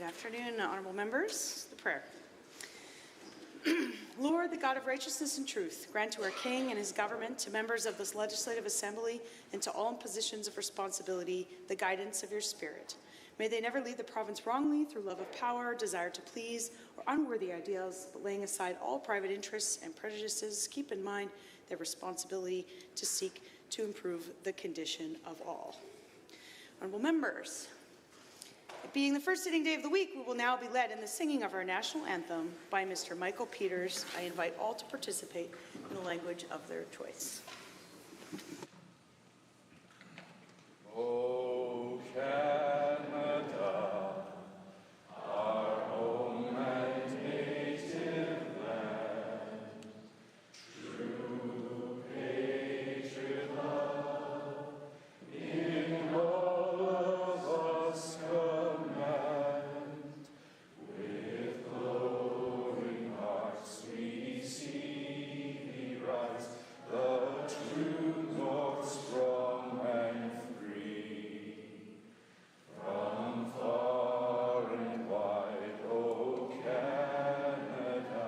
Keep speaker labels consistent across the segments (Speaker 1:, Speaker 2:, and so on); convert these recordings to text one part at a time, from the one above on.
Speaker 1: Good afternoon, honourable members. The prayer. Lord, the God of righteousness and truth, grant to our King and his government, to members of this Legislative Assembly, and to all in positions of responsibility, the guidance of your Spirit. May they never lead the province wrongly through love of power, desire to please, or unworthy ideals, but laying aside all private interests and prejudices, keep in mind their responsibility to seek to improve the condition of all. Honourable members, it being the first sitting day of the week, we will now be led in the singing of our national anthem by Mr. Michael Peters. I invite all to participate in the language of their choice.
Speaker 2: O Canada, our home and native land, true patriot love, in all of us command, with glowing hearts we see thee rise, the true north strong and free. From far and wide, O Canada,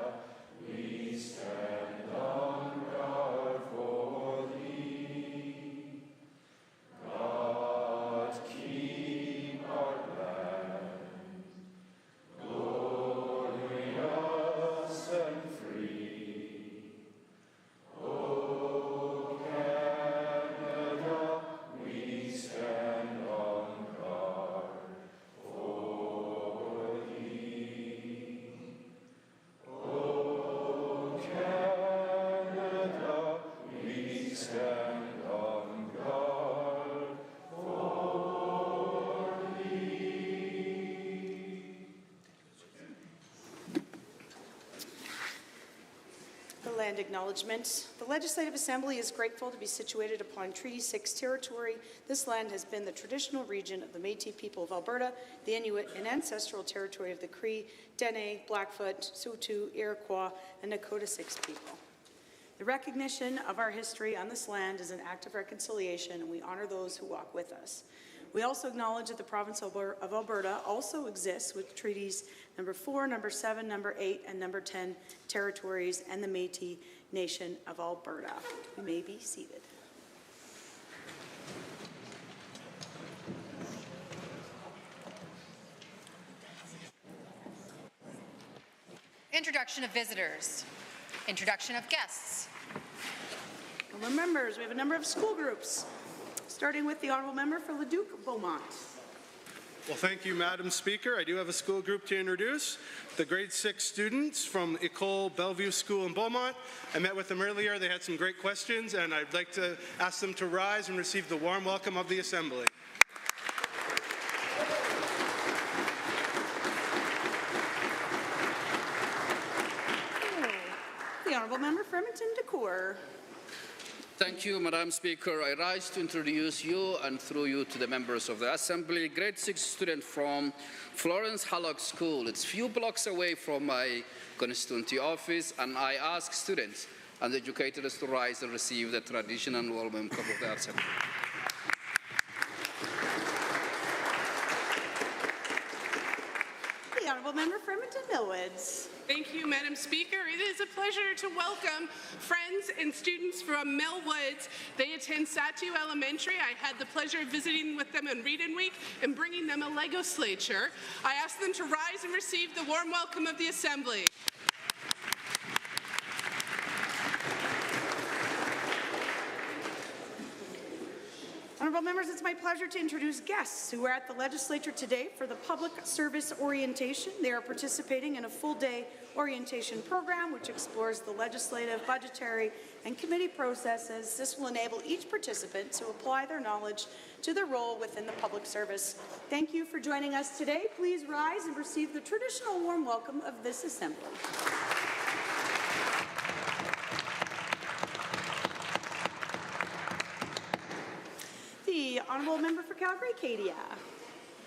Speaker 2: we stand on guard for thee. God keep our land, glorious and free. O Canada, we stand on guard for thee. O Canada, we stand on guard for thee.
Speaker 1: The land acknowledgement. The Legislative Assembly is grateful to be situated upon Treaty 6 territory. This land has been the traditional region of the Métis people of Alberta, the Inuit and ancestral territory of the Cree, Dene, Blackfoot, Saulteaux, Iroquois, and Nakota Six people. The recognition of our history on this land is an act of reconciliation, and we honor those who walk with us. We also acknowledge that the province of Alberta also exists with treaties number 4, number 7, number 8, and number 10 territories and the Métis Nation of Alberta. You may be seated.
Speaker 3: Introduction of visitors. Introduction of guests.
Speaker 1: Honourable members, we have a number of school groups, starting with the Honourable Member for Leduc Beaumont.
Speaker 4: Well, thank you, Madam Speaker. I do have a school group to introduce. The grade 6 students from École Bellevue School in Beaumont. I met with them earlier. They had some great questions, and I'd like to ask them to rise and receive the warm welcome of the Assembly.
Speaker 1: The Honourable Member for Edmonton Decour.
Speaker 5: Thank you, Madam Speaker. I rise to introduce you and through you to the members of the Assembly. Grade 6 student from Florence Hallock School. It's a few blocks away from my constituency office, and I ask students and educators to rise and receive the traditional welcome of the Assembly.
Speaker 1: The Honourable Member for Edmonton Millwoods.
Speaker 6: Thank you, Madam Speaker. It is a pleasure to welcome friends and students from Millwoods. They attend Satu Elementary. I had the pleasure of visiting with them on Read-In Week and bringing them a Lego Slature. I ask them to rise and receive the warm welcome of the Assembly.
Speaker 1: Honourable members, it's my pleasure to introduce guests who are at the Legislature today for the Public Service Orientation. They are participating in a full-day orientation program which explores the legislative, budgetary, and committee processes. This will enable each participant to apply their knowledge to their role within the public service. Thank you for joining us today. Please rise and receive the traditional warm welcome of this Assembly. The Honourable Member for Calgary-Acadia.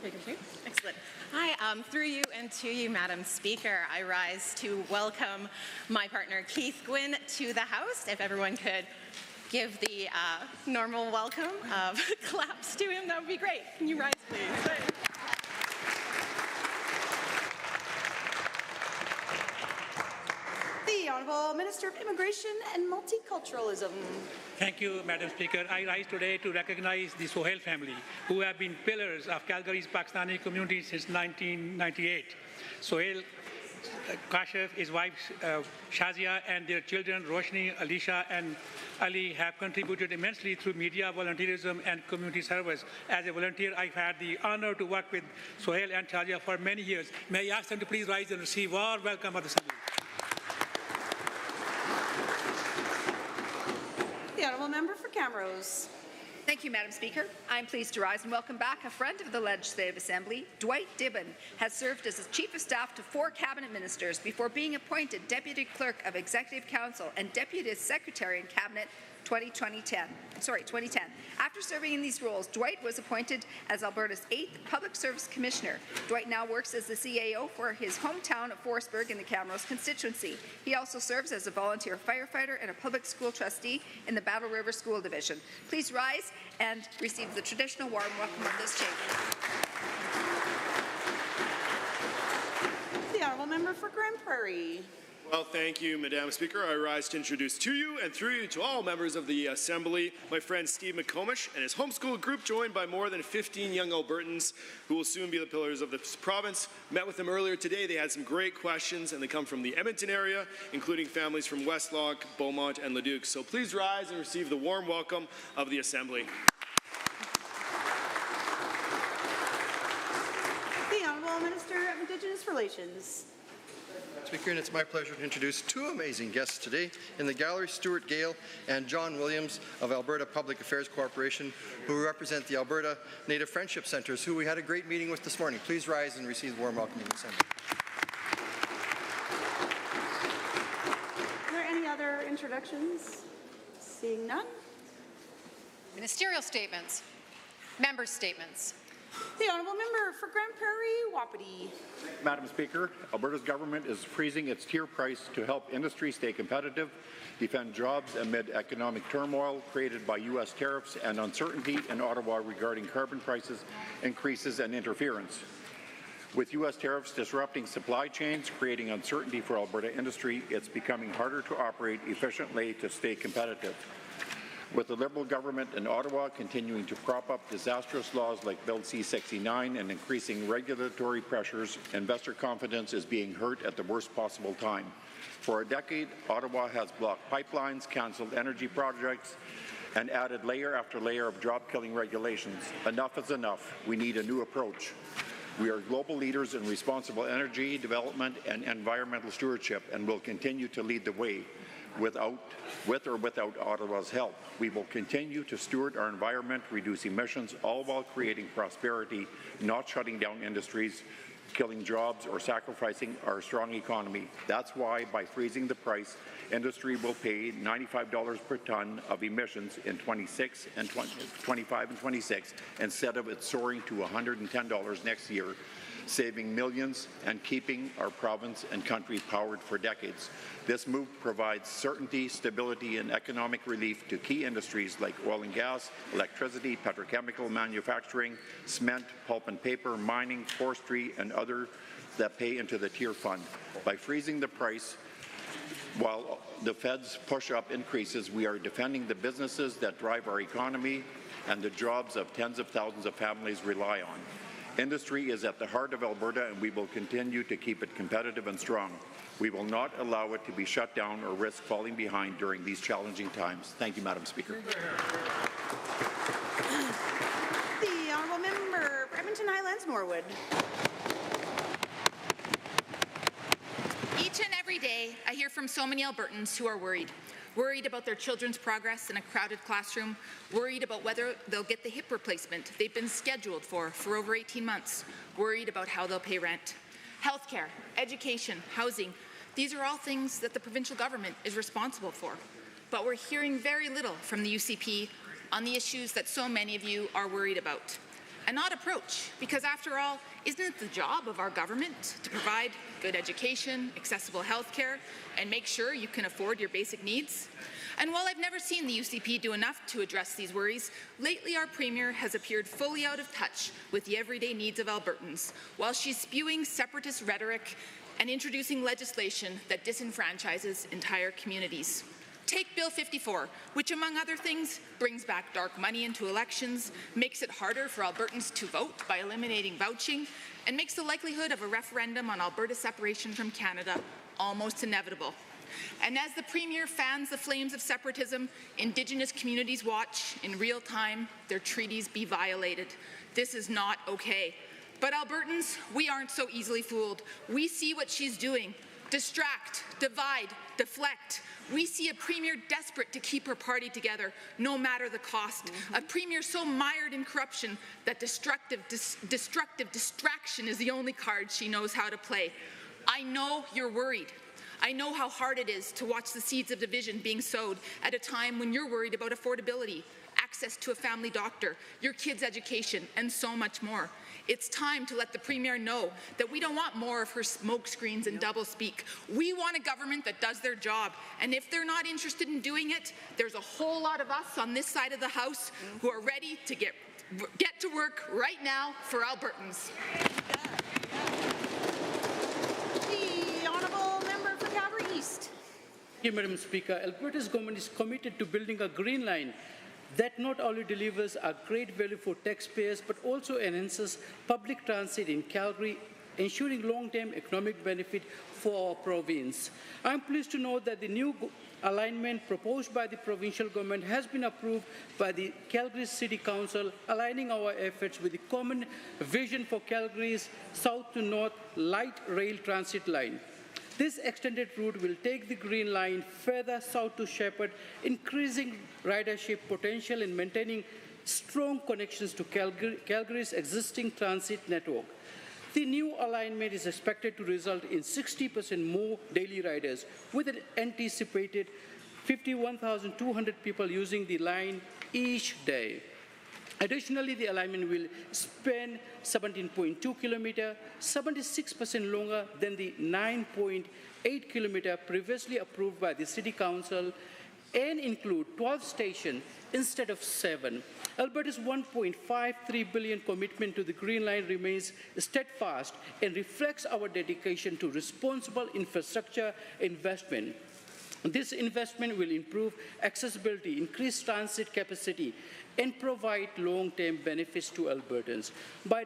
Speaker 7: Excellent. Hi, through you and to you, Madam Speaker, I rise to welcome my partner Keith Gwynn to the House. If everyone could give the normal welcome of claps to him, that would be great. Can you rise, please?
Speaker 1: Honourable Minister of Immigration and Multiculturalism.
Speaker 8: Thank you, Madam Speaker. I rise today to recognize the Sohail family, who have been pillars of Calgary's Pakistani community since 1998. Sohail, Kashif, his wife Shazia, and their children Roshni, Alisha, and Ali have contributed immensely through media, volunteerism, and community service. As a volunteer, I've had the honor to work with Sohail and Shazia for many years. May I ask them to please rise and receive warm welcome of the Assembly.
Speaker 1: The Honourable Member for Camrose.
Speaker 9: Thank you, Madam Speaker. I'm pleased to rise and welcome back a friend of the Legislative Assembly. Dwight Dibbon has served as the Chief of Staff to 4 Cabinet Ministers before being appointed Deputy Clerk of Executive Council and Deputy Secretary in Cabinet 2010. After serving in these roles, Dwight was appointed as Alberta's 8th Public Service Commissioner. Dwight now works as the CAO for his hometown of Forestburg in the Camrose constituency. He also serves as a volunteer firefighter and a public school trustee in the Battle River School Division. Please rise and receive the traditional warm welcome of this chamber.
Speaker 1: The Honourable Member for Grand Prairie.
Speaker 10: Well, thank you, Madam Speaker. I rise to introduce to you and through you to all members of the Assembly, my friend Steve McComish and his homeschool group, joined by more than 15 young Albertans who will soon be the pillars of this province. Met with them earlier today. They had some great questions, and they come from the Edmonton area, including families from Westlock, Beaumont, and Leduc. So please rise and receive the warm welcome of the Assembly.
Speaker 1: The Honourable Minister of Indigenous Relations.
Speaker 11: Speaker, and it's my pleasure to introduce 2 amazing guests today in the gallery, Stuart Gale and John Williams of Alberta Public Affairs Corporation, who represent the Alberta Native Friendship Centres, who we had a great meeting with this morning. Please rise and receive the warm welcome in the Assembly.
Speaker 1: Are there any other introductions? Seeing none.
Speaker 3: Ministerial statements. Member statements.
Speaker 1: The Honourable Member for Grand Prairie, Wapiti.
Speaker 12: Madam Speaker, Alberta's government is freezing its tier price to help industry stay competitive, defend jobs amid economic turmoil created by U.S. tariffs and uncertainty in Ottawa regarding carbon prices, increases and interference. With U.S. tariffs disrupting supply chains, creating uncertainty for Alberta industry, it's becoming harder to operate efficiently to stay competitive. With the Liberal government in Ottawa continuing to prop up disastrous laws like Bill C-69 and increasing regulatory pressures, investor confidence is being hurt at the worst possible time. For a decade, Ottawa has blocked pipelines, cancelled energy projects, and added layer after layer of job-killing regulations. Enough is enough. We need a new approach. We are global leaders in responsible energy development and environmental stewardship, and will continue to lead the way. With or without Ottawa's help, we will continue to steward our environment, reduce emissions, all while creating prosperity, not shutting down industries, killing jobs, or sacrificing our strong economy. That's why, by freezing the price, industry will pay $95 per ton of emissions in 25 and 26, instead of it soaring to $110 next year, saving millions and keeping our province and country powered for decades. This move provides certainty, stability, and economic relief to key industries like oil and gas, electricity, petrochemical manufacturing, cement, pulp and paper, mining, forestry, and other that pay into the tier fund. By freezing the price, while the feds push up increases, we are defending the businesses that drive our economy and the jobs of tens of thousands of families rely on. Industry is at the heart of Alberta, and we will continue to keep it competitive and strong. We will not allow it to be shut down or risk falling behind during these challenging times. Thank you, Madam Speaker.
Speaker 1: The Honourable Member for Edmonton Highlands, Norwood.
Speaker 13: Each and every day, I hear from so many Albertans who are worried. Worried about their children's progress in a crowded classroom, worried about whether they'll get the hip replacement they've been scheduled for over 18 months, worried about how they'll pay rent. Healthcare, education, housing, these are all things that the provincial government is responsible for. But we're hearing very little from the UCP on the issues that so many of you are worried about. An odd approach, because after all, isn't it the job of our government to provide good education, accessible healthcare, and make sure you can afford your basic needs? And while I've never seen the UCP do enough to address these worries, lately our Premier has appeared fully out of touch with the everyday needs of Albertans, while she's spewing separatist rhetoric and introducing legislation that disenfranchises entire communities. Take Bill 54, which among other things brings back dark money into elections, makes it harder for Albertans to vote by eliminating vouching, and makes the likelihood of a referendum on Alberta's separation from Canada almost inevitable. And as the Premier fans the flames of separatism, Indigenous communities watch in real time their treaties be violated. This is not okay. But Albertans, we aren't so easily fooled. We see what she's doing. Distract, divide, deflect. We see a Premier desperate to keep her party together, no matter the cost. A Premier so mired in corruption that destructive distraction is the only card she knows how to play. I know you're worried. I know how hard it is to watch the seeds of division being sowed at a time when you're worried about affordability, access to a family doctor, your kids' education, and so much more. It's time to let the Premier know that we don't want more of her smokescreens and doublespeak. We want a government that does their job. And if they're not interested in doing it, there's a whole lot of us on this side of the House who are ready to get to work right now for Albertans.
Speaker 1: The Honourable Member for Calgary East.
Speaker 14: Thank you, Madam Speaker. Alberta's government is committed to building a green line that not only delivers a great value for taxpayers but also enhances public transit in Calgary, ensuring long-term economic benefit for our province. I'm pleased to note that the new alignment proposed by the provincial government has been approved by the Calgary City Council, aligning our efforts with the common vision for Calgary's south to north light rail transit line. This extended route will take the Green Line further south to Shepherd, increasing ridership potential and maintaining strong connections to Calgary's existing transit network. The new alignment is expected to result in 60% more daily riders, with an anticipated 51,200 people using the line each day. Additionally, the alignment will span 17.2 kilometers, 76% longer than the 9.8 kilometers previously approved by the City Council, and include 12 stations instead of 7. Alberta's $1.53 billion commitment to the Green Line remains steadfast and reflects our dedication to responsible infrastructure investment. This investment will improve accessibility, increase transit capacity, and provide long-term benefits to Albertans. By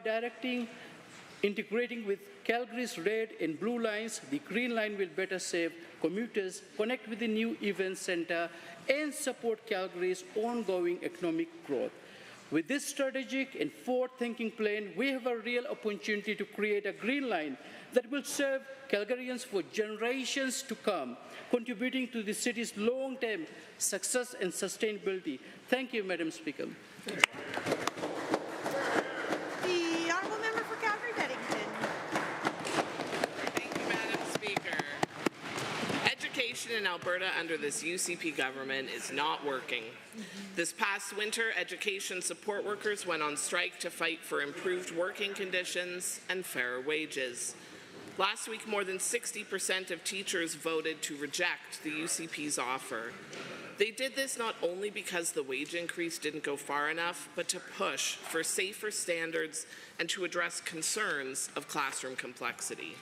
Speaker 14: integrating with Calgary's red and blue lines, the Green Line will better serve commuters, connect with the new event centre, and support Calgary's ongoing economic growth. With this strategic and forward-thinking plan, we have a real opportunity to create a Green Line that will serve Calgarians for generations to come, contributing to the city's long-term success and sustainability. Thank you, Madam Speaker.
Speaker 1: The Honourable Member for Calgary Beddington.
Speaker 15: Thank you, Madam Speaker. Education in Alberta under this UCP government is not working. This past winter, education support workers went on strike to fight for improved working conditions and fairer wages. Last week, more than 60% of teachers voted to reject the UCP's offer. They did this not only because the wage increase didn't go far enough, but to push for safer standards and to address concerns of classroom complexity.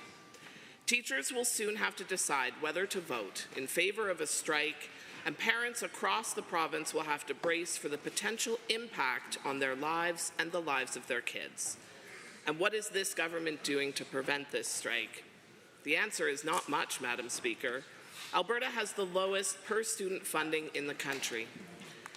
Speaker 15: Teachers will soon have to decide whether to vote in favor of a strike, and parents across the province will have to brace for the potential impact on their lives and the lives of their kids. And what is this government doing to prevent this strike? The answer is not much, Madam Speaker. Alberta has the lowest per-student funding in the country.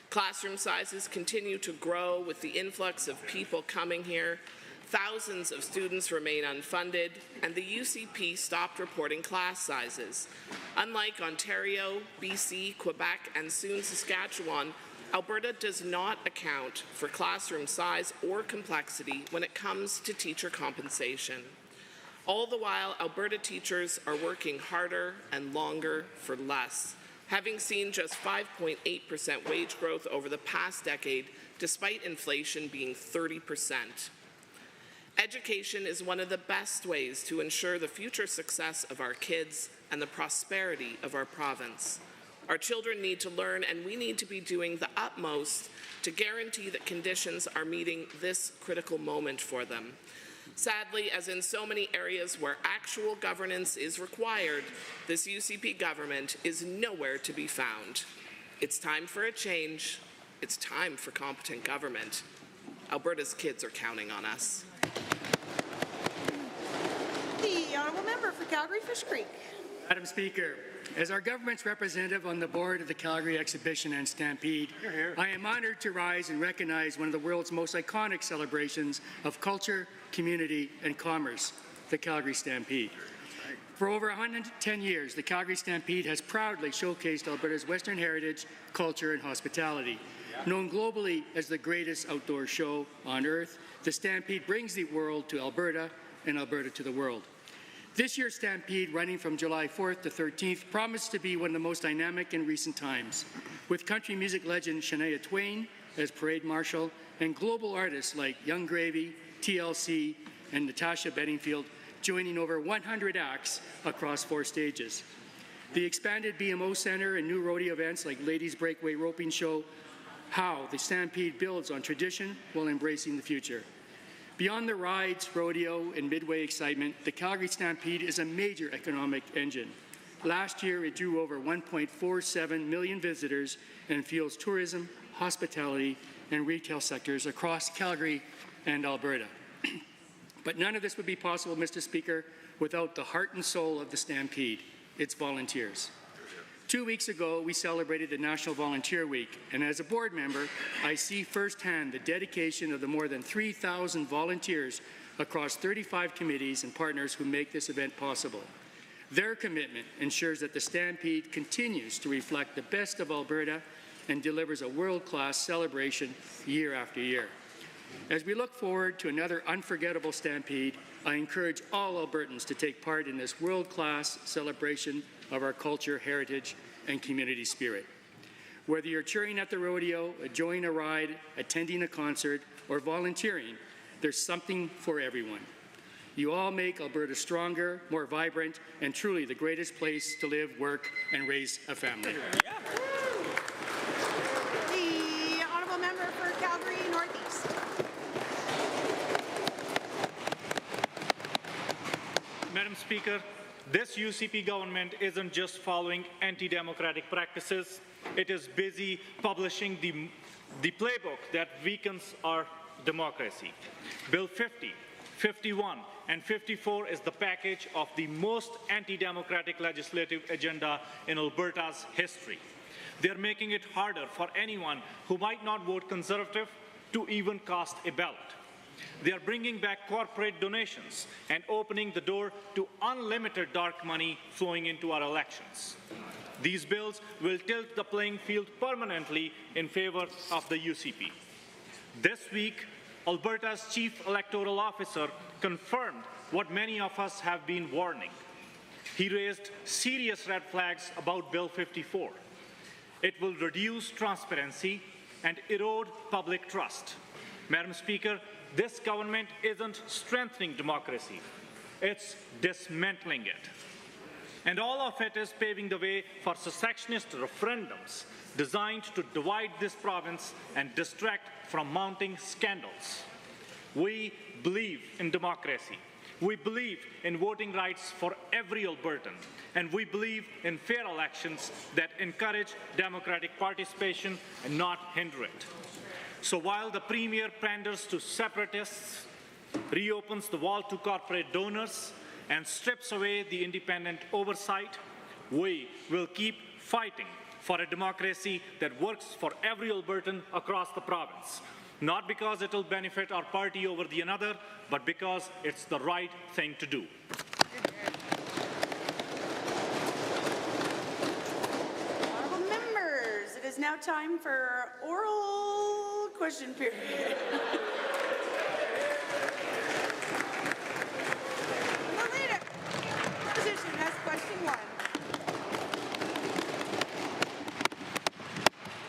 Speaker 15: Classroom sizes continue to grow with the influx of people coming here. Thousands of students remain unfunded, and the UCP stopped reporting class sizes. Unlike Ontario, BC, Quebec, and soon Saskatchewan, Alberta does not account for classroom size or complexity when it comes to teacher compensation. All the while, Alberta teachers are working harder and longer for less, having seen just 5.8% wage growth over the past decade, despite inflation being 30%. Education is one of the best ways to ensure the future success of our kids and the prosperity of our province. Our children need to learn, and we need to be doing the utmost to guarantee that conditions are meeting this critical moment for them. Sadly, as in so many areas where actual governance is required, this UCP government is nowhere to be found. It's time for a change. It's time for competent government. Alberta's kids are counting on us.
Speaker 1: The honourable member for Calgary-Fish Creek.
Speaker 16: Madam Speaker, as our government's representative on the board of the Calgary Exhibition and Stampede, I am honoured to rise and recognize one of the world's most iconic celebrations of culture, community, and commerce, the Calgary Stampede. For over 110 years, the Calgary Stampede has proudly showcased Alberta's Western heritage, culture, and hospitality. Known globally as the greatest outdoor show on earth, the Stampede brings the world to Alberta and Alberta to the world. This year's Stampede, running from July 4th to 13th, promised to be one of the most dynamic in recent times, with country music legend Shania Twain as parade marshal and global artists like Young Gravy, TLC, and Natasha Bedingfield joining over 100 acts across 4 stages. The expanded BMO Centre and new rodeo events like Ladies Breakaway Roping show how the Stampede builds on tradition while embracing the future. Beyond the rides, rodeo, and midway excitement, the Calgary Stampede is a major economic engine. Last year, it drew over 1.47 million visitors and fuels tourism, hospitality, and retail sectors across Calgary and Alberta. But none of this would be possible, Mr. Speaker, without the heart and soul of the Stampede, its volunteers. 2 weeks ago, we celebrated the National Volunteer Week, and as a board member, I see firsthand the dedication of the more than 3,000 volunteers across 35 committees and partners who make this event possible. Their commitment ensures that the Stampede continues to reflect the best of Alberta and delivers a world-class celebration year after year. As we look forward to another unforgettable Stampede, I encourage all Albertans to take part in this world-class celebration of our culture, heritage, and community spirit. Whether you're cheering at the rodeo, enjoying a ride, attending a concert, or volunteering, there's something for everyone. You all make Alberta stronger, more vibrant, and truly the greatest place to live, work, and raise a family.
Speaker 1: The honourable member for Calgary Northeast.
Speaker 17: Madam Speaker, this UCP government isn't just following anti-democratic practices, it is busy publishing the playbook that weakens our democracy. Bill 50, 51, and 54 is the package of the most anti-democratic legislative agenda in Alberta's history. They're making it harder for anyone who might not vote Conservative to even cast a ballot. They are bringing back corporate donations and opening the door to unlimited dark money flowing into our elections. These bills will tilt the playing field permanently in favor of the UCP. This week, Alberta's Chief Electoral Officer confirmed what many of us have been warning. He raised serious red flags about Bill 54. It will reduce transparency and erode public trust. Madam Speaker, this government isn't strengthening democracy, it's dismantling it. And all of it is paving the way for secessionist referendums designed to divide this province and distract from mounting scandals. We believe in democracy. We believe in voting rights for every Albertan, and we believe in fair elections that encourage democratic participation and not hinder it. So while the Premier panders to separatists, reopens the wall to corporate donors, and strips away the independent oversight, we will keep fighting for a democracy that works for every Albertan across the province. Not because it will benefit our party over the another, but because it's the right thing to do.
Speaker 1: Honourable members, it is now time for oral question period. The leader, opposition has question 1.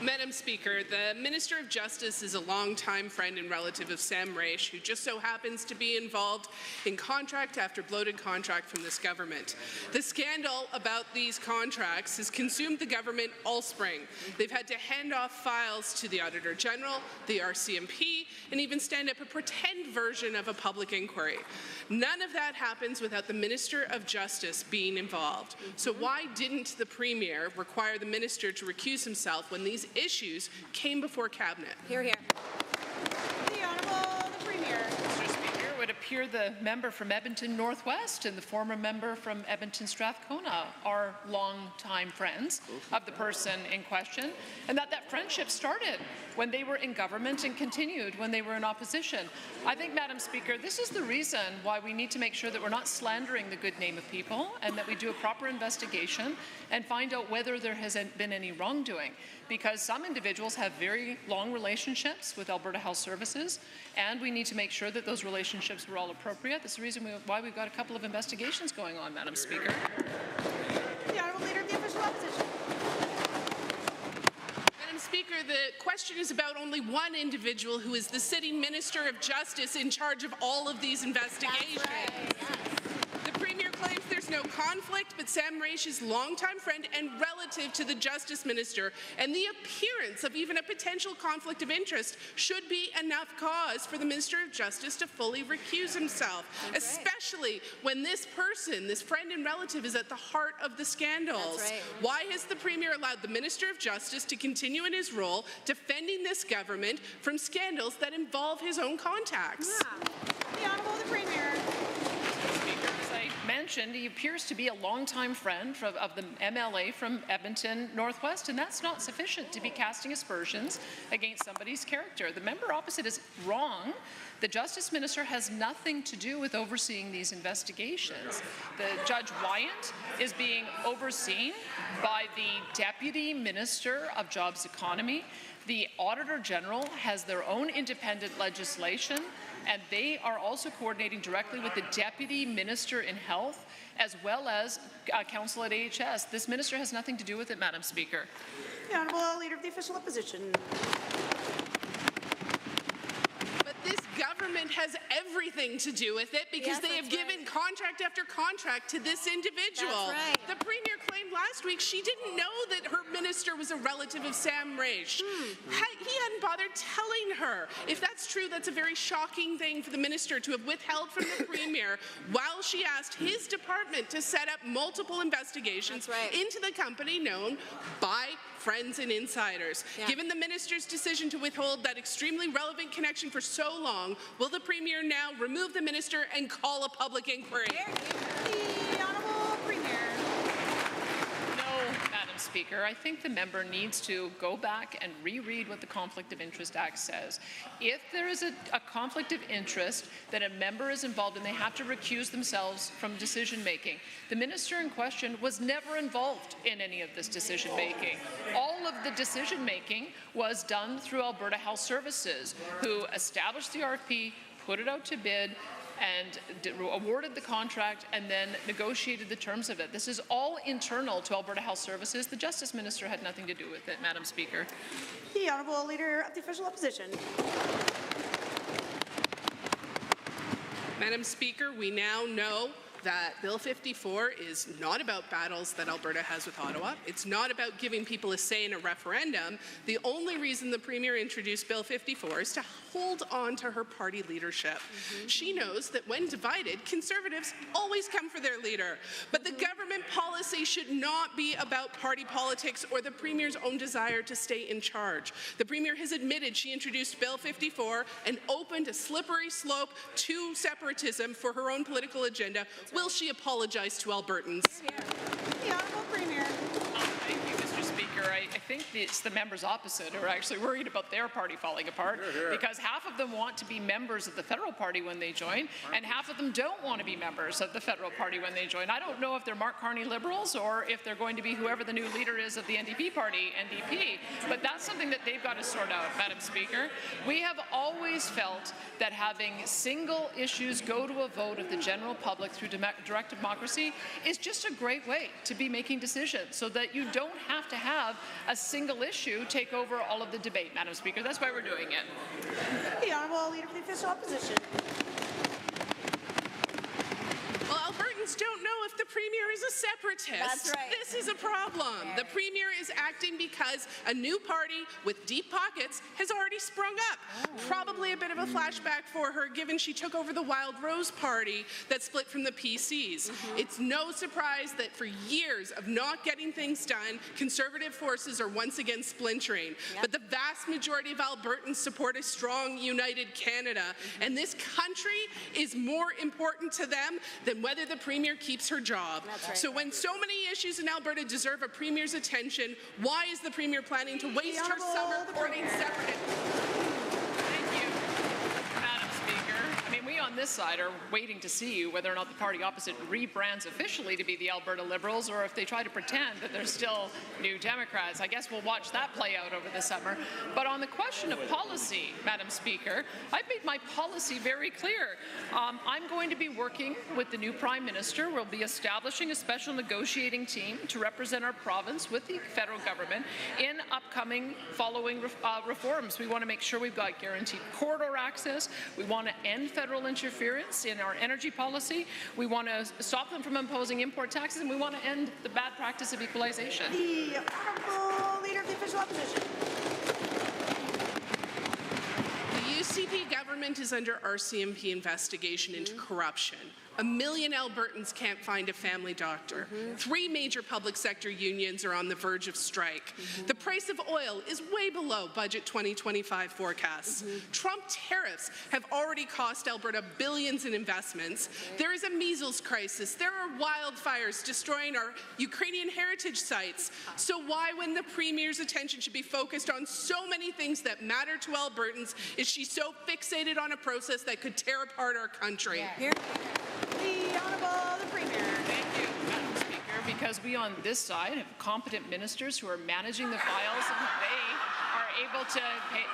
Speaker 6: Madam Speaker, the Minister of Justice is a longtime friend and relative of Sam Raish, who just so happens to be involved in contract after bloated contract from this government. The scandal about these contracts has consumed the government all spring. They've had to hand off files to the Auditor General, the RCMP, and even stand up a pretend version of a public inquiry. None of that happens without the Minister of Justice being involved. So why didn't the Premier require the Minister to recuse himself when these issues came before Cabinet?
Speaker 7: Hear, hear.
Speaker 1: The Honourable the Premier.
Speaker 18: Mr. Speaker, it would appear the member from Edmonton Northwest and the former member from Edmonton Strathcona are long-time friends of the person in question, and that friendship started when they were in government and continued when they were in opposition. I think, Madam Speaker, this is the reason why we need to make sure that we're not slandering the good name of people and that we do a proper investigation and find out whether there has been any wrongdoing. Because some individuals have very long relationships with Alberta Health Services, and we need to make sure that those relationships were all appropriate. That's the reason why we've got a couple of investigations going on, Madam Speaker.
Speaker 1: The Honourable Leader of the Official Opposition.
Speaker 6: Madam Speaker, the question is about only one individual who is the sitting Minister of Justice in charge of all of these investigations. The Premier claims there's no conflict, but Sam Raish is longtime friend and relative to the Justice Minister, and the appearance of even a potential conflict of interest should be enough cause for the Minister of Justice to fully recuse himself, especially when this person, this friend and relative, is at the heart of the scandals. Why has the Premier allowed the Minister of Justice to continue in his role defending this government from scandals that involve his own contacts?
Speaker 1: The Honourable the Premier.
Speaker 18: Mentioned, he appears to be a longtime friend of the MLA from Edmonton Northwest, and that's not sufficient to be casting aspersions against somebody's character. The member opposite is wrong. The Justice Minister has nothing to do with overseeing these investigations. The Judge Wyant is being overseen by the Deputy Minister of Jobs Economy. The Auditor General has their own independent legislation, and they are also coordinating directly with the Deputy Minister in Health, as well as Council at AHS. This minister has nothing to do with it, Madam Speaker.
Speaker 1: The Honourable Leader of the Official Opposition.
Speaker 6: But this government has everything to do with it because they have given contract after contract to this individual. The Premier claimed last week she didn't know that her minister was a relative of Sam Raish. He hadn't bothered telling her. If that's true, that's a very shocking thing for the minister to have withheld from the Premier while she asked his department to set up multiple investigations into the company known by friends and insiders. Given the minister's decision to withhold that extremely relevant connection for so long, will the Premier now remove the minister and call a public inquiry?
Speaker 1: The Honourable Premier.
Speaker 18: No, Madam Speaker. I think the member needs to go back and reread what the Conflict of Interest Act says. If there is a conflict of interest that a member is involved in, they have to recuse themselves from decision-making. The minister in question was never involved in any of this decision-making. All of the decision-making was done through Alberta Health Services, who established the RFP, put it out to bid, and awarded the contract and then negotiated the terms of it. This is all internal to Alberta Health Services. The Justice Minister had nothing to do with it, Madam Speaker.
Speaker 1: The Honourable Leader of the Official Opposition.
Speaker 6: Madam Speaker, we now know that Bill 54 is not about battles that Alberta has with Ottawa. It's not about giving people a say in a referendum. The only reason the Premier introduced Bill 54 is to hold on to her party leadership. She knows that when divided, Conservatives always come for their leader. But the government policy should not be about party politics or the Premier's own desire to stay in charge. The Premier has admitted she introduced Bill 54 and opened a slippery slope to separatism for her own political agenda. Will she apologize to Albertans?
Speaker 1: The Honourable Premier.
Speaker 18: Thank you, Mr. Speaker. I think it's the members opposite who are actually worried about their party falling apart, because half of them want to be members of the federal party when they join, and half of them don't want to be members of the federal party when they join. I don't know if they're Mark Carney Liberals or if they're going to be whoever the new leader is of the NDP party, NDP, but that's something that they've got to sort out, Madam Speaker. We have always felt that having single issues go to a vote of the general public through direct democracy is just a great way to be making decisions, so that you don't have to have a single single issue take over all of the debate, Madam Speaker. That's why we're doing it.
Speaker 1: The Honourable Leader of the Official Opposition.
Speaker 6: Well, Albertans don't know if the Premier is a separatist.
Speaker 1: That's right.
Speaker 6: This is a problem. The Premier is acting because a new party with deep pockets has already sprung up. Probably a bit of a flashback for her, given she took over the Wild Rose Party that split from the PCs. It's no surprise that for years of not getting things done, Conservative forces are once again splintering. But the vast majority of Albertans support a strong, united Canada, and this country is more important to them than whether the Premier keeps her job. So when so many issues in Alberta deserve a Premier's attention, why is the Premier planning to waste her summer courting separatists?
Speaker 18: We on this side are waiting to see whether or not the party opposite rebrands officially to be the Alberta Liberals, or if they try to pretend that they're still New Democrats. I guess we'll watch that play out over the summer. But on the question of policy, Madam Speaker, I've made my policy very clear. I'm going to be working with the new Prime Minister. We'll be establishing a special negotiating team to represent our province with the federal government in upcoming following reforms. We want to make sure we've got guaranteed corridor access. We want to end federal interference in our energy policy. We want to stop them from imposing import taxes, and we want to end the bad practice of equalization.
Speaker 1: The Honourable Leader of the Official Opposition.
Speaker 6: The UCP government is under RCMP investigation into corruption. 1 million Albertans can't find a family doctor. 3 major public sector unions are on the verge of strike. The price of oil is way below budget 2025 forecasts. Trump tariffs have already cost Alberta billions in investments. There is a measles crisis. There are wildfires destroying our Ukrainian heritage sites. So why, when the Premier's attention should be focused on so many things that matter to Albertans, is she so fixated on a process that could tear apart our country?
Speaker 1: The Honourable the Premier.
Speaker 18: Thank you, Madam Speaker, because we on this side have competent ministers who are managing the files, and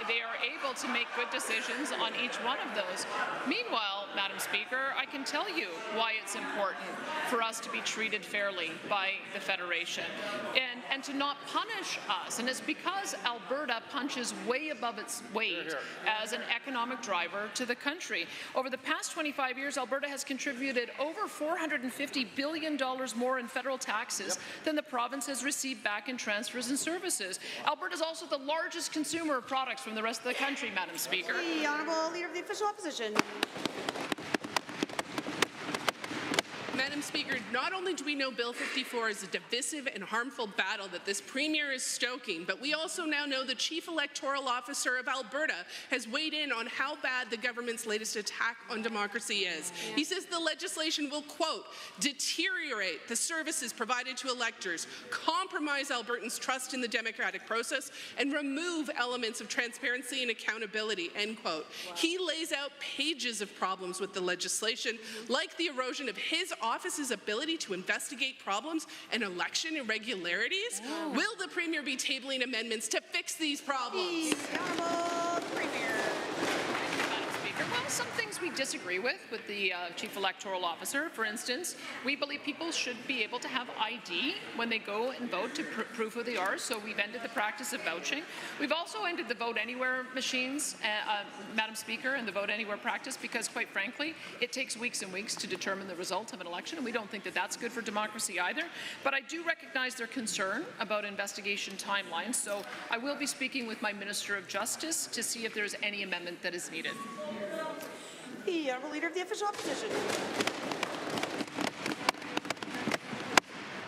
Speaker 18: they are able to make good decisions on each one of those. Meanwhile, Madam Speaker, I can tell you why it's important for us to be treated fairly by the Federation and to not punish us. And it's because Alberta punches way above its weight as an economic driver to the country. Over the past 25 years, Alberta has contributed over $450 billion more in federal taxes than the province has received back in transfers and services. Alberta is also the largest consumer of products from the rest of the country, Madam Speaker.
Speaker 1: The Honourable Leader of the Official Opposition.
Speaker 6: Madam Speaker, not only do we know Bill 54 is a divisive and harmful battle that this Premier is stoking, but we also now know the Chief Electoral Officer of Alberta has weighed in on how bad the government's latest attack on democracy is. He says the legislation will, quote, deteriorate the services provided to electors, compromise Albertans' trust in the democratic process, and remove elements of transparency and accountability, end quote. He lays out pages of problems with the legislation, like the erosion of his office's ability to investigate problems and election irregularities. Will the Premier be tabling amendments to fix these problems?
Speaker 1: The Honourable Premier.
Speaker 18: Well, some things we disagree with the Chief Electoral Officer. For instance, we believe people should be able to have ID when they go and vote to prove who they are, so we've ended the practice of vouching. We've also ended the Vote Anywhere machines, Madam Speaker, and the Vote Anywhere practice because, quite frankly, it takes weeks and weeks to determine the result of an election, and we don't think that that's good for democracy either. But I do recognize their concern about investigation timelines, so I will be speaking with my Minister of Justice to see if there's any amendment that is needed.
Speaker 1: The Honourable Leader of the Official Opposition.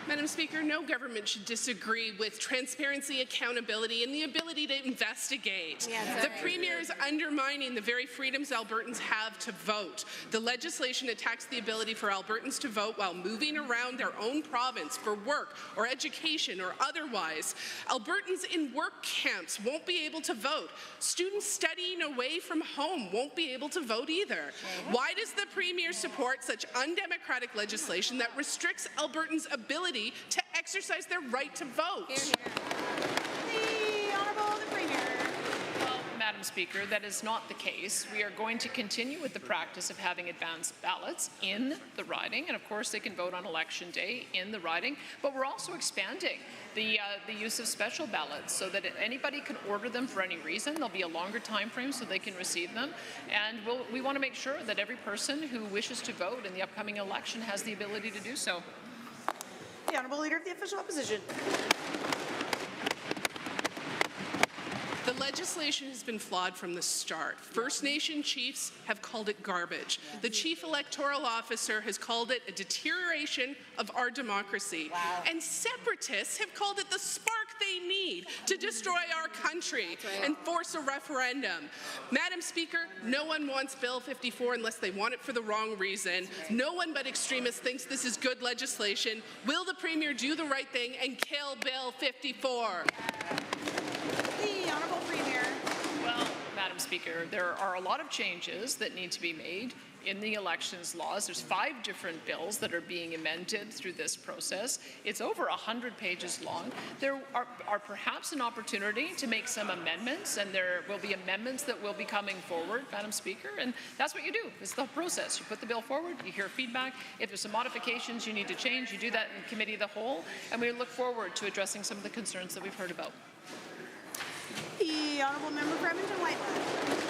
Speaker 6: Madam Speaker, no government should disagree with transparency, accountability, and the ability to investigate. The Premier is undermining the very freedoms Albertans have to vote. The legislation attacks the ability for Albertans to vote while moving around their own province for work or education or otherwise. Albertans in work camps won't be able to vote. Students studying away from home won't be able to vote either. Why does the Premier support such undemocratic legislation that restricts Albertans' ability to exercise their right to vote?
Speaker 1: The Honourable the Premier.
Speaker 18: Well, Madam Madam Speaker, that is not the case. We are going to continue with the practice of having advanced ballots in the riding, and of course they can vote on election day in the riding, but we're also expanding the use of special ballots so that anybody can order them for any reason. There'll be a longer time frame so they can receive them, and we want to make sure that every person who wishes to vote in the upcoming election has the ability to do so.
Speaker 1: The Honourable Leader of the Official Opposition.
Speaker 6: The legislation has been flawed from the start. First Nation chiefs have called it garbage. The Chief Electoral Officer has called it a deterioration of our democracy. Wow. And separatists have called it the spark they need to destroy our country and force a referendum. Madam Speaker, no one wants Bill 54 unless they want it for the wrong reason. No one but extremists thinks this is good legislation. Will the Premier do the right thing and kill Bill 54?
Speaker 1: The Honourable Premier.
Speaker 18: Well, Madam Speaker, there are a lot of changes that need to be made in the elections laws. There's 5 different bills that are being amended through this process. It's over 100 pages long. There are perhaps an opportunity to make some amendments, and there will be amendments that will be coming forward, Madam Speaker, and that's what you do. It's the process. You put the bill forward, you hear feedback. If there's some modifications you need to change, you do that in Committee of the Whole, and we look forward to addressing some of the concerns that we've heard about.
Speaker 1: The Honourable Member for Edmonton-Whiteland.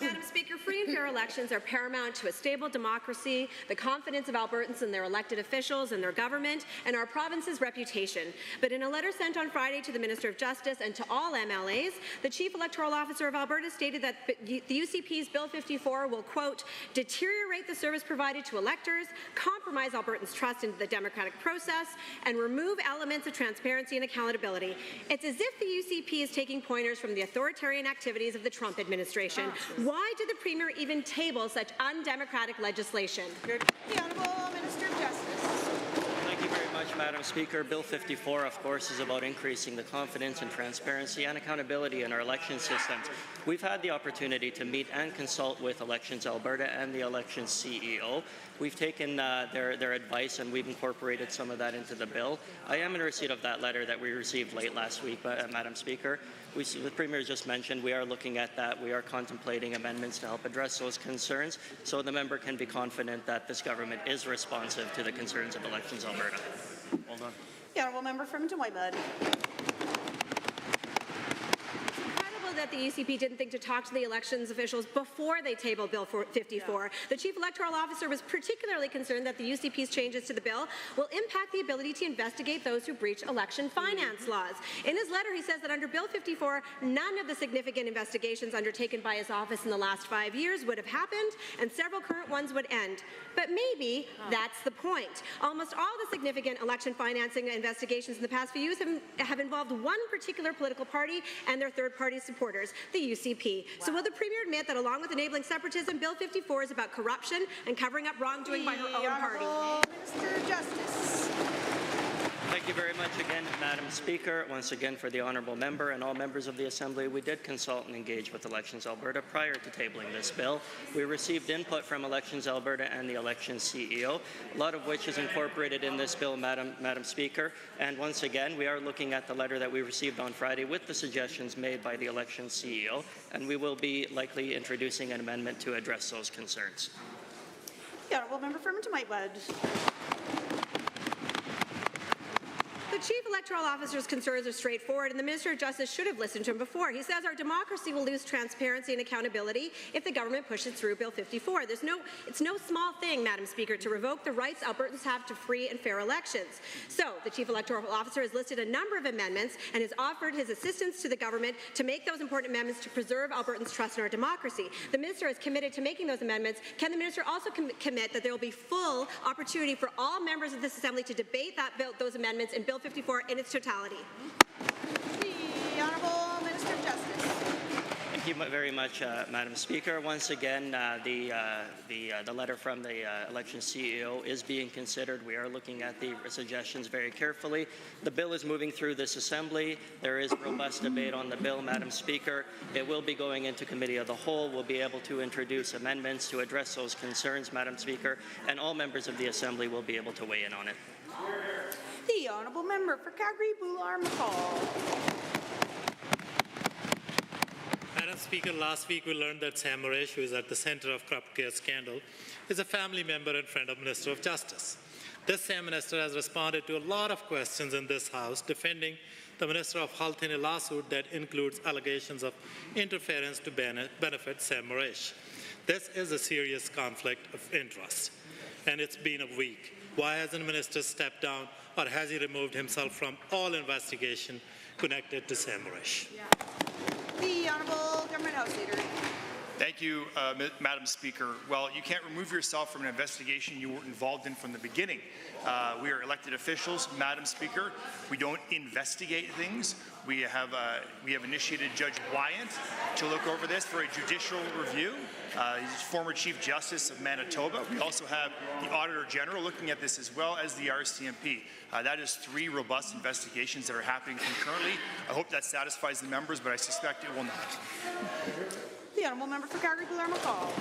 Speaker 19: Madam Speaker, free and fair elections are paramount to a stable democracy, the confidence of Albertans in their elected officials and their government, and our province's reputation. But in a letter sent on Friday to the Minister of Justice and to all MLAs, the Chief Electoral Officer of Alberta stated that the UCP's Bill 54 will, quote, deteriorate the service provided to electors, compromise Albertans' trust in the democratic process, and remove elements of transparency and accountability. It's as if the UCP is taking pointers from the authoritarian activities of the Trump administration. Why did the Premier even table such undemocratic legislation?
Speaker 1: The Honourable Minister of Justice.
Speaker 20: Thank you very much, Madam Speaker. Bill 54, of course, is about increasing the confidence and transparency and accountability in our election systems. We've had the opportunity to meet and consult with Elections Alberta and the Elections CEO. We've taken their advice and we've incorporated some of that into the bill. I am in receipt of that letter that we received late last week, Madam Speaker. The Premier just mentioned we are looking at that. We are contemplating amendments to help address those concerns, so the member can be confident that this government is responsive to the concerns of Elections Alberta. Hold on.
Speaker 1: The Honourable Member for Edmonton-Whiteland.
Speaker 19: That the UCP didn't think to talk to the elections officials before they tabled Bill 54. Yeah. The Chief Electoral Officer was particularly concerned that the UCP's changes to the bill will impact the ability to investigate those who breach election finance laws. In his letter, he says that under Bill 54, none of the significant investigations undertaken by his office in the last 5 years would have happened, and several current ones would end. But maybe that's the point. Almost all the significant election financing investigations in the past few years have involved one particular political party and their third-party supporters, the UCP. Wow. So will the Premier admit that along with enabling separatism, Bill 54 is about corruption and covering up wrongdoing by her own party?
Speaker 1: Minister of Justice.
Speaker 20: Thank you very much again, Madam Speaker. Once again, for the honourable member and all members of the Assembly, we did consult and engage with Elections Alberta prior to tabling this bill. We received input from Elections Alberta and the Elections CEO, a lot of which is incorporated in this bill, Madam Speaker. And once again, we are looking at the letter that we received on Friday with the suggestions made by the Elections CEO, and we will be likely introducing an amendment to address those concerns.
Speaker 1: The Honourable Member for Edmonton-Whiteland.
Speaker 19: The Chief Electoral Officer's concerns are straightforward, and the Minister of Justice should have listened to him before. He says our democracy will lose transparency and accountability if the government pushes through Bill 54. It's no small thing, Madam Speaker, to revoke the rights Albertans have to free and fair elections. So the Chief Electoral Officer has listed a number of amendments and has offered his assistance to the government to make those important amendments to preserve Albertans' trust in our democracy. The Minister is committed to making those amendments. Can the Minister also commit that there will be full opportunity for all members of this Assembly to debate those amendments in Bill 54 in its totality?
Speaker 1: The Honourable Minister of Justice.
Speaker 20: Thank you very much, Madam Speaker. Once again, the letter from the election CEO is being considered. We are looking at the suggestions very carefully. The bill is moving through this Assembly. There is robust debate on the bill, Madam Speaker. It will be going into Committee of the Whole. We'll be able to introduce amendments to address those concerns, Madam Speaker, and all members of the Assembly will be able to weigh in on it.
Speaker 1: The Honourable Member for Calgary-Boular-McCall.
Speaker 21: Madam Speaker, last week we learned that Sam Moraes, who is at the center of corrupt care scandal, is a family member and friend of Minister of Justice. This same minister has responded to a lot of questions in this House, defending the Minister of Health in a lawsuit that includes allegations of interference to benefit Sam Moraes. This is a serious conflict of interest, and it's been a week. Why hasn't the minister stepped down, or has he removed himself from all investigation connected to Sam Moraes?
Speaker 1: The Honourable Government House Leader.
Speaker 22: Thank you, Madam Speaker. Well, you can't remove yourself from an investigation you were involved in from the beginning. We are elected officials, Madam Speaker. We don't investigate things. We have initiated Judge Wyant to look over this for a judicial review. He's former Chief Justice of Manitoba. We also have the Auditor General looking at this as well as the RCMP. That is 3 robust investigations that are happening concurrently. I hope that satisfies the members, but I suspect it will not.
Speaker 1: The Honourable Member for Calgary-Blair-McCall.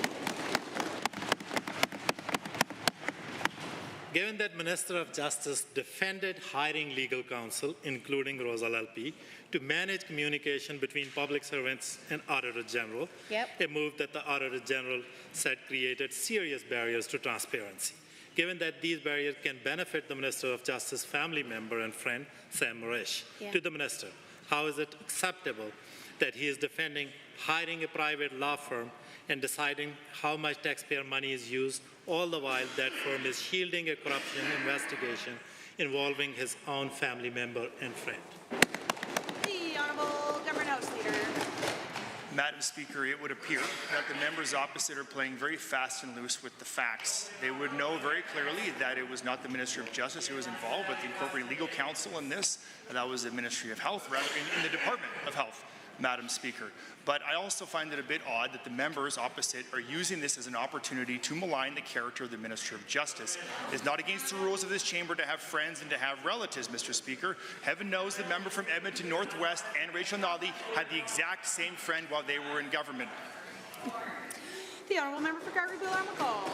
Speaker 21: Given that Minister of Justice defended hiring legal counsel, including Rosal LP, to manage communication between public servants and Auditor General, a move that the Auditor General said created serious barriers to transparency. Given that these barriers can benefit the Minister of Justice family member and friend, Sam Moraes, to the Minister, how is it acceptable that he is defending hiring a private law firm and deciding how much taxpayer money is used, all the while that firm is shielding a corruption investigation involving his own family member and friend?
Speaker 1: The Honourable Government House Leader.
Speaker 22: Madam Speaker, it would appear that the members opposite are playing very fast and loose with the facts. They would know very clearly that it was not the Minister of Justice who was involved, but the incorporated legal counsel in this, and that was the Ministry of Health, rather in the Department of Health, Madam Speaker. But I also find it a bit odd that the members opposite are using this as an opportunity to malign the character of the Minister of Justice. It's not against the rules of this chamber to have friends and to have relatives, Mr. Speaker. Heaven knows the member from Edmonton Northwest and Rachel Notley had the exact same friend while they were in government.
Speaker 1: The Honourable Member for Calgary-Blair-McCall.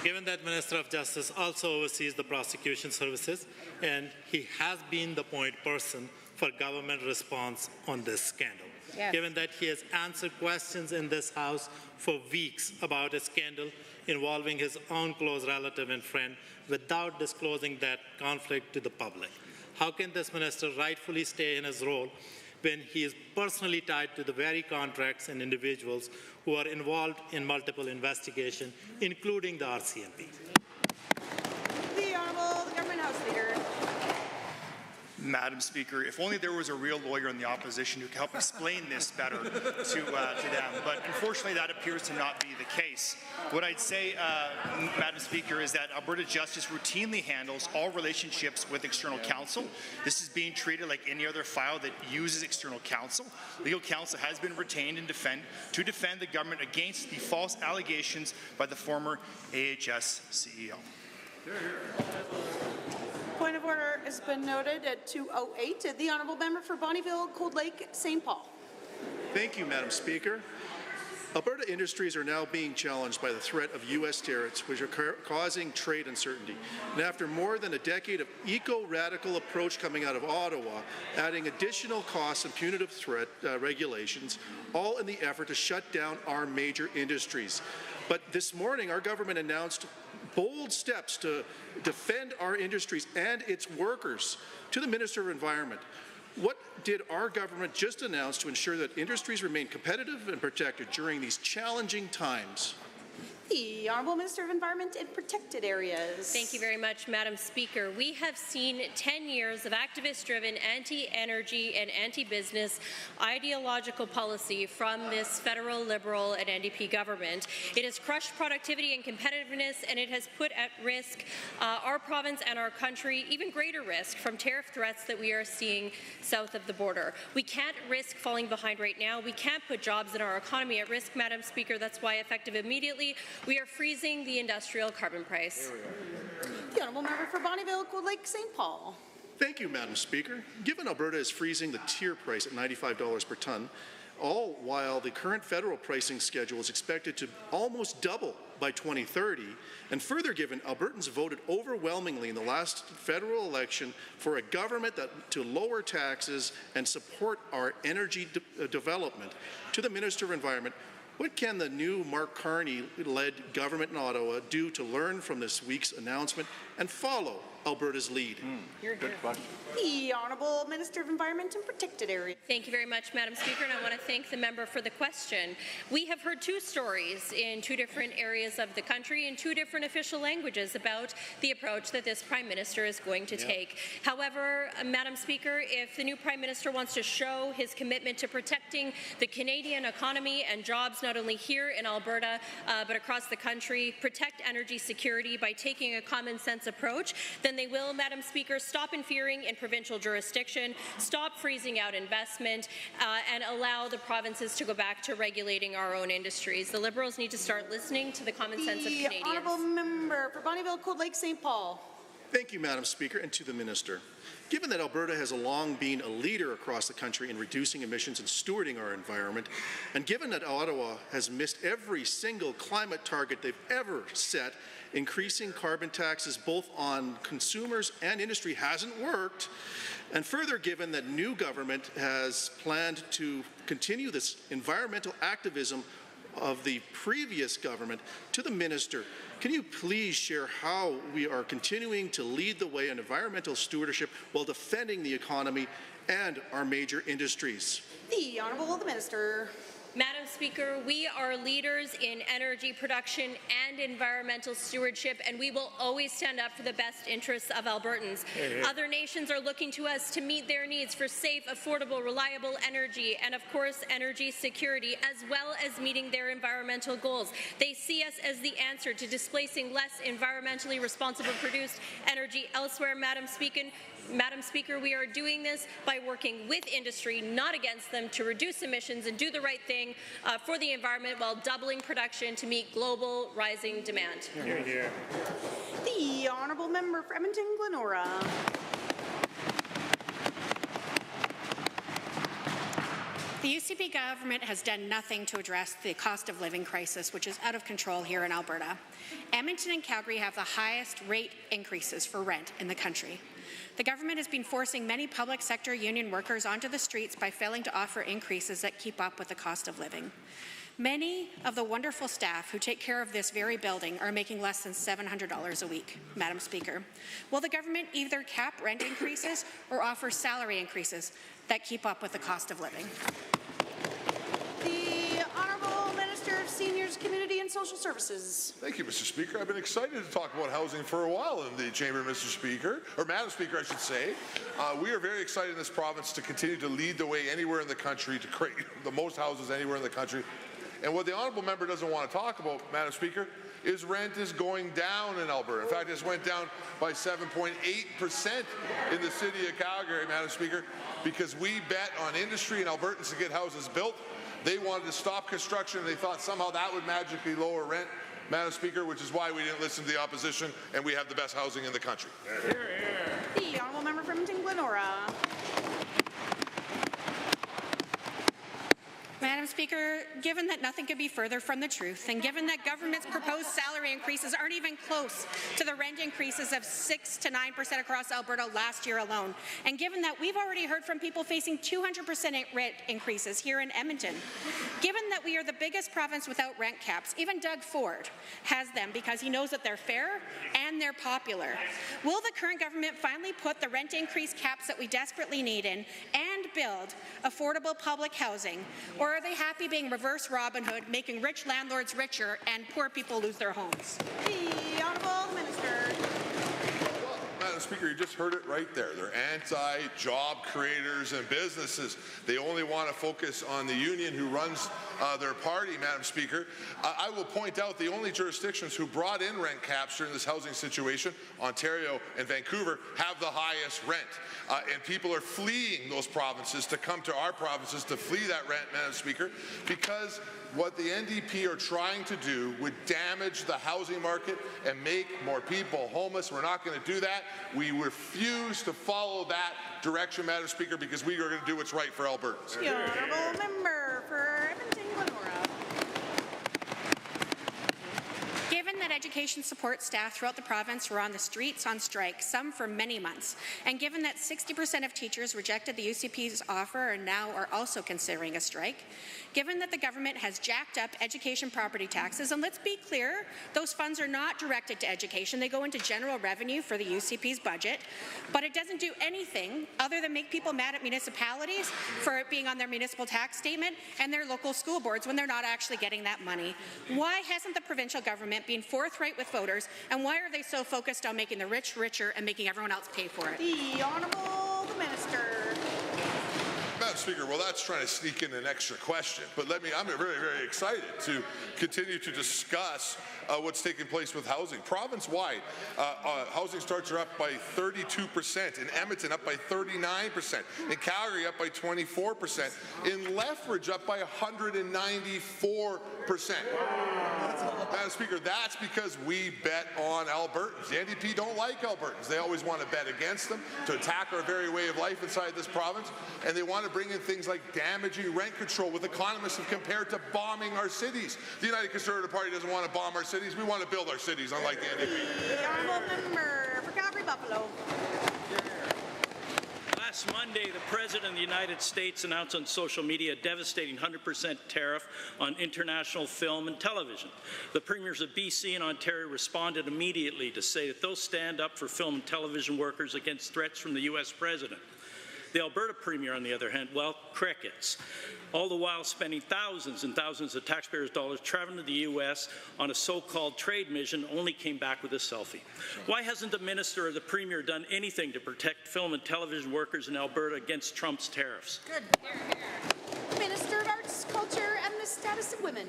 Speaker 21: Given that Minister of Justice also oversees the prosecution services, and he has been the point person for government response on this scandal. Given that he has answered questions in this House for weeks about a scandal involving his own close relative and friend without disclosing that conflict to the public, how can this minister rightfully stay in his role when he is personally tied to the very contracts and individuals who are involved in multiple investigations, including the RCMP?
Speaker 1: The Honourable Government House Leader.
Speaker 22: Madam Speaker, if only there was a real lawyer in the opposition who could help explain this better to them. But unfortunately, that appears to not be the case. What I'd say, Madam Speaker, is that Alberta Justice routinely handles all relationships with external counsel. This is being treated like any other file that uses external counsel. Legal counsel has been retained to defend the government against the false allegations by the former AHS CEO.
Speaker 1: Point of order has been noted at 2:08. The Honourable Member for Bonnyville, Cold Lake, St. Paul.
Speaker 23: Thank you, Madam Speaker. Alberta industries are now being challenged by the threat of U.S. tariffs, which are causing trade uncertainty. And after more than a decade of eco-radical approach coming out of Ottawa, adding additional costs and punitive threat regulations, all in the effort to shut down our major industries. But this morning, our government announced bold steps to defend our industries and its workers. To the Minister of Environment, what did our government just announce to ensure that industries remain competitive and protected during these challenging times?
Speaker 1: The Honourable Minister of Environment and Protected Areas.
Speaker 24: Thank you very much, Madam Speaker. We have seen 10 years of activist-driven anti-energy and anti-business ideological policy from this federal Liberal and NDP government. It has crushed productivity and competitiveness, and it has put at risk our province and our country, even greater risk from tariff threats that we are seeing south of the border. We can't risk falling behind right now. We can't put jobs in our economy at risk, Madam Speaker. That's why, effective immediately, we are freezing the industrial carbon price.
Speaker 1: The Honourable Member for Bonnyville, Cold Lake, St. Paul.
Speaker 23: Thank you, Madam Speaker. Given Alberta is freezing the tier price at $95 per tonne, all while the current federal pricing schedule is expected to almost double by 2030, and further given Albertans voted overwhelmingly in the last federal election for a government to lower taxes and support our energy development, to the Minister of Environment, what can the new Mark Carney-led government in Ottawa do to learn from this week's announcement and follow Alberta's lead?
Speaker 12: Good question.
Speaker 1: The Honourable Minister of Environment and Protected Areas.
Speaker 24: Thank you very much, Madam Speaker, and I want to thank the member for the question. We have heard two stories in two different areas of the country in two different official languages about the approach that this Prime Minister is going to take. However, Madam Speaker, if the new Prime Minister wants to show his commitment to protecting the Canadian economy and jobs not only here in Alberta but across the country, protect energy security by taking a common sense approach, then they will, Madam Speaker, stop interfering in provincial jurisdiction, stop freezing out investment, and allow the provinces to go back to regulating our own industries. The Liberals need to start listening to the common sense of Canadians.
Speaker 1: The Honourable Member for Bonnyville, Cold Lake, St. Paul.
Speaker 23: Thank you, Madam Speaker, and to the Minister. Given that Alberta has long been a leader across the country in reducing emissions and stewarding our environment, and given that Ottawa has missed every single climate target they've ever set, increasing carbon taxes both on consumers and industry hasn't worked, and further given that new government has planned to continue this environmental activism of the previous government, to the Minister, can you please share how we are continuing to lead the way in environmental stewardship while defending the economy and our major industries?
Speaker 1: The Honourable Minister.
Speaker 24: Madam Speaker, we are leaders in energy production and environmental stewardship, and we will always stand up for the best interests of Albertans. Other nations are looking to us to meet their needs for safe, affordable, reliable energy and, of course, energy security, as well as meeting their environmental goals. They see us as the answer to displacing less environmentally responsible produced energy elsewhere, Madam Speaker, we are doing this by working with industry, not against them, to reduce emissions and do the right thing for the environment while doubling production to meet global rising demand.
Speaker 1: Hear, hear. The Honourable Member for Edmonton-Glenora.
Speaker 2: The UCP government has done nothing to address the cost of living crisis, which is out of control here in Alberta. Edmonton and Calgary have the highest rate increases for rent in the country. The government has been forcing many public sector union workers onto the streets by failing to offer increases that keep up with the cost of living. Many of the wonderful staff who take care of this very building are making less than $700 a week, Madam Speaker. Will the government either cap rent increases or offer salary increases that keep up with the cost of living?
Speaker 1: The Honourable Minister of Seniors, Community and Social Services.
Speaker 4: Thank you, Mr. Speaker. I've been excited to talk about housing for a while in the chamber, Mr. Speaker, or Madam Speaker, I should say. We are very excited in this province to continue to lead the way anywhere in the country, to create the most houses anywhere in the country. And what the honourable member doesn't want to talk about, Madam Speaker, is rent is going down in Alberta. In fact, it went down by 7.8% in the city of Calgary, Madam Speaker, because we bet on industry and Albertans to get houses built. They wanted to stop construction, and they thought somehow that would magically lower rent, Madam Speaker, which is why we didn't listen to the opposition, and we have the best housing in the country.
Speaker 1: The Honourable Member for Edmonton-Glenora.
Speaker 2: Madam Speaker, given that nothing could be further from the truth, and given that government's proposed salary increases aren't even close to the rent increases of 6 to 9% across Alberta last year alone, and given that we've already heard from people facing 200% rent increases here in Edmonton, given that we are the biggest province without rent caps, even Doug Ford has them because he knows that they're fair and they're popular. Will the current government finally put the rent increase caps that we desperately need in and build affordable public housing, or are they happy being reverse Robin Hood, making rich landlords richer and poor people lose their homes?
Speaker 1: The Honourable Minister.
Speaker 4: Well, Madam Speaker, you just heard it right there. They're anti-job creators and businesses. They only want to focus on the union who runs their party, Madam Speaker. I will point out the only jurisdictions who brought in rent caps during this housing situation, Ontario and Vancouver, have the highest rent. And people are fleeing those provinces to come to our provinces to flee that rent, Madam Speaker, because what the NDP are trying to do would damage the housing market and make more people homeless. We're not going to do that. We refuse to follow that direction, Madam Speaker, because we are going to do what's right for Albertans.
Speaker 1: The Honourable Member for Edmonton-Glenora.
Speaker 2: that education support staff throughout the province were on the streets on strike, some for many months, and given that 60% of teachers rejected the UCP's offer and now are also considering a strike, given that the government has jacked up education property taxes, and let's be clear, those funds are not directed to education, they go into general revenue for the UCP's budget, but it doesn't do anything other than make people mad at municipalities for it being on their municipal tax statement and their local school boards when they're not actually getting that money. Why hasn't the provincial government been forthright with voters, and why are they so focused on making the rich richer and making everyone else pay for it?
Speaker 1: The Honourable the Minister.
Speaker 4: Madam Speaker, well, that's trying to sneak in an extra question, but I'm very, very excited to continue to discuss what's taking place with housing. Province-wide, housing starts are up by 32%, in Edmonton up by 39%, in Calgary up by 24%, in Lethbridge up by 194%. Madam Speaker, that's because we bet on Albertans. The NDP don't like Albertans. They always want to bet against them, to attack our very way of life inside this province, and they want to bring in things like damaging rent control, with economists have compared to bombing our cities. The United Conservative Party doesn't want to bomb our cities. We want to build our cities, unlike the NDP.
Speaker 1: The Honourable Member for Calgary-Buffalo.
Speaker 5: Last Monday, the President of the United States announced on social media a devastating 100% tariff on international film and television. The Premiers of BC and Ontario responded immediately to say that they'll stand up for film and television workers against threats from the U.S. President. The Alberta Premier, on the other hand, well, crickets. All the while spending thousands and thousands of taxpayers' dollars traveling to the U.S. on a so-called trade mission, only came back with a selfie. Why hasn't the Minister or the Premier done anything to protect film and television workers in Alberta against Trump's tariffs?
Speaker 1: Good. Minister of Arts, Culture and the Status of Women.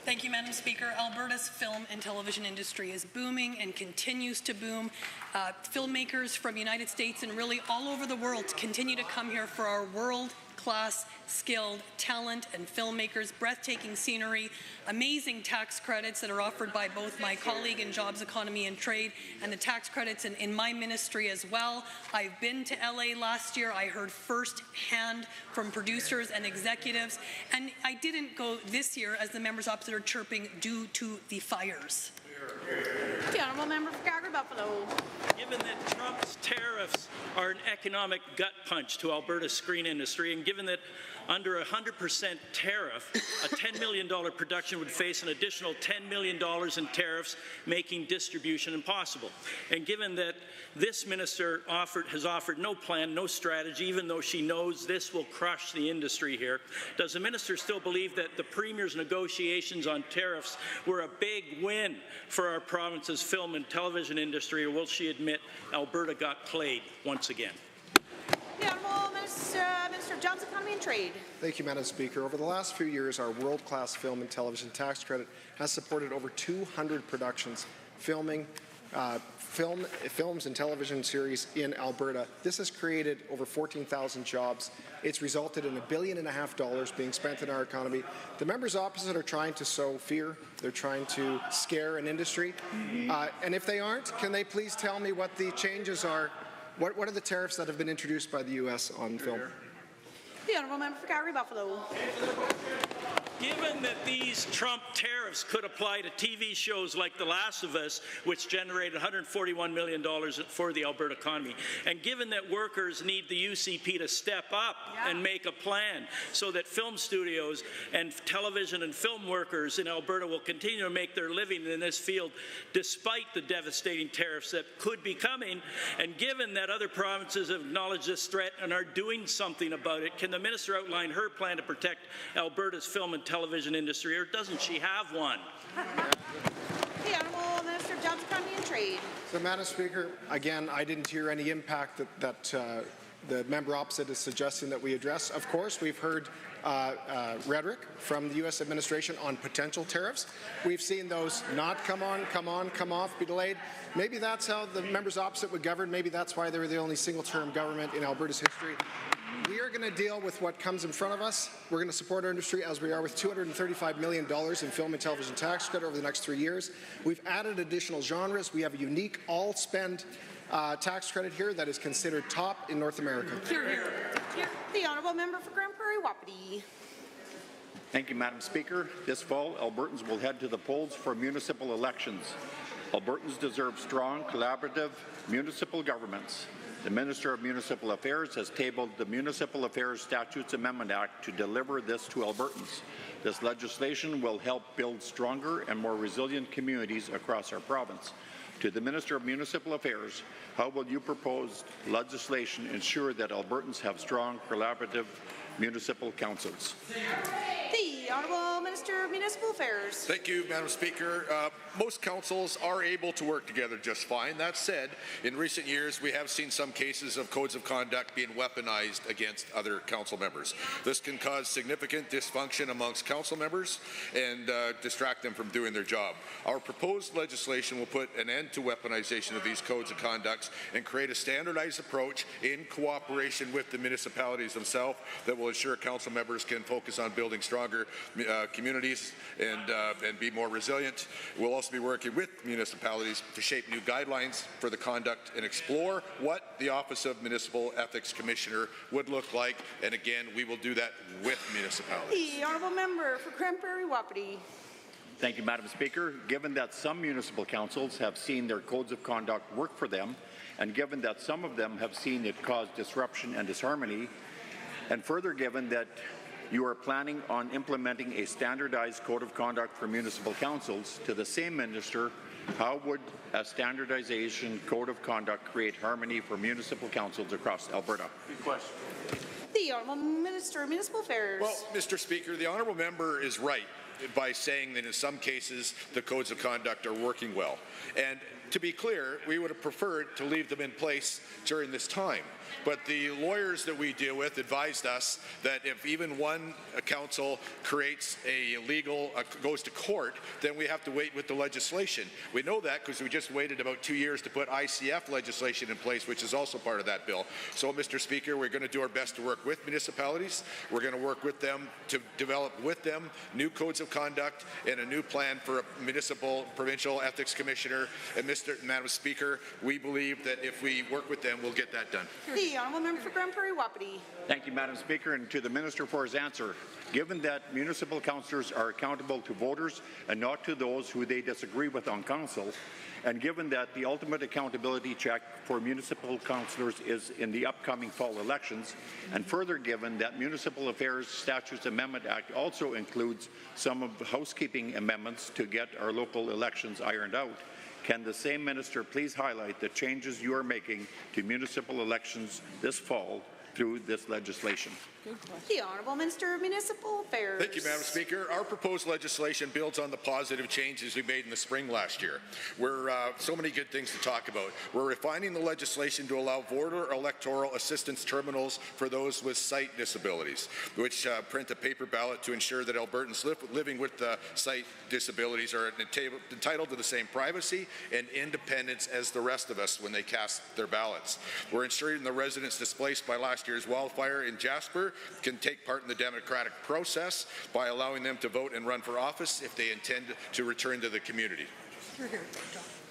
Speaker 8: Thank you, Madam Speaker. Alberta's film and television industry is booming and continues to boom. Filmmakers from the United States and really all over the world continue to come here for our world-class, skilled talent and filmmakers, breathtaking scenery, amazing tax credits that are offered by both my colleague in Jobs, Economy and Trade and the tax credits in my ministry as well. I've been to LA last year. I heard firsthand from producers and executives, and I didn't go this year, as the members opposite are chirping, due to the fires.
Speaker 1: The Honourable Member for Calgary-Buffalo.
Speaker 5: Given that Trump's tariffs are an economic gut punch to Alberta's screen industry, and given that under a 100% tariff, a $10 million production would face an additional $10 million in tariffs, making distribution impossible. And given that this minister has offered no plan, no strategy, even though she knows this will crush the industry here, does the minister still believe that the Premier's negotiations on tariffs were a big win for our province's film and television industry, or will she admit Alberta got played once again?
Speaker 1: The Honourable Minister of Jobs, Economy and Trade.
Speaker 9: Thank you, Madam Speaker. Over the last few years, our world-class film and television tax credit has supported over 200 productions, films and television series in Alberta. This has created over 14,000 jobs. It's resulted in $1.5 billion being spent in our economy. The members opposite are trying to sow fear. They're trying to scare an industry. And if they aren't, can they please tell me what the changes are? What are the tariffs that have been introduced by the U.S. on film?
Speaker 1: The Honourable Member for Calgary-Buffalo.
Speaker 5: Given that these Trump tariffs could apply to TV shows like The Last of Us, which generated $141 million for the Alberta economy, and given that workers need the UCP to step up and make a plan so that film studios and television and film workers in Alberta will continue to make their living in this field despite the devastating tariffs that could be coming, and given that other provinces have acknowledged this threat and are doing something about it, can the minister outline her plan to protect Alberta's film and television industry, or doesn't she have one?
Speaker 1: The Honourable Minister of Jobs, Economy and Trade.
Speaker 9: So, Madam Speaker, again, I didn't hear any impact that the member opposite is suggesting that we address. Of course, we've heard rhetoric from the U.S. administration on potential tariffs. We've seen those not come on, come off, be delayed. Maybe that's how the members opposite would govern. Maybe that's why they were the only single-term government in Alberta's history. We are going to deal with what comes in front of us. We're going to support our industry as we are with $235 million in film and television tax credit over the next 3 years. We've added additional genres. We have a unique all-spend tax credit here that is considered top in North America.
Speaker 1: Hear, hear. The Honourable Member for Grand Prairie Wapiti.
Speaker 12: Thank you, Madam Speaker. This fall, Albertans will head to the polls for municipal elections. Albertans deserve strong, collaborative municipal governments. The Minister of Municipal Affairs has tabled the Municipal Affairs Statutes Amendment Act to deliver this to Albertans. This legislation will help build stronger and more resilient communities across our province. To the Minister of Municipal Affairs, how will you propose legislation ensure that Albertans have strong, collaborative municipal councils?
Speaker 1: The Honourable Minister of Municipal Affairs.
Speaker 3: Thank you, Madam Speaker. Most councils are able to work together just fine. That said, in recent years, we have seen some cases of codes of conduct being weaponized against other council members. This can cause significant dysfunction amongst council members and distract them from doing their job. Our proposed legislation will put an end to weaponization of these codes of conduct and create a standardized approach in cooperation with the municipalities themselves that will ensure council members can focus on building stronger communities and be more resilient. We'll also be working with municipalities to shape new guidelines for the conduct and explore what the Office of Municipal Ethics Commissioner would look like. And again, we will do that with municipalities.
Speaker 1: The Honourable Member for Grande Prairie Wapiti.
Speaker 12: Thank you, Madam Speaker. Given that some municipal councils have seen their codes of conduct work for them, and given that some of them have seen it cause disruption and disharmony, and further given that you are planning on implementing a standardized code of conduct for municipal councils, to the same minister, how would a standardization code of conduct create harmony for municipal councils across Alberta?
Speaker 3: Good question.
Speaker 1: The Honourable Minister of Municipal Affairs.
Speaker 3: Well, Mr. Speaker, the Honourable Member is right by saying that in some cases the codes of conduct are working well. And to be clear, we would have preferred to leave them in place during this time. But the lawyers that we deal with advised us that if even one council creates a legal, goes to court, then we have to wait with the legislation. We know that because we just waited about 2 years to put ICF legislation in place, which is also part of that bill. So, Mr. Speaker, we're going to do our best to work with municipalities. We're going to work with them to develop with them new codes of conduct and a new plan for a municipal provincial ethics commissioner. And Madam Speaker, we believe that if we work with them, we'll get that done.
Speaker 1: The Honourable Member for Grande Prairie Wapiti.
Speaker 12: Thank you, Madam Speaker, and to the Minister for his answer. Given that municipal councillors are accountable to voters and not to those who they disagree with on council, and given that the ultimate accountability check for municipal councillors is in the upcoming fall elections, and further given that Municipal Affairs Statutes Amendment Act also includes some of the housekeeping amendments to get our local elections ironed out, can the same minister please highlight the changes you are making to municipal elections this fall through this legislation?
Speaker 1: The Honourable Minister of Municipal Affairs.
Speaker 3: Thank you, Madam Speaker. Our proposed legislation builds on the positive changes we made in the spring last year. We're so many good things to talk about. We're refining the legislation to allow voter electoral assistance terminals for those with sight disabilities, which print a paper ballot to ensure that Albertans living with sight disabilities are entitled to the same privacy and independence as the rest of us when they cast their ballots. We're ensuring the residents displaced by last year's wildfire in Jasper can take part in the democratic process by allowing them to vote and run for office if they intend to return to the community.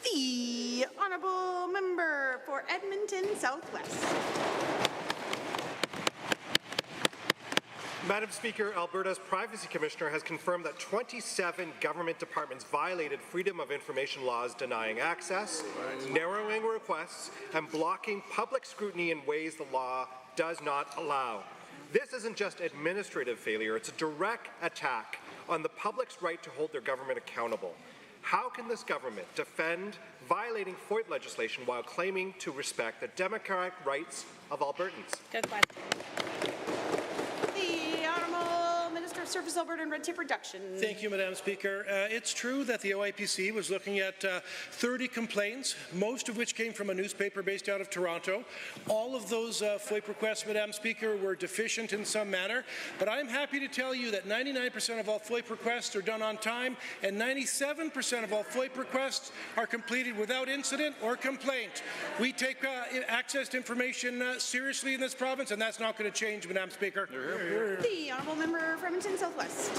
Speaker 1: The Honourable Member for Edmonton Southwest.
Speaker 10: Madam Speaker, Alberta's Privacy Commissioner has confirmed that 27 government departments violated freedom of information laws, denying access, narrowing requests, and blocking public scrutiny in ways the law does not allow. This isn't just administrative failure, it's a direct attack on the public's right to hold their government accountable. How can this government defend violating FOIA legislation while claiming to respect the democratic rights of Albertans?
Speaker 1: Good question. The Honourable Minister of Surface Alberta and Red Tape Reduction.
Speaker 11: Thank you, Madam Speaker. It's true that the OIPC was looking at 30 complaints, most of which came from a newspaper based out of Toronto. All of those FOIP requests, Madam Speaker, were deficient in some manner, but I'm happy to tell you that 99% of all FOIP requests are done on time, and 97% of all FOIP requests are completed without incident or complaint. We take access to information seriously in this province, and that's not going to change, Madam Speaker.
Speaker 1: The Honourable Member for Edmonton Southwest.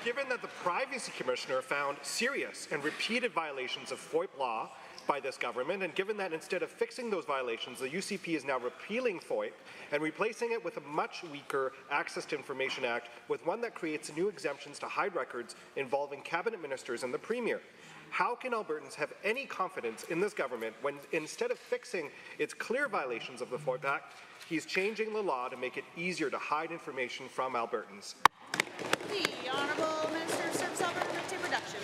Speaker 10: Given that the Privacy Commissioner found serious and repeated violations of FOIP law by this government, and given that instead of fixing those violations, the UCP is now repealing FOIP and replacing it with a much weaker Access to Information Act with one that creates new exemptions to hide records involving cabinet ministers and the Premier. How can Albertans have any confidence in this government when instead of fixing its clear violations of the FOIP Act, he's changing the law to make it easier to hide information from Albertans?
Speaker 1: The Honourable Minister of Service, Alberta Red Tape Reduction.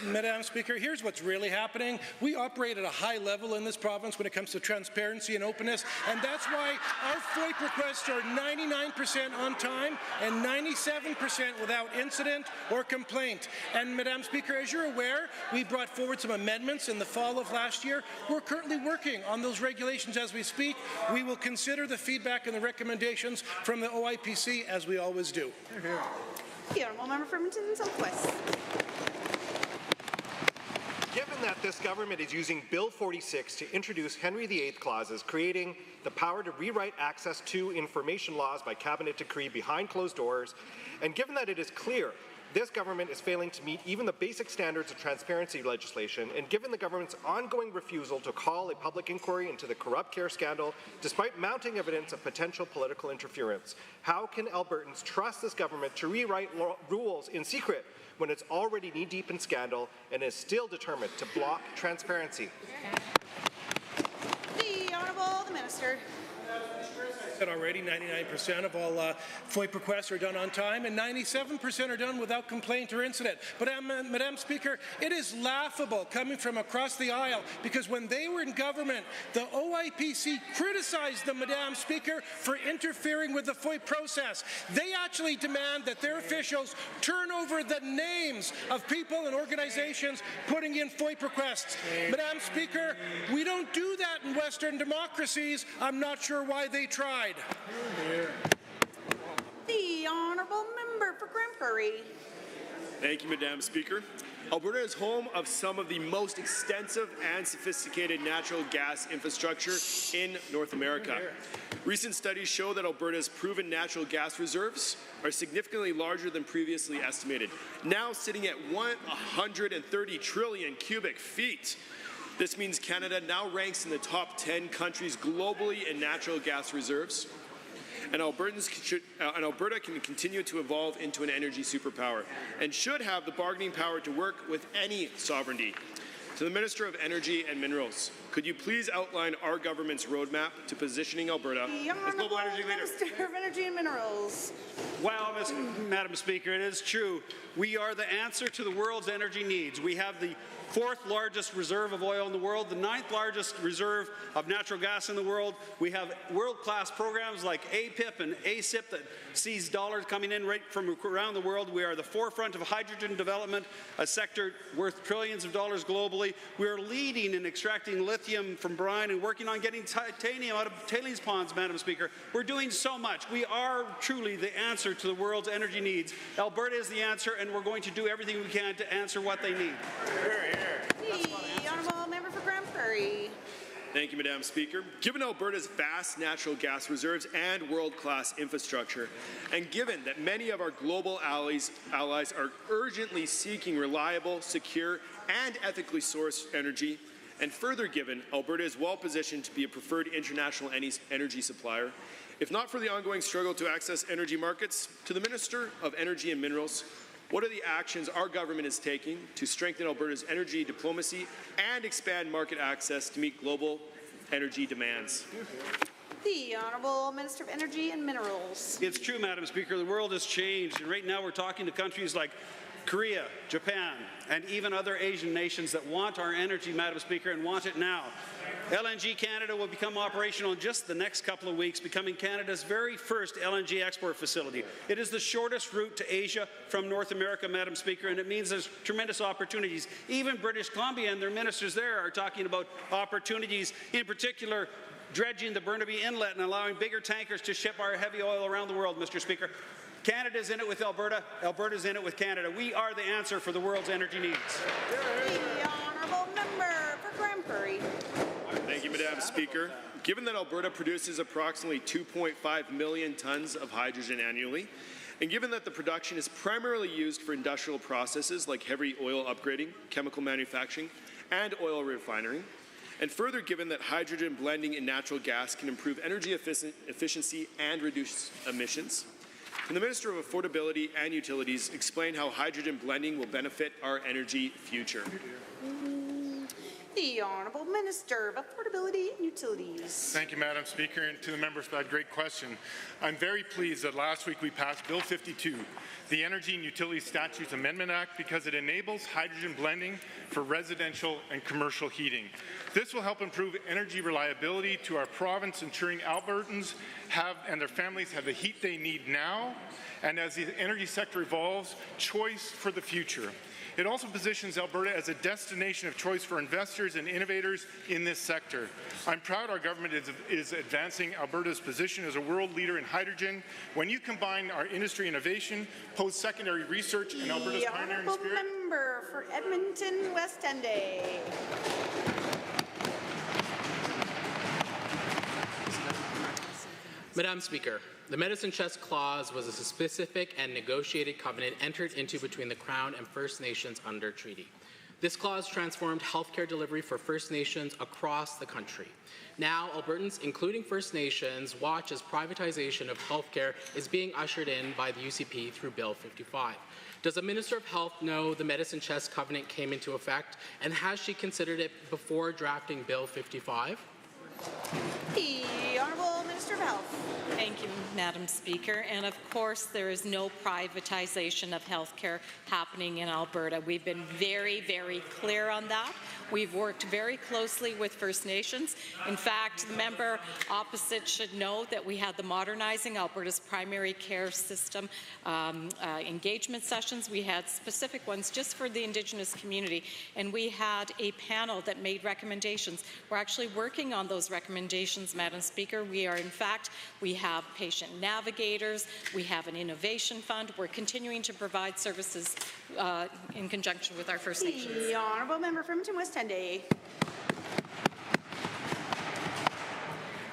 Speaker 11: Madam Speaker, here's what's really happening. We operate at a high level in this province when it comes to transparency and openness, and that's why our FOIP requests are 99% on time and 97% without incident or complaint. And Madam Speaker, as you're aware, we brought forward some amendments in the fall of last year. We're currently working on those regulations as we speak. We will consider the feedback and the recommendations from the OIPC as we always do.
Speaker 1: The Honourable Member for Edmonton Southwest.
Speaker 10: Given that this government is using Bill 46 to introduce Henry VIII clauses, creating the power to rewrite access to information laws by cabinet decree behind closed doors, and given that it is clear this government is failing to meet even the basic standards of transparency legislation, and given the government's ongoing refusal to call a public inquiry into the corrupt care scandal, despite mounting evidence of potential political interference, how can Albertans trust this government to rewrite rules in secret when it's already knee-deep in scandal and is still determined to block transparency?
Speaker 1: The Honourable the Minister.
Speaker 11: Already 99% of all FOIP requests are done on time and 97% are done without complaint or incident. But Madam Speaker, it is laughable coming from across the aisle because when they were in government, the OIPC criticized them, Madam Speaker, for interfering with the FOIP process. They actually demand that their officials turn over the names of people and organizations putting in FOIP requests. Madam Speaker, we don't do that in Western democracies. I'm not sure why they tried.
Speaker 1: The Honourable Member for Grand Prairie.
Speaker 13: Thank you, Madam Speaker. Alberta is home of some of the most extensive and sophisticated natural gas infrastructure in North America. Recent studies show that Alberta's proven natural gas reserves are significantly larger than previously estimated, now sitting at 130 trillion cubic feet. This means Canada now ranks in the top 10 countries globally in natural gas reserves. And Alberta can continue to evolve into an energy superpower and should have the bargaining power to work with any sovereignty. To the Minister of Energy and Minerals, could you please outline our government's roadmap to positioning Alberta as global energy leader?
Speaker 1: Minister of Energy and Minerals.
Speaker 14: Well, Madam Speaker, it is true. We are the answer to the world's energy needs. We have the 4th largest reserve of oil in the world, the 9th largest reserve of natural gas in the world. We have world-class programs like APIP and ASIP that sees dollars coming in right from around the world. We are the forefront of hydrogen development, a sector worth trillions of dollars globally. We are leading in extracting lithium from brine and working on getting titanium out of tailings ponds, Madam Speaker. We're doing so much. We are truly the answer to the world's energy needs. Alberta is the answer, and we're going to do everything we can to answer what they need.
Speaker 1: The Honourable Member for Grand Prairie.
Speaker 13: Thank you, Madam Speaker. Given Alberta's vast natural gas reserves and world-class infrastructure, and given that many of our global allies are urgently seeking reliable, secure, and ethically sourced energy, and further given Alberta is well-positioned to be a preferred international energy supplier, if not for the ongoing struggle to access energy markets, to the Minister of Energy and Minerals, what are the actions our government is taking to strengthen Alberta's energy diplomacy and expand market access to meet global energy demands?
Speaker 1: The Honourable Minister of Energy and Minerals.
Speaker 14: It's true, Madam Speaker, the world has changed, and right now we're talking to countries like Korea, Japan, and even other Asian nations that want our energy, Madam Speaker, and want it now. LNG Canada will become operational in just the next couple of weeks, becoming Canada's very first LNG export facility. It is the shortest route to Asia from North America, Madam Speaker, and it means there's tremendous opportunities. Even British Columbia and their ministers there are talking about opportunities, in particular dredging the Burnaby Inlet and allowing bigger tankers to ship our heavy oil around the world, Mr. Speaker. Canada's in it with Alberta. Alberta's in it with Canada. We are the answer for the world's energy needs.
Speaker 1: The Honourable Member for Grand Prairie.
Speaker 13: Thank you, Madam Speaker. Given that Alberta produces approximately 2.5 million tons of hydrogen annually, And given that the production is primarily used for industrial processes like heavy oil upgrading, chemical manufacturing, and oil refining, and further given that hydrogen blending in natural gas can improve energy efficiency and reduce emissions, can the Minister of Affordability and Utilities explain how hydrogen blending will benefit our energy future?
Speaker 1: The Honourable Minister of Affordability and Utilities.
Speaker 7: Thank you, Madam Speaker, and to the member for that great question. I'm very pleased that last week we passed Bill 52, the Energy and Utilities Statutes Amendment Act, because it enables hydrogen blending for residential and commercial heating. This will help improve energy reliability to our province, ensuring Albertans and their families have the heat they need now, and as the energy sector evolves, choice for the future. It also positions Alberta as a destination of choice for investors and innovators in this sector. I'm proud our government is advancing Alberta's position as a world leader in hydrogen. When you combine our industry innovation, post-secondary research, and Alberta's pioneering spirit—
Speaker 1: The Honourable Member for Edmonton West Henday.
Speaker 15: Madam Speaker, the Medicine Chest Clause was a specific and negotiated covenant entered into between the Crown and First Nations under treaty. This clause transformed healthcare delivery for First Nations across the country. Now, Albertans, including First Nations, watch as privatization of healthcare is being ushered in by the UCP through Bill 55. Does the Minister of Health know the Medicine Chest Covenant came into effect, and has she considered it before drafting Bill 55?
Speaker 1: The Honourable Minister of Health.
Speaker 16: Thank you, Madam Speaker. And of course, there is no privatization of healthcare happening in Alberta. We've been very, very clear on that. We've worked very closely with First Nations. In fact, the member opposite should know that we had the Modernizing Alberta's Primary Care System engagement sessions. We had specific ones just for the Indigenous community, and we had a panel that made recommendations. We're actually working on those recommendations, Madam Speaker. We have patient navigators, we have an innovation fund. We're continuing to provide services in conjunction with our First Nations.
Speaker 1: The Honourable Member for Edmonton West Henday.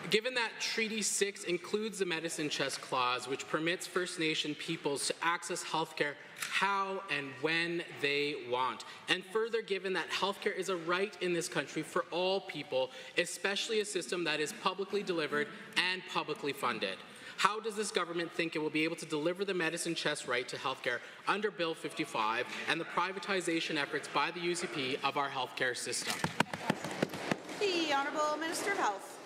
Speaker 15: Given that Treaty 6 includes the Medicine Chest Clause, which permits First Nation peoples to access healthcare how and when they want, and further given that healthcare is a right in this country for all people, especially a system that is publicly delivered and publicly funded, how does this government think it will be able to deliver the Medicine Chest right to healthcare under Bill 55 and the privatization efforts by the UCP of our healthcare system?
Speaker 1: The Honourable Minister of Health.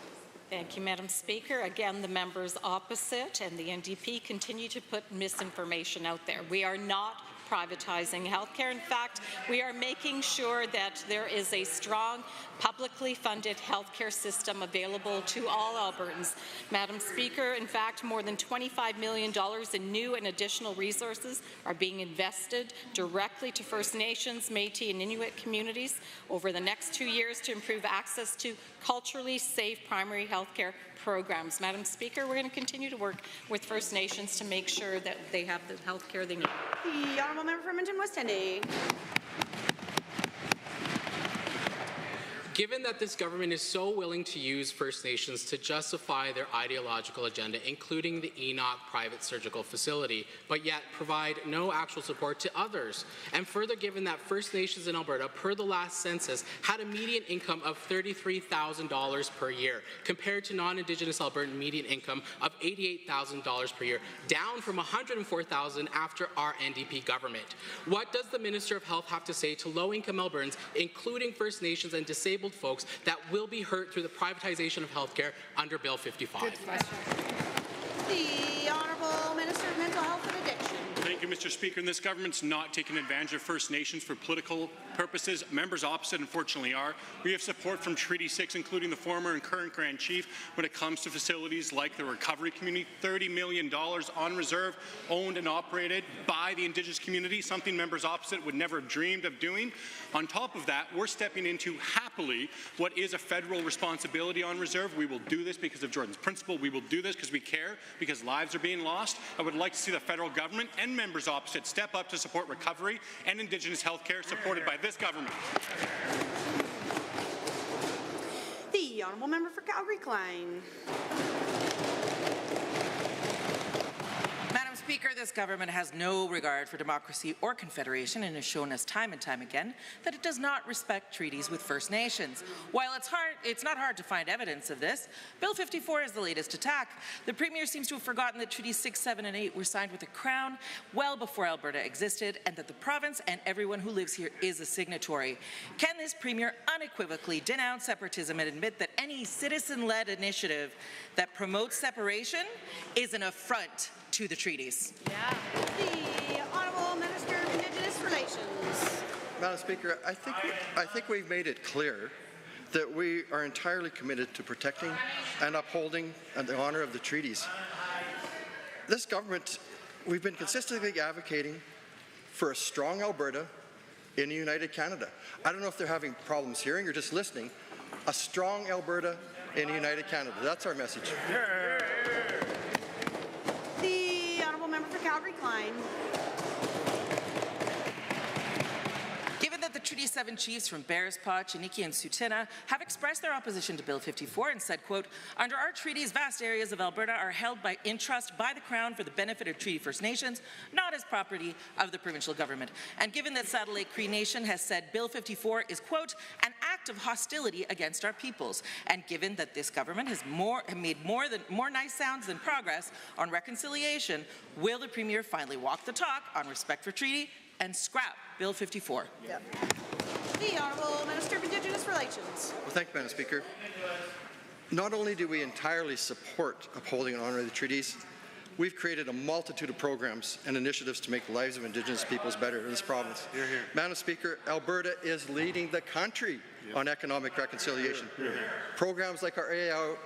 Speaker 16: Thank you, Madam Speaker. Again, the members opposite and the NDP continue to put misinformation out there. We are not privatizing healthcare. In fact, we are making sure that there is a strong, publicly funded healthcare system available to all Albertans. Madam Speaker, in fact, more than $25 million in new and additional resources are being invested directly to First Nations, Métis, and Inuit communities over the next 2 years to improve access to culturally safe primary healthcare programs. Madam Speaker, we're going to continue to work with First Nations to make sure that they have the health care they need.
Speaker 1: The Honourable Member for Edmonton West Henday.
Speaker 15: Given that this government is so willing to use First Nations to justify their ideological agenda, including the Enoch private surgical facility, but yet provide no actual support to others, and further given that First Nations in Alberta, per the last census, had a median income of $33,000 per year, compared to non-Indigenous Albertan median income of $88,000 per year, down from $104,000 after our NDP government. What does the Minister of Health have to say to low-income Albertans, including First Nations and disabled folks, that will be hurt through the privatization of healthcare under Bill 55?
Speaker 1: The Honourable Minister of Mental Health and Addiction.
Speaker 17: Thank you, Mr. Speaker. And this government's not taking advantage of First Nations for political purposes. Members opposite, unfortunately, are. We have support from Treaty 6, including the former and current Grand Chief, when it comes to facilities like the recovery community. $30 million on reserve, owned and operated by the Indigenous community, something members opposite would never have dreamed of doing. On top of that, we're stepping into, happily, what is a federal responsibility on reserve. We will do this because of Jordan's principle. We will do this because we care, because lives are being lost. I would like to see the federal government and members opposite step up to support recovery and Indigenous health care supported by this government.
Speaker 1: The Honourable Member for Calgary-Klein.
Speaker 6: Speaker, this government has no regard for democracy or confederation and has shown us time and time again that it does not respect treaties with First Nations. While it's not hard to find evidence of this, Bill 54 is the latest attack. The Premier seems to have forgotten that Treaties 6, 7 and 8 were signed with the Crown well before Alberta existed and that the province and everyone who lives here is a signatory. Can this Premier unequivocally denounce separatism and admit that any citizen-led initiative that promotes separation is an affront to the treaties?
Speaker 1: Yeah. The Honourable Minister of Indigenous Relations.
Speaker 18: Madam Speaker, I think we've made it clear that we are entirely committed to protecting and upholding the honour of the treaties. This government, we've been consistently advocating for a strong Alberta in the United Canada. I don't know if they're having problems hearing or just listening. A strong Alberta in the United Canada. That's our message.
Speaker 1: The Honourable Member for Calgary-Klein.
Speaker 6: Given that the Treaty 7 chiefs from Bearspaw, Chiniki and Tsuut'ina have expressed their opposition to Bill 54 and said, quote, under our treaties, vast areas of Alberta are held in trust by the Crown for the benefit of Treaty First Nations, not as property of the provincial government. And given that Saddle Lake Cree Nation has said Bill 54 is, quote, an act of hostility against our peoples, and given that this government has made more nice sounds than progress on reconciliation, will the Premier finally walk the talk on respect for treaty and scrap Bill 54?
Speaker 1: Yep. The Honourable Minister of Indigenous Relations.
Speaker 18: Well, thank you, Madam Speaker. Not only do we entirely support upholding and honouring the treaties, we've created a multitude of programs and initiatives to make the lives of Indigenous peoples better in this province. Hear, hear. Madam Speaker, Alberta is leading the country on economic reconciliation. Hear, hear. Programs like our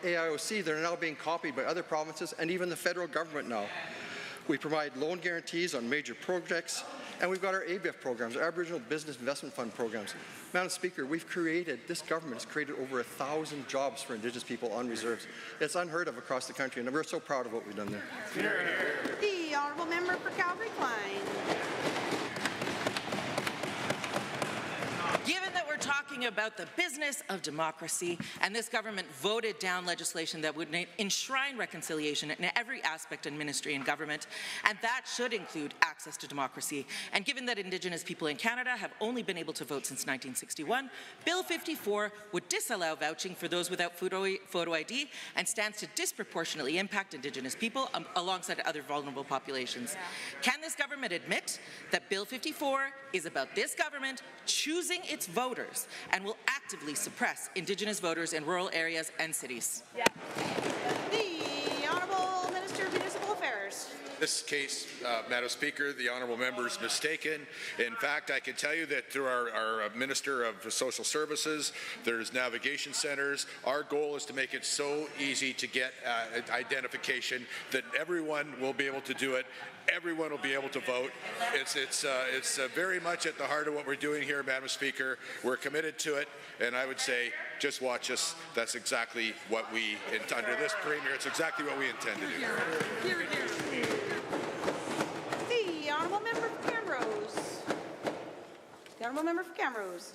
Speaker 18: AIOC that are now being copied by other provinces and even the federal government now. We provide loan guarantees on major projects, and we've got our ABIF programs, our Aboriginal Business Investment Fund programs. Madam Speaker, this government has created over 1,000 jobs for Indigenous people on reserves. It's unheard of across the country, and we're so proud of what we've done there.
Speaker 1: The Honourable Member for Calgary-Klein.
Speaker 6: Given that we're talking about the business of democracy, and this government voted down legislation that would enshrine reconciliation in every aspect in ministry and government, and that should include access to democracy, and given that Indigenous people in Canada have only been able to vote since 1961, Bill 54 would disallow vouching for those without photo ID and stands to disproportionately impact Indigenous people alongside other vulnerable populations. Yeah. Can this government admit that Bill 54 is about this government choosing its voters and will actively suppress Indigenous voters in rural areas and cities?
Speaker 1: Yeah. The Honourable Minister of Municipal Affairs.
Speaker 3: This case, Madam Speaker, the honourable member is mistaken. In fact, I can tell you that through our Minister of Social Services, there's navigation centres. Our goal is to make it so easy to get identification that everyone will be able to do it. Everyone will be able to vote. It's very much at the heart of what we're doing here, Madam Speaker. We're committed to it, and I would say, just watch us. That's exactly what we, under this Premier, it's exactly what we intend to do.
Speaker 1: Here, here. The Honourable Member for Camrose. The Honourable Member for Camrose.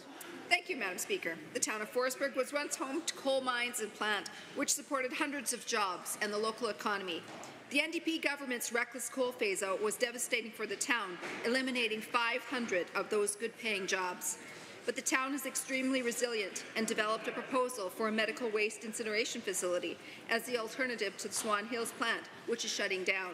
Speaker 19: Thank you, Madam Speaker. The town of Forestburg was once home to coal mines and plant, which supported hundreds of jobs and the local economy. The NDP government's reckless coal phase-out was devastating for the town, eliminating 500 of those good-paying jobs. But the town is extremely resilient and developed a proposal for a medical waste incineration facility as the alternative to the Swan Hills plant, which is shutting down.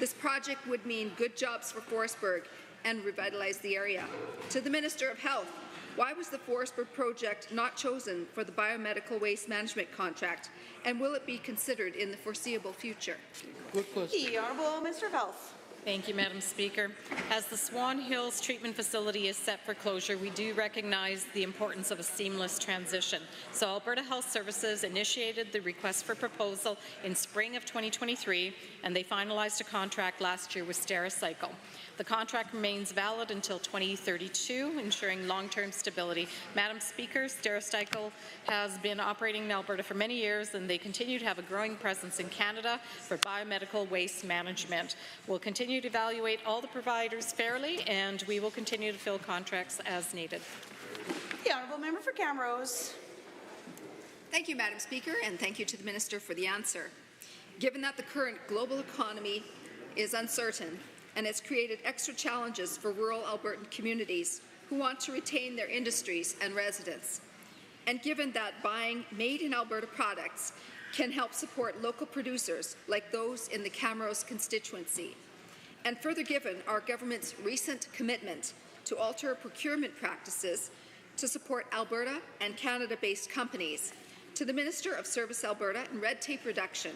Speaker 19: This project would mean good jobs for Forestburg and revitalize the area. To the Minister of Health, why was the Forestburg project not chosen for the biomedical waste management contract, and will it be considered in the foreseeable future?
Speaker 1: The Honourable Minister of Health.
Speaker 16: Thank you, Madam Speaker. As the Swan Hills treatment facility is set for closure, we do recognize the importance of a seamless transition. So Alberta Health Services initiated the request for proposal in spring of 2023, and they finalized a contract last year with Stericycle. The contract remains valid until 2032, ensuring long-term stability. Madam Speaker, Stericycle has been operating in Alberta for many years, and they continue to have a growing presence in Canada for biomedical waste management. We'll continue to evaluate all the providers fairly, and we will continue to fill contracts as needed.
Speaker 1: The Honourable Member for Camrose.
Speaker 19: Thank you, Madam Speaker, and thank you to the Minister for the answer. Given that the current global economy is uncertain and has created extra challenges for rural Albertan communities who want to retain their industries and residents. And given that buying made-in-Alberta products can help support local producers like those in the Camrose constituency, and further given our government's recent commitment to alter procurement practices to support Alberta and Canada-based companies, to the Minister of Service Alberta and Red Tape Reduction,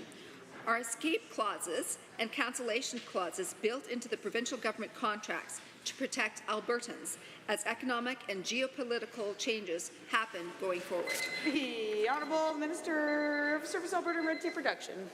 Speaker 19: are escape clauses and cancellation clauses built into the provincial government contracts to protect Albertans as economic and geopolitical changes happen going forward.
Speaker 1: The Honourable Minister of Service Alberta and Red Tape Reduction.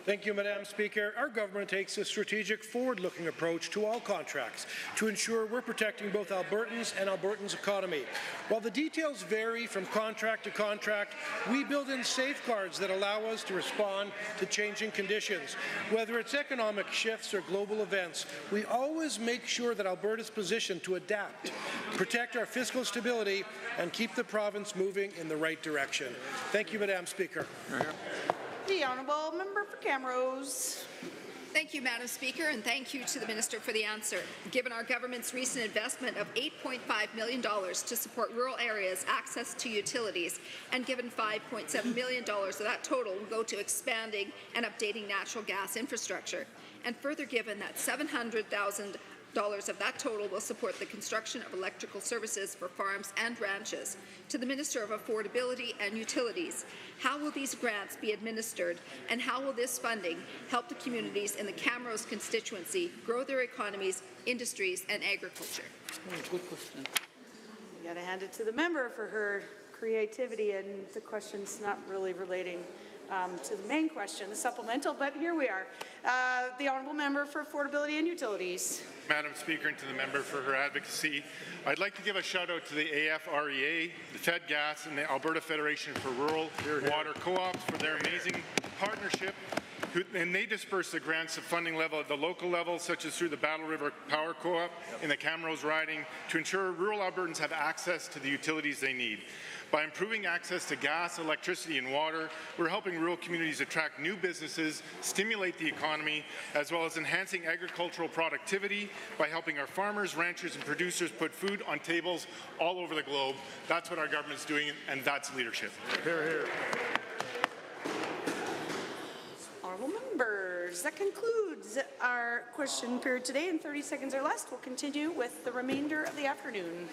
Speaker 11: Thank you, Madam Speaker. Our government takes a strategic, forward-looking approach to all contracts to ensure we're protecting both Albertans and Albertans' economy. While the details vary from contract to contract, we build in safeguards that allow us to respond to changing conditions. Whether it's economic shifts or global events, we always make sure that Alberta's positioned to adapt, protect our fiscal stability, and keep the province moving in the right direction. Thank you, Madam Speaker.
Speaker 1: The Honourable Member for Camrose.
Speaker 19: Thank you, Madam Speaker, and thank you to the Minister for the answer. Given our government's recent investment of $8.5 million to support rural areas' access to utilities, and given $5.7 million of that total will go to expanding and updating natural gas infrastructure, and further given that $700,000 of that total will support the construction of electrical services for farms and ranches. To the Minister of Affordability and Utilities, how will these grants be administered, and how will this funding help the communities in the Camrose constituency grow their economies, industries, and agriculture?
Speaker 1: Good question. You got to hand it to the member for her creativity, and the question's not really relating to the main question, the supplemental, but here we are. The Honourable Member for Affordability and Utilities.
Speaker 7: Madam Speaker, and to the member for her advocacy, I'd like to give a shout out to the AFREA, the Fed Gas, and the Alberta Federation for Rural Water Co-ops for their amazing partnership. And they disperse the grants of funding level at the local level, such as through the Battle River Power Co-op in the Camrose riding, to ensure rural Albertans have access to the utilities they need. By improving access to gas, electricity, and water, we're helping rural communities attract new businesses, stimulate the economy, as well as enhancing agricultural productivity by helping our farmers, ranchers, and producers put food on tables all over the globe. That's what our government's doing, and that's leadership. Hear, hear.
Speaker 1: Honourable members, that concludes our question period today. In 30 seconds or less, we'll continue with the remainder of the afternoon.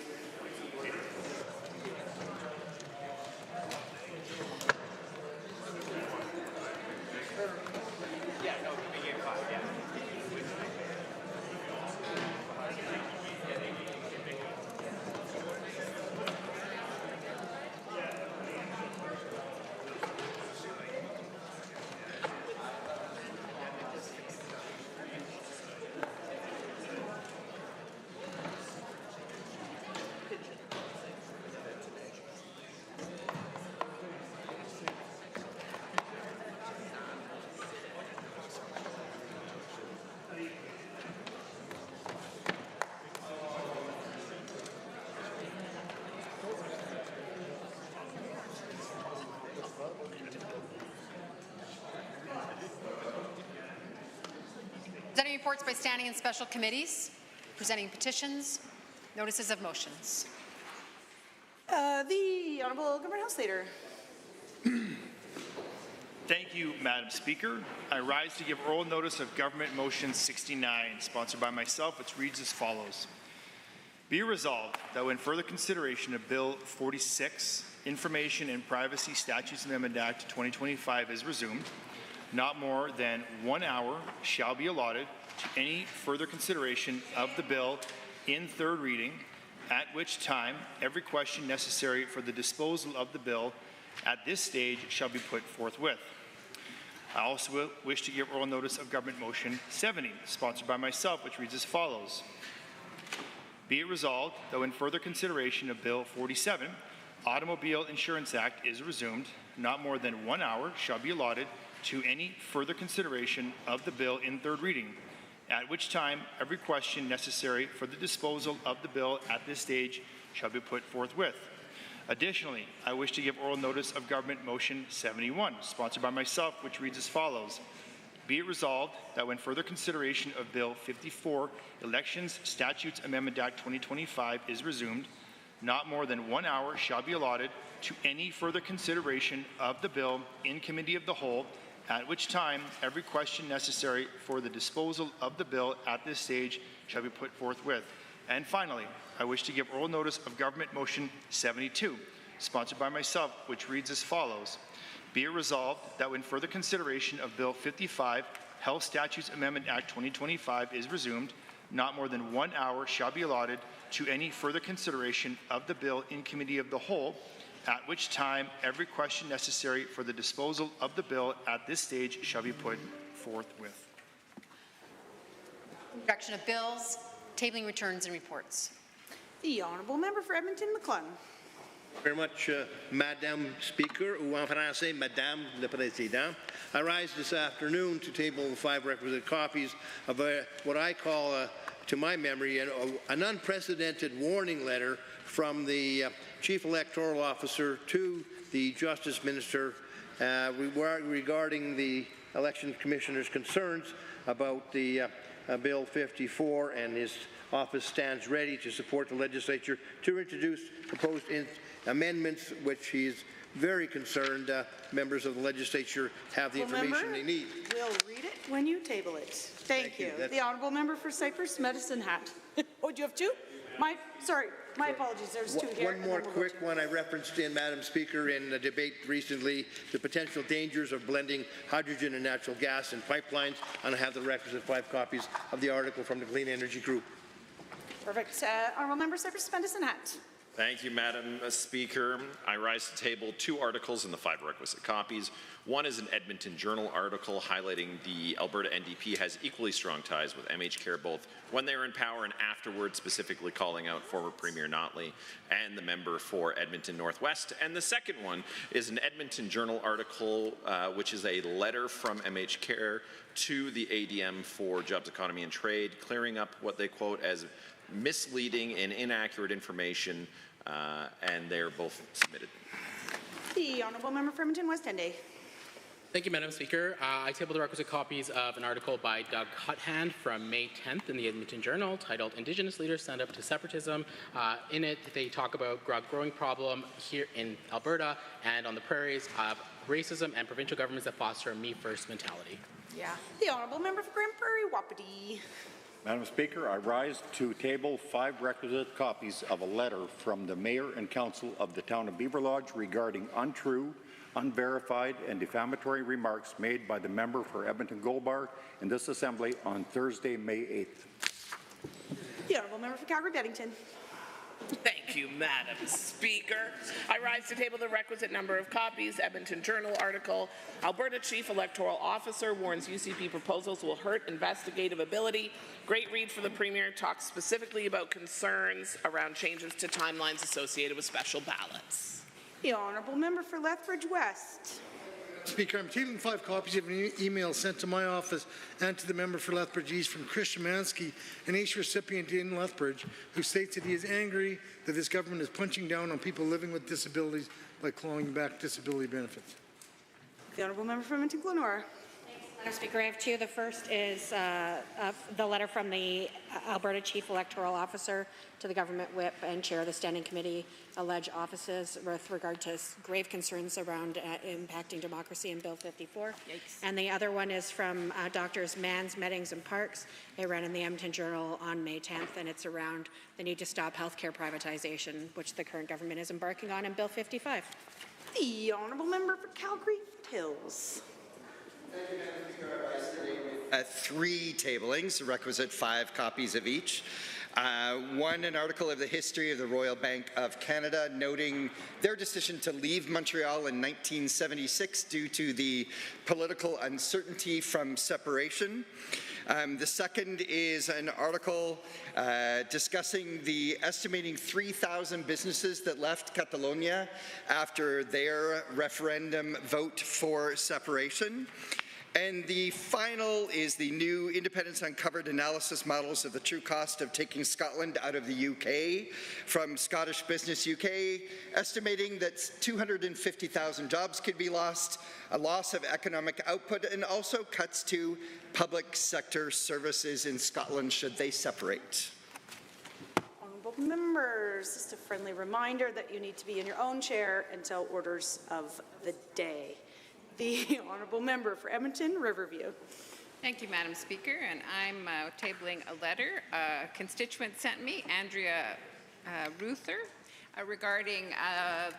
Speaker 20: Presenting reports by standing and special committees, presenting petitions, notices of motions.
Speaker 1: The Honourable Government House Leader.
Speaker 21: Thank you, Madam Speaker. I rise to give oral notice of Government Motion 69, sponsored by myself, which reads as follows. Be resolved that when further consideration of Bill 46, Information and Privacy Statutes Amendment Act 2025 is resumed, not more than 1 hour shall be allotted to any further consideration of the bill in third reading, at which time every question necessary for the disposal of the bill at this stage shall be put forthwith. I also wish to give oral notice of Government Motion 70, sponsored by myself, which reads as follows. Be it resolved that when further consideration of Bill 47, Automobile Insurance Act, is resumed, not more than 1 hour shall be allotted to any further consideration of the bill in third reading, at which time every question necessary for the disposal of the bill at this stage shall be put forthwith. Additionally, I wish to give oral notice of Government Motion 71, sponsored by myself, which reads as follows. Be it resolved that when further consideration of Bill 54, Elections Statutes Amendment Act 2025 is resumed, not more than 1 hour shall be allotted to any further consideration of the bill in Committee of the Whole, at which time every question necessary for the disposal of the bill at this stage shall be put forthwith. And finally, I wish to give oral notice of Government Motion 72, sponsored by myself, which reads as follows. Be it resolved that when further consideration of Bill 55, Health Statutes Amendment Act 2025 is resumed, not more than 1 hour shall be allotted to any further consideration of the bill in Committee of the Whole, at which time every question necessary for the disposal of the bill at this stage shall be put forthwith.
Speaker 20: Introduction of bills, tabling returns and reports.
Speaker 1: The Honourable Member for Edmonton-McClung.
Speaker 2: Very much, Madam Speaker, ou en français, Madame le Président. I rise this afternoon to table 5 requisite copies of what I call, to my memory, an unprecedented warning letter from the Chief Electoral Officer to the Justice Minister regarding the Election Commissioner's concerns about the Bill 54, and his office stands ready to support the legislature to introduce proposed amendments, which he is very concerned members of the legislature have the information they need.
Speaker 1: We'll read it when you table it. Thank you. The Honourable Member for Cypress Medicine Hat. Oh, do you have two? Sorry, my apologies. There's two here.
Speaker 2: One more quick one. I referenced in, Madam Speaker, in a debate recently, the potential dangers of blending hydrogen and natural gas in pipelines, and I have the requisite 5 copies of the article from the Clean Energy Group.
Speaker 1: Perfect. Honourable Member Cypress Medicine Hat.
Speaker 22: Thank you, Madam Speaker. I rise to table 2 articles in the 5 requisite copies. One is an Edmonton Journal article highlighting the Alberta NDP has equally strong ties with MHCare both when they were in power and afterwards, specifically calling out former Premier Notley and the member for Edmonton Northwest. And the second one is an Edmonton Journal article, which is a letter from MHCare to the ADM for Jobs, Economy and Trade, clearing up what they quote as misleading and inaccurate information, and they're both submitted.
Speaker 1: The Honourable Member for Edmonton West End.
Speaker 15: Thank you, Madam Speaker. I table the requisite copies of an article by Doug Huthand from May 10th in the Edmonton Journal titled Indigenous Leaders Stand Up to Separatism. In it, they talk about a growing problem here in Alberta and on the prairies of racism and provincial governments that foster a me first mentality.
Speaker 1: Yeah. The Honourable Member for Grand Prairie Wapiti.
Speaker 12: Madam Speaker, I rise to table 5 requisite copies of a letter from the Mayor and Council of the Town of Beaver Lodge regarding untrue, unverified and defamatory remarks made by the member for Edmonton Gold Bar in this Assembly on Thursday, May 8th.
Speaker 1: The Honourable Member for Calgary-Beddington.
Speaker 23: Thank you, Madam Speaker. I rise to table the requisite number of copies. Edmonton Journal article. Alberta Chief Electoral Officer warns UCP proposals will hurt investigative ability. Great read for the Premier. Talks specifically about concerns around changes to timelines associated with special ballots.
Speaker 1: The Honourable Member for Lethbridge West.
Speaker 24: Speaker, I'm tabling 5 copies of an email sent to my office and to the member for Lethbridge East from Chris Szymanski, an ACE recipient in Lethbridge, who states that he is angry that this government is punching down on people living with disabilities by clawing back disability benefits.
Speaker 1: The Honourable Member for Edmonton-Glenora.
Speaker 25: Madam Speaker, I have 2. The first is the letter from the Alberta Chief Electoral Officer to the Government Whip and Chair of the Standing Committee allege offices with regard to grave concerns around impacting democracy in Bill 54. Yikes. And the other one is from Drs. Manns, Meddings and Parks. It ran in the Edmonton Journal on May 10th, and it's around the need to stop healthcare privatization, which the current government is embarking on in Bill 55.
Speaker 1: The Honourable Member for Calgary Hills.
Speaker 26: 3 tablings, requisite 5 copies of each. One, an article of the history of the Royal Bank of Canada, noting their decision to leave Montreal in 1976 due to the political uncertainty from separation. The second is an article discussing the estimating 3,000 businesses that left Catalonia after their referendum vote for separation. And the final is the new independence uncovered analysis models of the true cost of taking Scotland out of the UK from Scottish Business UK, estimating that 250,000 jobs could be lost, a loss of economic output, and also cuts to public sector services in Scotland should they separate.
Speaker 1: Honourable members, just a friendly reminder that you need to be in your own chair until orders of the day. The Honourable Member for Edmonton Riverview.
Speaker 4: Thank you, Madam Speaker, and I'm tabling a letter a constituent sent me, Andrea Ruther, regarding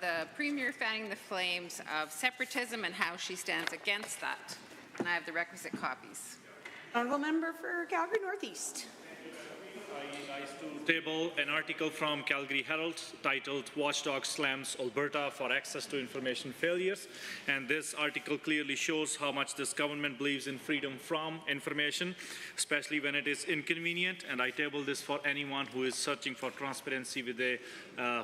Speaker 4: the Premier fanning the flames of separatism and how she stands against that. And I have the requisite copies.
Speaker 1: Honourable Member for Calgary Northeast.
Speaker 5: I rise to table an article from Calgary Herald titled Watchdog Slams Alberta for Access to Information Failures. And this article clearly shows how much this government believes in freedom from information, especially when it is inconvenient. And I table this for anyone who is searching for transparency with a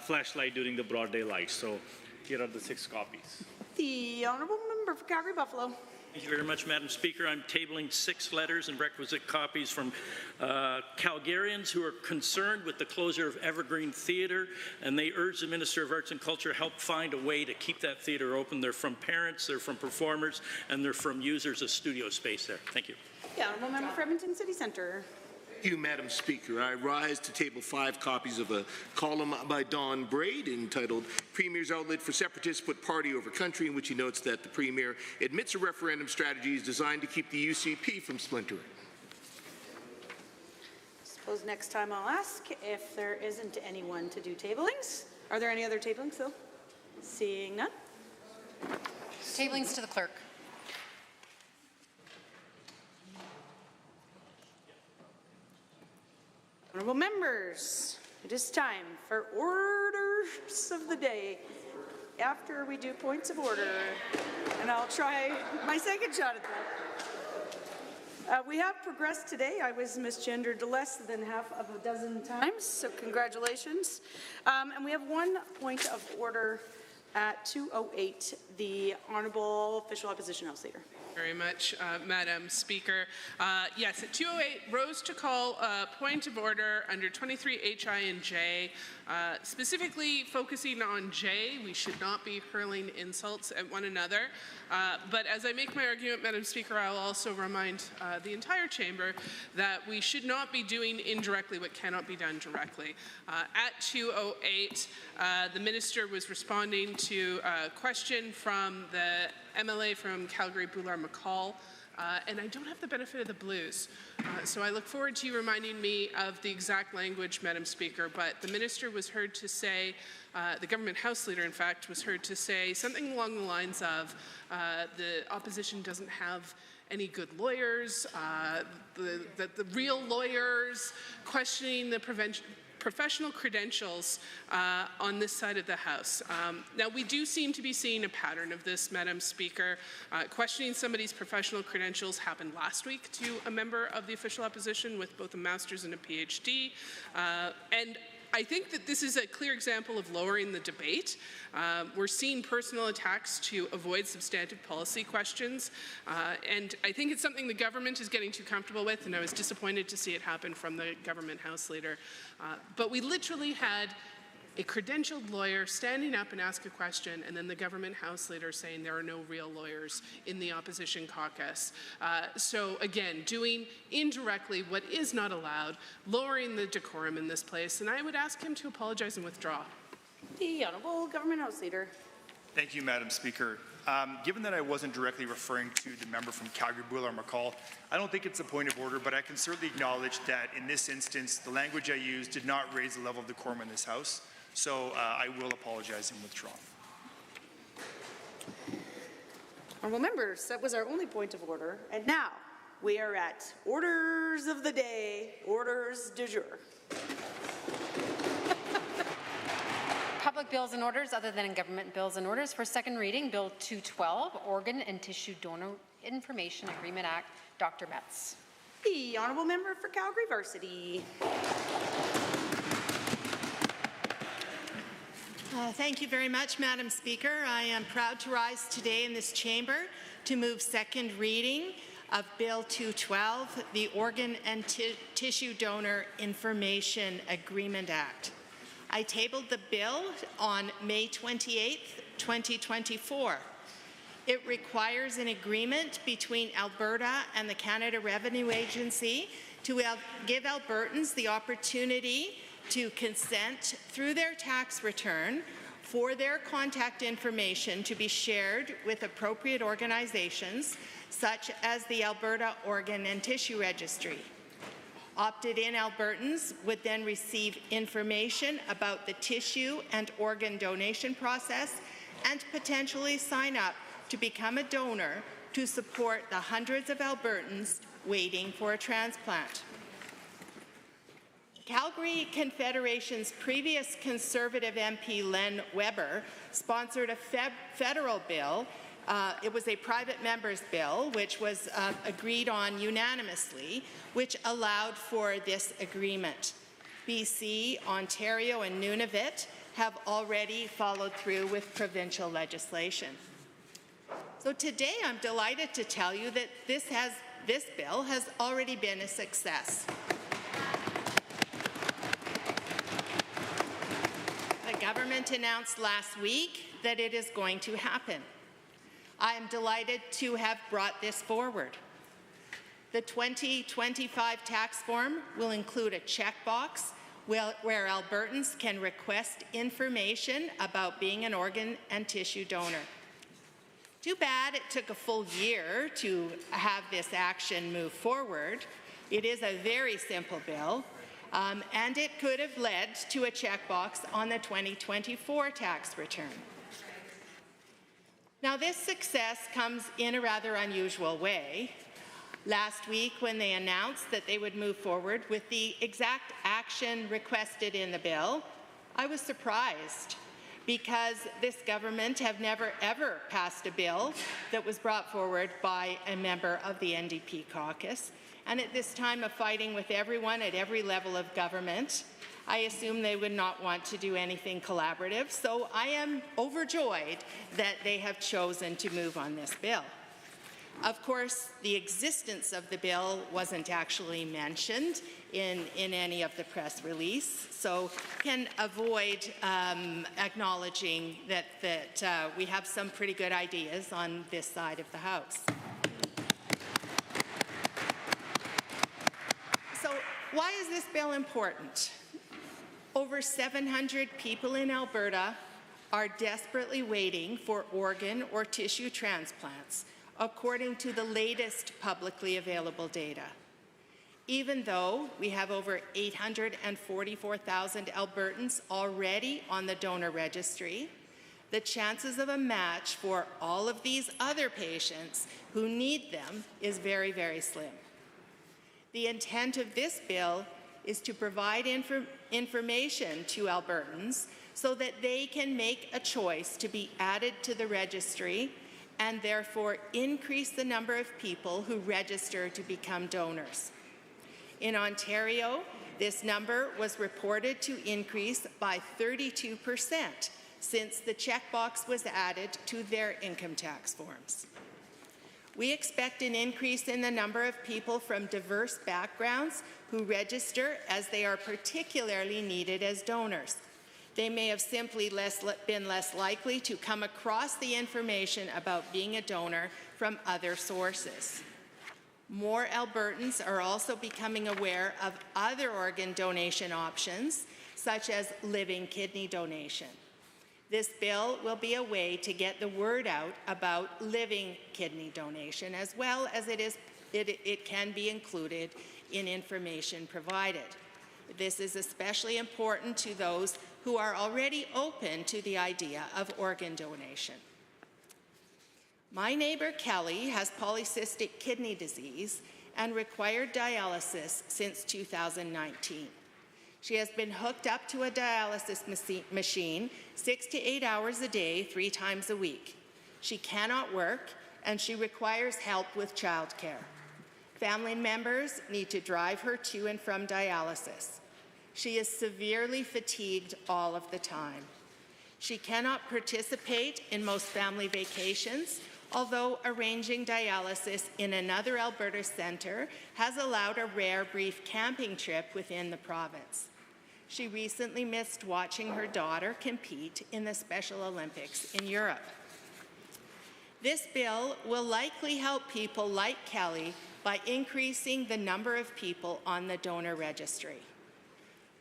Speaker 5: flashlight during the broad daylight. So here are the 6 copies.
Speaker 1: The Honourable Member for Calgary Buffalo.
Speaker 8: Thank you very much, Madam Speaker. I'm tabling 6 letters and requisite copies from Calgarians who are concerned with the closure of Evergreen Theatre, and they urge the Minister of Arts and Culture to help find a way to keep that theatre open. They're from parents, they're from performers, and they're from users of studio space there. Thank you.
Speaker 1: The Honourable Member for Edmonton City Centre.
Speaker 9: Thank you, Madam Speaker. I rise to table 5 copies of a column by Don Braid entitled Premier's Outlet for Separatists Put Party Over Country, in which he notes that the Premier admits a referendum strategy is designed to keep the UCP from splintering.
Speaker 1: Suppose next time I'll ask if there isn't anyone to do tablings. Are there any other tablings, though? Seeing none.
Speaker 20: Tablings to the clerk.
Speaker 1: Honourable members, it is time for orders of the day. After we do points of order, and I'll try my second shot at that. We have progressed today. I was misgendered less than half of a dozen times, so congratulations. And we have 1 point of order at 2:08, the Honourable Official Opposition House Leader.
Speaker 10: Very much, Madam Speaker. Yes, at 2:08, rose to call a point of order under 23 HI and J, specifically focusing on J. We should not be hurling insults at one another. But as I make my argument, Madam Speaker, I'll also remind the entire chamber that we should not be doing indirectly what cannot be done directly. At 2:08, the minister was responding to a question from the MLA from Calgary, Boulard-McCall, and I don't have the benefit of the blues. So I look forward to you reminding me of the exact language, Madam Speaker, but the minister was heard to say, the government House Leader, in fact, was heard to say something along the lines of the opposition doesn't have any good lawyers, that the real lawyers questioning the professional credentials on this side of the House. Now, we do seem to be seeing a pattern of this, Madam Speaker. Questioning somebody's professional credentials happened last week to a member of the official opposition with both a master's and a PhD. And I think that this is a clear example of lowering the debate. We're seeing personal attacks to avoid substantive policy questions, and I think it's something the government is getting too comfortable with, and I was disappointed to see it happen from the government House Leader. But we literally had a credentialed lawyer standing up and ask a question, and then the government House Leader saying there are no real lawyers in the opposition caucus. So again, doing indirectly what is not allowed, lowering the decorum in this place, and I would ask him to apologize and withdraw.
Speaker 1: The Honourable Government House Leader.
Speaker 21: Thank you, Madam Speaker. Given that I wasn't directly referring to the member from Calgary, Boulard-McCall, I don't think it's a point of order, but I can certainly acknowledge that in this instance, the language I used did not raise the level of decorum in this House. So I will apologize and withdraw.
Speaker 1: Honourable members, that was our only point of order. And now we are at orders of the day, orders du jour.
Speaker 20: Public bills and orders other than in government bills and orders. For second reading, Bill 212, Organ and Tissue Donor Information Agreement Act. Dr. Metz.
Speaker 1: The Honourable Member for Calgary Varsity.
Speaker 14: Thank you very much, Madam Speaker. I am proud to rise today in this chamber
Speaker 3: to move second reading of Bill 212, the Organ and Tissue Donor Information Agreement Act. I tabled the bill on May 28, 2024. It requires an agreement between Alberta and the Canada Revenue Agency to give Albertans the opportunity to consent through their tax return for their contact information to be shared with appropriate organizations such as the Alberta Organ and Tissue Registry. Opted-in Albertans would then receive information about the tissue and organ donation process and potentially sign up to become a donor to support the hundreds of Albertans waiting for a transplant. Calgary Confederation's previous Conservative MP Len Weber sponsored a federal bill. It was a private member's bill, which was agreed on unanimously, which allowed for this agreement. BC, Ontario, and Nunavut have already followed through with provincial legislation. So today I'm delighted to tell you that this bill has already been a success. The government announced last week that it is going to happen. I am delighted to have brought this forward. The 2025 tax form will include a checkbox where Albertans can request information about being an organ and tissue donor. Too bad it took a full year to have this action move forward. It is a very simple bill, and it could have led to a checkbox on the 2024 tax return. Now, this success comes in a rather unusual way. Last week, when they announced that they would move forward with the exact action requested in the bill, I was surprised because this government have never ever passed a bill that was brought forward by a member of the NDP caucus. And at this time of fighting with everyone at every level of government, I assume they would not want to do anything collaborative, so I am overjoyed that they have chosen to move on this bill. Of course, the existence of the bill wasn't actually mentioned in any of the press release, so can avoid acknowledging that we have some pretty good ideas on this side of the House. So why is this bill important? Over 700 people in Alberta are desperately waiting for organ or tissue transplants, according to the latest publicly available data. Even though we have over 844,000 Albertans already on the donor registry, the chances of a match for all of these other patients who need them is very, very slim. The intent of this bill is to provide information to Albertans so that they can make a choice to be added to the registry and therefore increase the number of people who register to become donors. In Ontario, this number was reported to increase by 32% since the checkbox was added to their income tax forms. We expect an increase in the number of people from diverse backgrounds who register as they are particularly needed as donors. They may have simply been less likely to come across the information about being a donor from other sources. More Albertans are also becoming aware of other organ donation options, such as living kidney donation. This bill will be a way to get the word out about living kidney donation, as well as it can be included in information provided. This is especially important to those who are already open to the idea of organ donation. My neighbor Kelly has polycystic kidney disease and required dialysis since 2019. She has been hooked up to a dialysis machine 6 to 8 hours a day, 3 times a week. She cannot work, and she requires help with childcare. Family members need to drive her to and from dialysis. She is severely fatigued all of the time. She cannot participate in most family vacations, although arranging dialysis in another Alberta centre has allowed a rare brief camping trip within the province. She recently missed watching her daughter compete in the Special Olympics in Europe. This bill will likely help people like Kelly by increasing the number of people on the donor registry.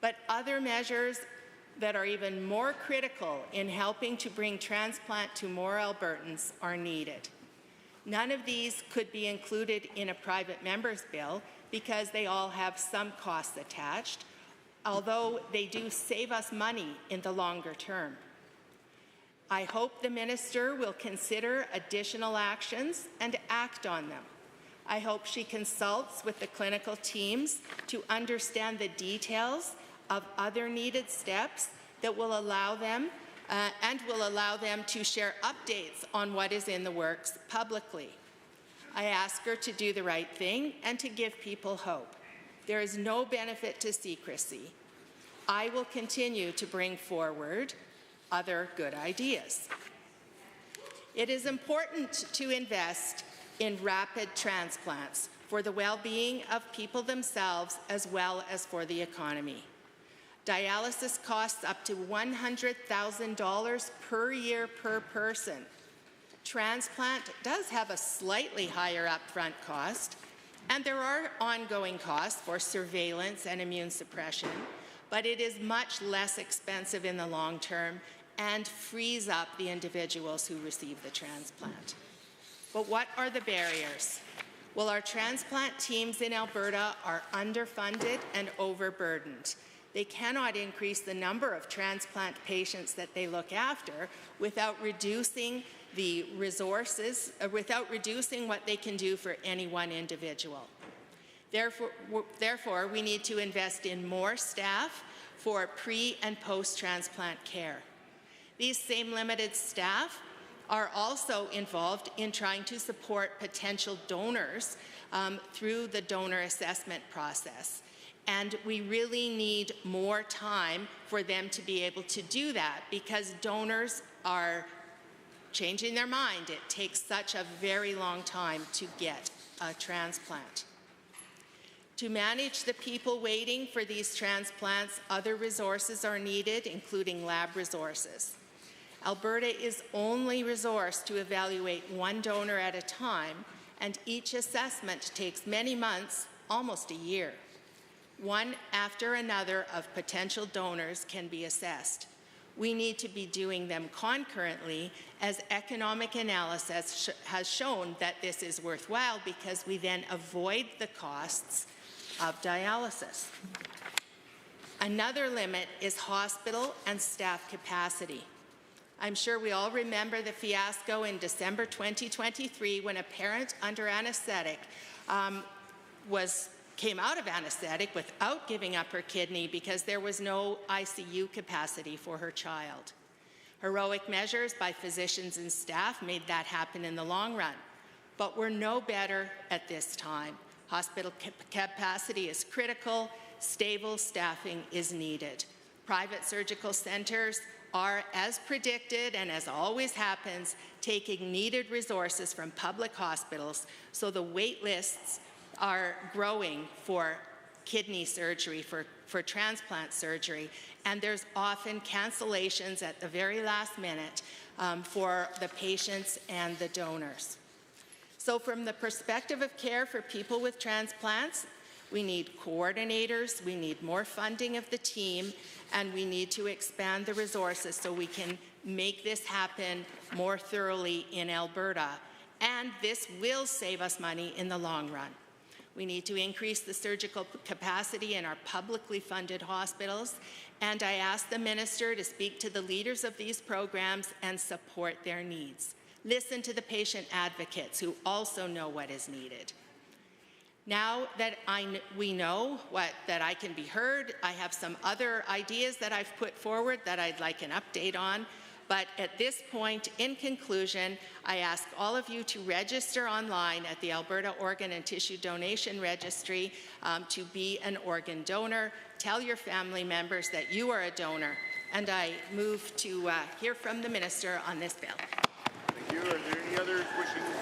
Speaker 3: But other measures that are even more critical in helping to bring transplant to more Albertans are needed. None of these could be included in a private member's bill because they all have some costs attached, although they do save us money in the longer term. I hope the minister will consider additional actions and act on them. I hope she consults with the clinical teams to understand the details of other needed steps that will allow them to share updates on what is in the works publicly. I ask her to do the right thing and to give people hope. There is no benefit to secrecy. I will continue to bring forward other good ideas. It is important to invest in rapid transplants for the well-being of people themselves as well as for the economy. Dialysis costs up to $100,000 per year per person. Transplant does have a slightly higher upfront cost, and there are ongoing costs for surveillance and immune suppression, but it is much less expensive in the long term and frees up the individuals who receive the transplant. But what are the barriers? Well, our transplant teams in Alberta are underfunded and overburdened. They cannot increase the number of transplant patients that they look after without reducing the resources, without reducing what they can do for any one individual. Therefore, we need to invest in more staff for pre- and post-transplant care. These same limited staff are also involved in trying to support potential donors through the donor assessment process. And we really need more time for them to be able to do that because donors are changing their mind. It takes such a very long time to get a transplant. To manage the people waiting for these transplants, other resources are needed, including lab resources. Alberta is only resourced to evaluate one donor at a time, and each assessment takes many months, almost a year. One after another of potential donors can be assessed. We need to be doing them concurrently, as economic analysis has shown that this is worthwhile because we then avoid the costs of dialysis. Another limit is hospital and staff capacity. I'm sure we all remember the fiasco in December 2023 when a parent under anesthetic came out of anesthetic without giving up her kidney because there was no ICU capacity for her child. Heroic measures by physicians and staff made that happen in the long run, but we're no better at this time. Hospital capacity is critical, stable staffing is needed. Private surgical centers are, as predicted and as always happens, taking needed resources from public hospitals, so the wait lists are growing for kidney surgery, for transplant surgery, and there's often cancellations at the very last minute for the patients and the donors. So from the perspective of care for people with transplants, we need coordinators, we need more funding of the team, and we need to expand the resources so we can make this happen more thoroughly in Alberta. And this will save us money in the long run. We need to increase the surgical capacity in our publicly funded hospitals, and I ask the minister to speak to the leaders of these programs and support their needs. Listen to the patient advocates who also know what is needed. Now that we know that I can be heard, I have some other ideas that I've put forward that I'd like an update on. But at this point, in conclusion, I ask all of you to register online at the Alberta Organ and Tissue Donation Registry to be an organ donor. Tell your family members that you are a donor. And I move to hear from the minister on this bill.
Speaker 12: Thank you. Are there any others wishing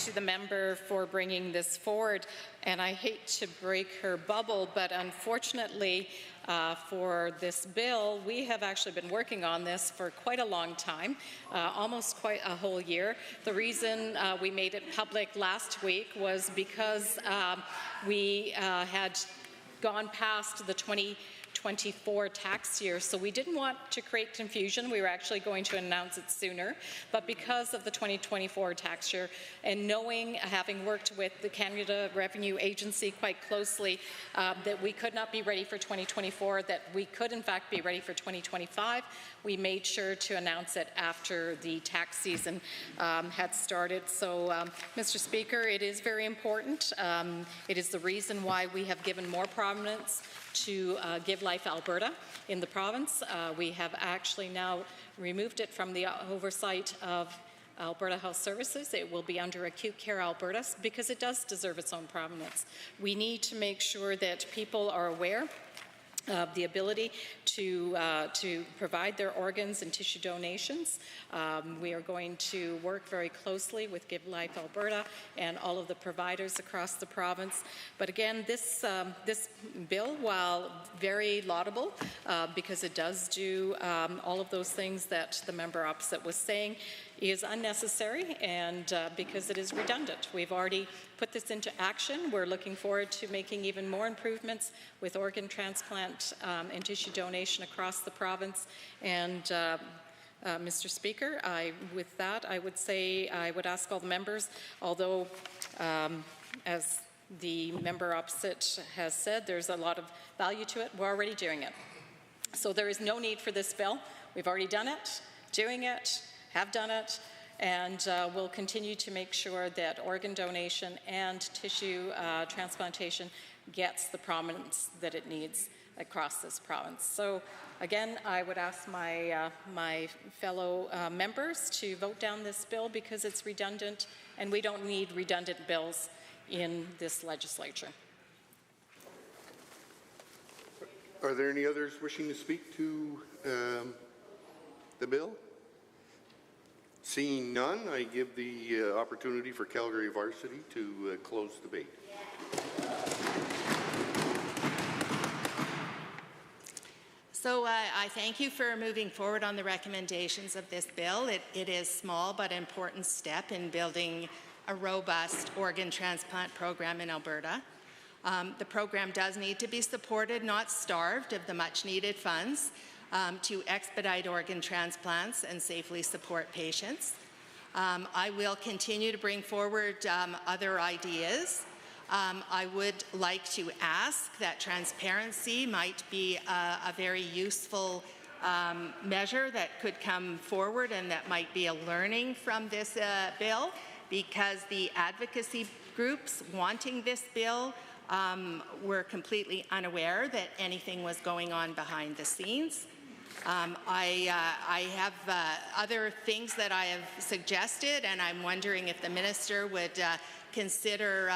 Speaker 6: to the member for bringing this forward. And I hate to break her bubble, but unfortunately for this bill, we have actually been working on this for quite a long time, almost quite a whole year. The reason we made it public last week was because we had gone past the 2024 tax year, so we didn't want to create confusion. We were actually going to announce it sooner, but because of the 2024 tax year and knowing, having worked with the Canada Revenue Agency quite closely, that we could not be ready for 2024, that we could in fact be ready for 2025, we made sure to announce it after the tax season had started. So, Mr. Speaker, it is very important. It is the reason why we have given more prominence to Give Life Alberta in the province. We have actually now removed it from the oversight of Alberta Health Services. It will be under Acute Care Alberta because it does deserve its own prominence. We need to make sure that people are aware of the ability to provide their organs and tissue donations. We are going to work very closely with Give Life Alberta and all of the providers across the province. But again, this bill, while very laudable, because it does do all of those things that the member opposite was saying, is unnecessary and because it is redundant. We've already put this into action. We're looking forward to making even more improvements with organ transplant and tissue donation across the province. And Mr. Speaker, with that, I would say I would ask all the members, although as the member opposite has said, there's a lot of value to it. We're already doing it. So there is no need for this bill. We've already done it, doing it, have done it, and we'll continue to make sure that organ donation and tissue transplantation gets the prominence that it needs across this province. So again, I would ask my, my fellow members to vote down this bill because it's redundant, and we don't need redundant bills in this legislature.
Speaker 13: Are there any others wishing to speak to the bill? Seeing none, I give the opportunity for Calgary Varsity to close debate.
Speaker 3: So I thank you for moving forward on the recommendations of this bill. It is a small but important step in building a robust organ transplant program in Alberta. The program does need to be supported, not starved of the much needed funds to expedite organ transplants and safely support patients. I will continue to bring forward other ideas. I would like to ask that transparency might be a very useful measure that could come forward, and that might be a learning from this bill, because the advocacy groups wanting this bill were completely unaware that anything was going on behind the scenes. I have other things that I have suggested, and I'm wondering if the minister would consider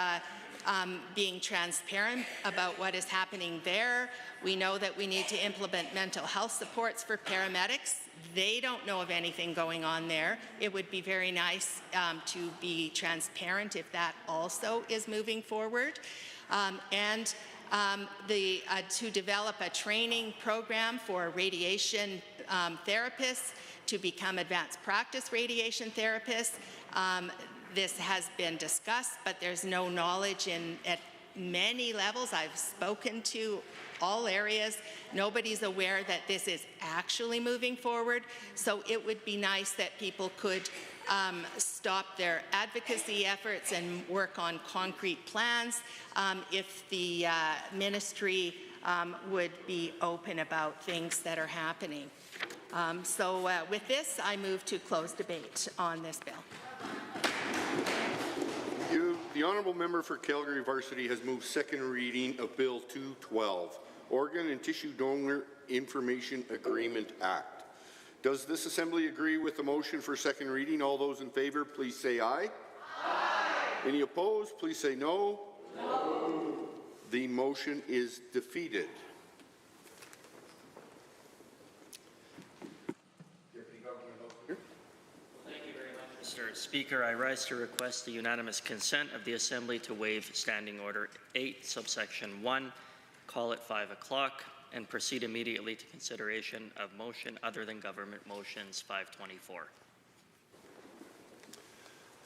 Speaker 3: being transparent about what is happening there. We know that we need to implement mental health supports for paramedics. They don't know of anything going on there. It would be very nice to be transparent if that also is moving forward. To develop a training program for radiation therapists to become advanced practice radiation therapists. This has been discussed, but there's no knowledge at many levels. I've spoken to all areas. Nobody's aware that this is actually moving forward. So it would be nice that people could stop their advocacy efforts and work on concrete plans if the ministry would be open about things that are happening. With this, I move to close debate on this bill.
Speaker 13: The honourable member for Calgary Varsity has moved second reading of Bill 212, Organ and Tissue Donor Information Agreement Act. Does this Assembly agree with the motion for second reading? All those in favour, please say aye. Aye. Any opposed? Please say no. No. The motion is defeated.
Speaker 14: Thank you very much, Mr.
Speaker 11: Speaker, I rise to request the unanimous consent of the Assembly to waive Standing Order 8, subsection 1, call at 5 o'clock, and proceed immediately to consideration of motion other than government motions 524.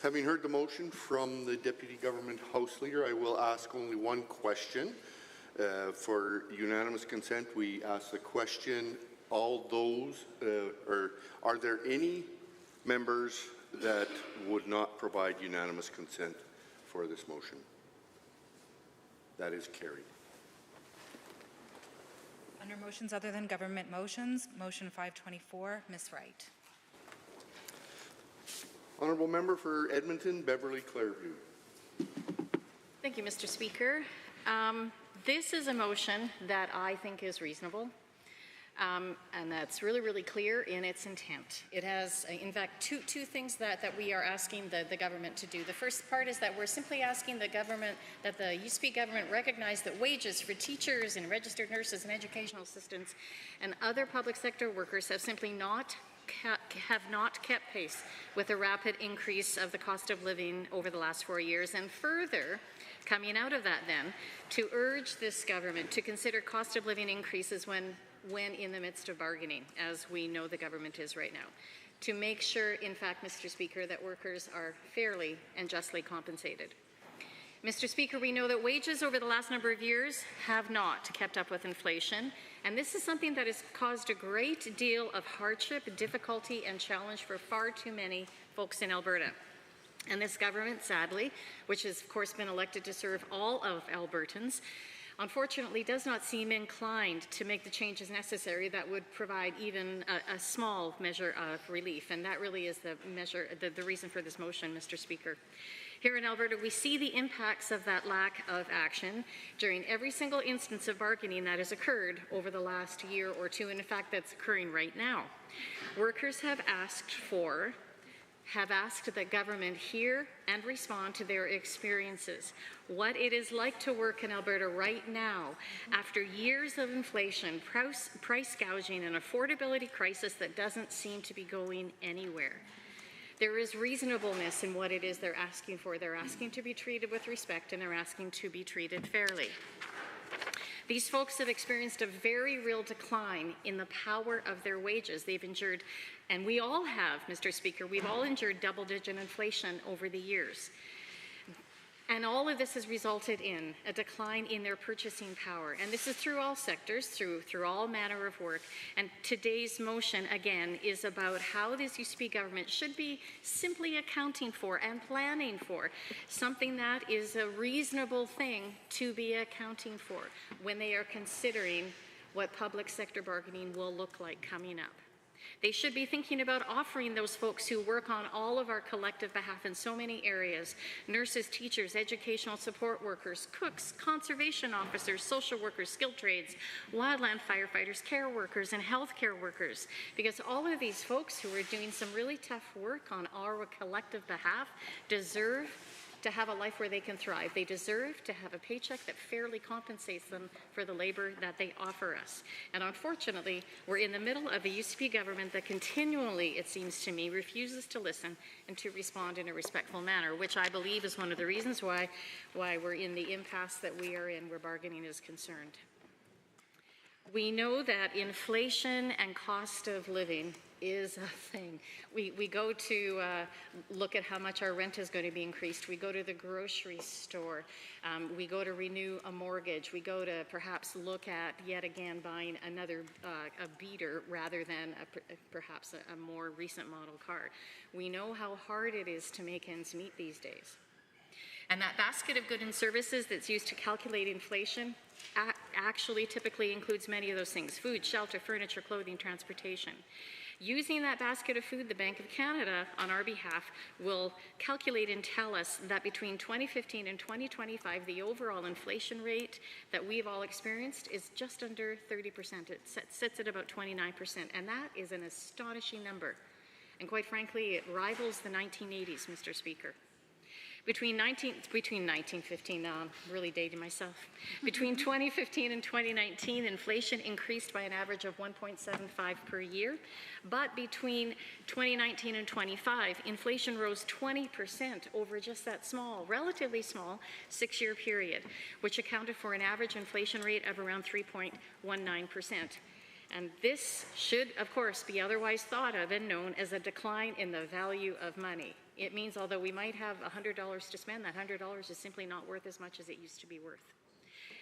Speaker 13: Having heard the motion from the Deputy Government House Leader, I will ask only one question. For unanimous consent, we ask the question, all those, or are there any members that would not provide unanimous consent for this motion? That is carried.
Speaker 14: Under motions other than government motions, motion 524, Ms. Wright.
Speaker 13: Honourable Member for Edmonton, Beverly Clairview.
Speaker 16: Thank you, Mr. Speaker. This is a motion that I think is reasonable. And that's really, really clear in its intent. It has, in fact, two things that we are asking the government to do. The first part is that we're simply asking the government, that the USP government recognize that wages for teachers and registered nurses and educational assistants and other public sector workers have simply not kept pace with the rapid increase of the cost of living over the last 4 years. And further, coming out of that then, to urge this government to consider cost of living increases when in the midst of bargaining, as we know the government is right now, to make sure, in fact, Mr. Speaker, that workers are fairly and justly compensated. Mr. Speaker, we know that wages over the last number of years have not kept up with inflation, and this is something that has caused a great deal of hardship, difficulty, and challenge for far too many folks in Alberta. And this government, sadly, which has, of course, been elected to serve all of Albertans, unfortunately does not seem inclined to make the changes necessary that would provide even a small measure of relief. And that really is the reason for this motion, Mr. Speaker. Here in Alberta, we see the impacts of that lack of action during every single instance of bargaining that has occurred over the last year or two, and in fact, that's occurring right now. Workers have asked that government hear and respond to their experiences, what it is like to work in Alberta right now after years of inflation, price gouging, and affordability crisis that doesn't seem to be going anywhere. There is reasonableness in what it is they're asking for. They're asking to be treated with respect, and they're asking to be treated fairly. These folks have experienced a very real decline in the power of their wages. They've endured, and we all have, Mr. Speaker, we've all endured double-digit inflation over the years. And all of this has resulted in a decline in their purchasing power. And this is through all sectors, through all manner of work. And today's motion, again, is about how this USP government should be simply accounting for and planning for something that is a reasonable thing to be accounting for when they are considering what public sector bargaining will look like coming up. They should be thinking about offering those folks who work on all of our collective behalf in so many areas, nurses, teachers, educational support workers, cooks, conservation officers, social workers, skilled trades, wildland firefighters, care workers, and healthcare workers, because all of these folks who are doing some really tough work on our collective behalf deserve to have a life where they can thrive. They deserve to have a paycheck that fairly compensates them for the labor that they offer us. And unfortunately, we're in the middle of a USP government that continually, it seems to me, refuses to listen and to respond in a respectful manner, which I believe is one of the reasons why we're in the impasse that we are in where bargaining is concerned. We know that inflation and cost of living is a thing. We go to look at how much our rent is going to be increased. We go to the grocery store. We go to renew a mortgage. We go to perhaps look at, yet again, buying another a beater rather than perhaps a more recent model car. We know how hard it is to make ends meet these days. And that basket of goods and services that's used to calculate inflation actually typically includes many of those things: food, shelter, furniture, clothing, transportation. Using that basket of food, the Bank of Canada, on our behalf, will calculate and tell us that between 2015 and 2025, the overall inflation rate that we've all experienced is just under 30%. It sits at about 29%, and that is an astonishing number. And quite frankly, it rivals the 1980s, Mr. Speaker. Between 1915, now I'm really dating myself. Between 2015 and 2019, inflation increased by an average of 1.75 per year. But between 2019 and 25, inflation rose 20% over just that small, relatively small, 6-year period, which accounted for an average inflation rate of around 3.19%. And this should, of course, be otherwise thought of and known as a decline in the value of money. It means although we might have $100 to spend, that $100 is simply not worth as much as it used to be worth.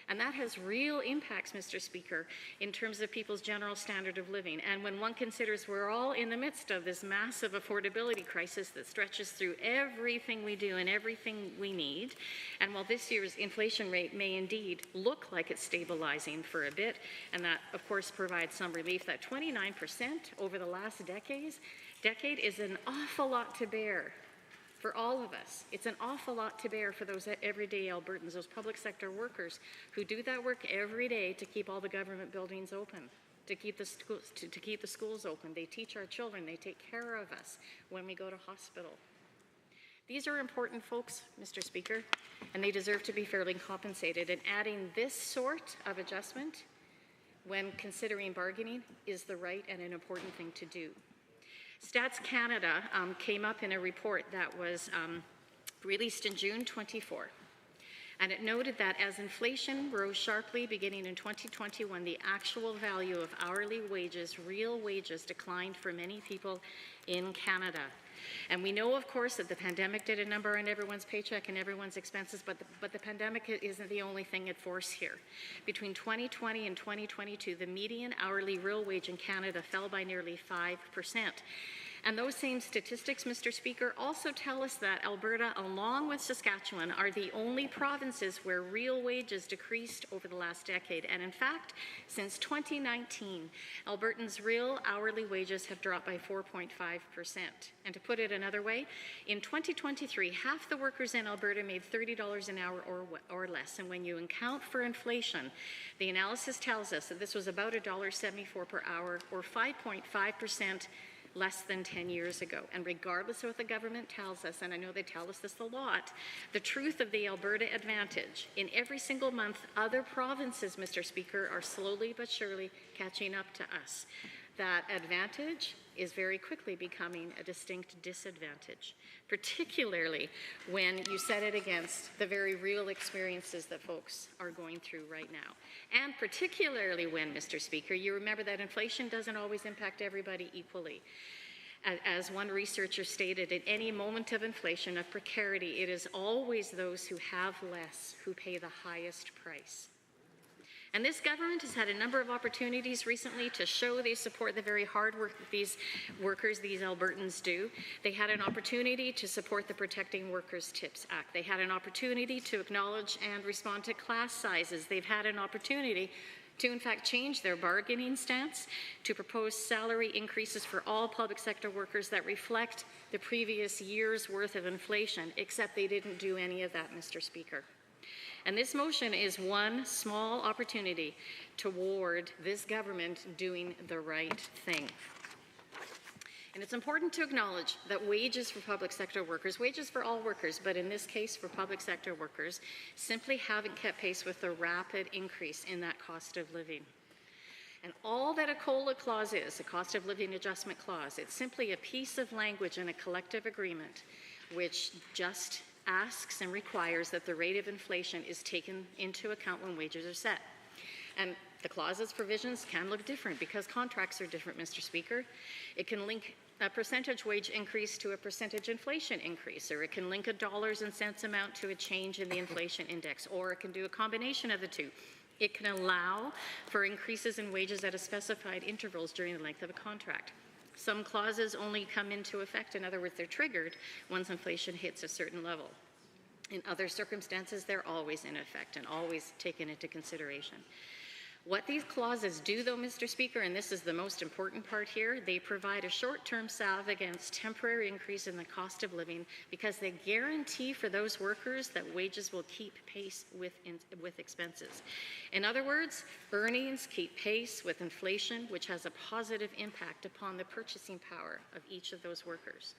Speaker 16: And that has real impacts, Mr. Speaker, in terms of people's general standard of living. And when one considers we're all in the midst of this massive affordability crisis that stretches through everything we do and everything we need, and while this year's inflation rate may indeed look like it's stabilizing for a bit, and that, of course, provides some relief, that 29% over the last decade is an awful lot to bear for all of us. It's an awful lot to bear for those everyday Albertans, those public sector workers who do that work every day to keep all the government buildings open, to keep the schools open. They teach our children, they take care of us when we go to hospital. These are important folks, Mr. Speaker, and they deserve to be fairly compensated. And adding this sort of adjustment when considering bargaining is the right and an important thing to do. Stats Canada came up in a report that was released in June 24, and it noted that as inflation rose sharply beginning in 2021, the actual value of hourly wages, real wages, declined for many people in Canada. And we know, of course, that the pandemic did a number on everyone's paycheck and everyone's expenses, but the pandemic isn't the only thing at force here. Between 2020 and 2022, the median hourly real wage in Canada fell by nearly 5%. And those same statistics, Mr. Speaker, also tell us that Alberta, along with Saskatchewan, are the only provinces where real wages decreased over the last decade. And in fact, since 2019, Albertans' real hourly wages have dropped by 4.5%. And to put it another way, in 2023, half the workers in Alberta made $30 an hour or less. And when you account for inflation, the analysis tells us that this was about $1.74 per hour, or 5.5% less than 10 years ago. And regardless of what the government tells us, and I know they tell us this a lot, the truth of the Alberta advantage, in every single month, other provinces, Mr. Speaker, are slowly but surely catching up to us. That advantage is very quickly becoming a distinct disadvantage, particularly when you set it against the very real experiences that folks are going through right now. And particularly when, Mr. Speaker, you remember that inflation doesn't always impact everybody equally. As one researcher stated, at any moment of inflation, of precarity, it is always those who have less who pay the highest price. And this government has had a number of opportunities recently to show they support the very hard work that these workers, these Albertans do. They had an opportunity to support the Protecting Workers Tips Act. They had an opportunity to acknowledge and respond to class sizes. They've had an opportunity to, in fact, change their bargaining stance, to propose salary increases for all public sector workers that reflect the previous year's worth of inflation, except they didn't do any of that, Mr. Speaker. And this motion is one small opportunity toward this government doing the right thing. And it's important to acknowledge that wages for public sector workers, wages for all workers, but in this case for public sector workers, simply haven't kept pace with the rapid increase in that cost of living. And all that a COLA clause is, a cost of living adjustment clause, it's simply a piece of language in a collective agreement which just asks and requires that the rate of inflation is taken into account when wages are set. And the clause's provisions can look different because contracts are different, Mr. Speaker. It can link a percentage wage increase to a percentage inflation increase, or it can link a dollars and cents amount to a change in the inflation index, or it can do a combination of the two. It can allow for increases in wages at a specified intervals during the length of a contract. Some clauses only come into effect, in other words, they're triggered once inflation hits a certain level. In other circumstances, they're always in effect and always taken into consideration. What these clauses do, though, Mr. Speaker, and this is the most important part here, they provide a short-term salve against temporary increase in the cost of living because they guarantee for those workers that wages will keep pace with expenses. In other words, earnings keep pace with inflation, which has a positive impact upon the purchasing power of each of those workers.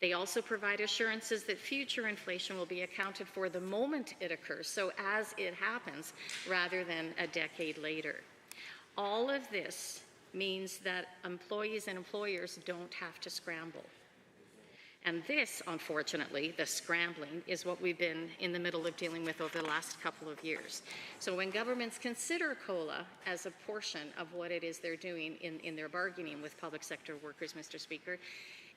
Speaker 16: They also provide assurances that future inflation will be accounted for the moment it occurs, so as it happens, rather than a decade later. All of this means that employees and employers don't have to scramble. And this, unfortunately, the scrambling, is what we've been in the middle of dealing with over the last couple of years. So when governments consider COLA as a portion of what it is they're doing in their bargaining with public sector workers, Mr. Speaker,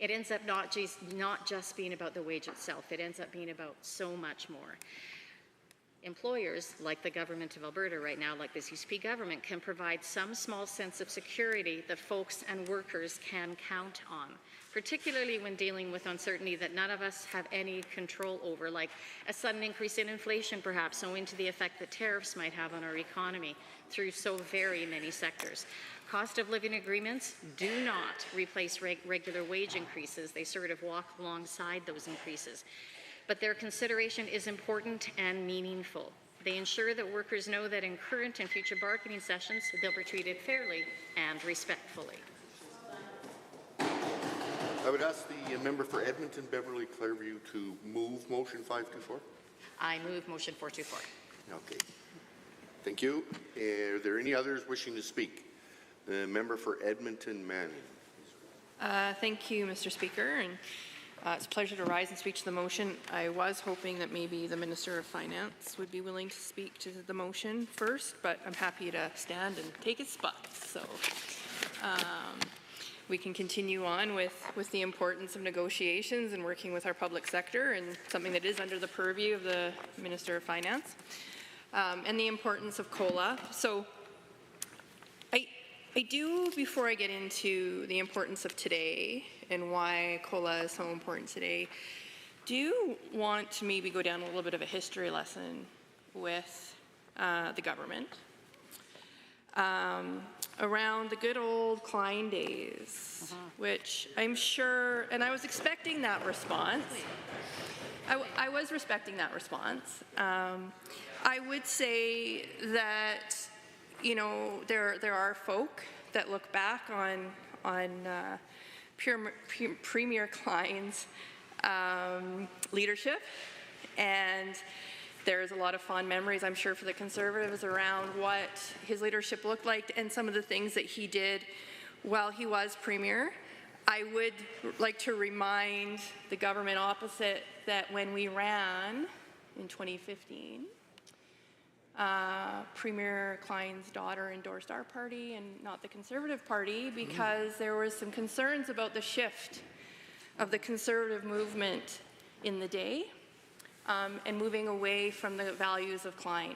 Speaker 16: it ends up not just being about the wage itself. It ends up being about so much more. Employers, like the government of Alberta right now, like this UCP government, can provide some small sense of security that folks and workers can count on, particularly when dealing with uncertainty that none of us have any control over, like a sudden increase in inflation perhaps, owing to the effect that tariffs might have on our economy through so very many sectors. Cost of living agreements do not replace regular wage increases. They sort of walk alongside those increases. But their consideration is important and meaningful. They ensure that workers know that in current and future bargaining sessions, they'll be treated fairly and respectfully.
Speaker 13: I would ask the member for Edmonton Beverly Clareview to move motion 524.
Speaker 16: I move motion 424.
Speaker 13: Okay. Thank you. Are there any others wishing to speak? The member for Edmonton Manning.
Speaker 2: Thank you, Mr. Speaker. And it's a pleasure to rise and speak to the motion. I was hoping that maybe the Minister of Finance would be willing to speak to the motion first, but I'm happy to stand and take his spot. So we can continue on with the importance of negotiations and working with our public sector, and something that is under the purview of the Minister of Finance, and the importance of COLA. So I do, before I get into the importance of today and why COLA is so important today, do want to maybe go down a little bit of a history lesson with the government around the good old Klein days, which I'm sure, and I was expecting that response. I was respecting that response. I would say that, you know, there are folk that look back on Premier Klein's leadership, and there's a lot of fond memories, I'm sure, for the Conservatives around what his leadership looked like and some of the things that he did while he was Premier. I would like to remind the government opposite that when we ran in 2015, Premier Klein's daughter endorsed our party and not the Conservative Party because there was some concerns about the shift of the Conservative movement in the day and moving away from the values of Klein.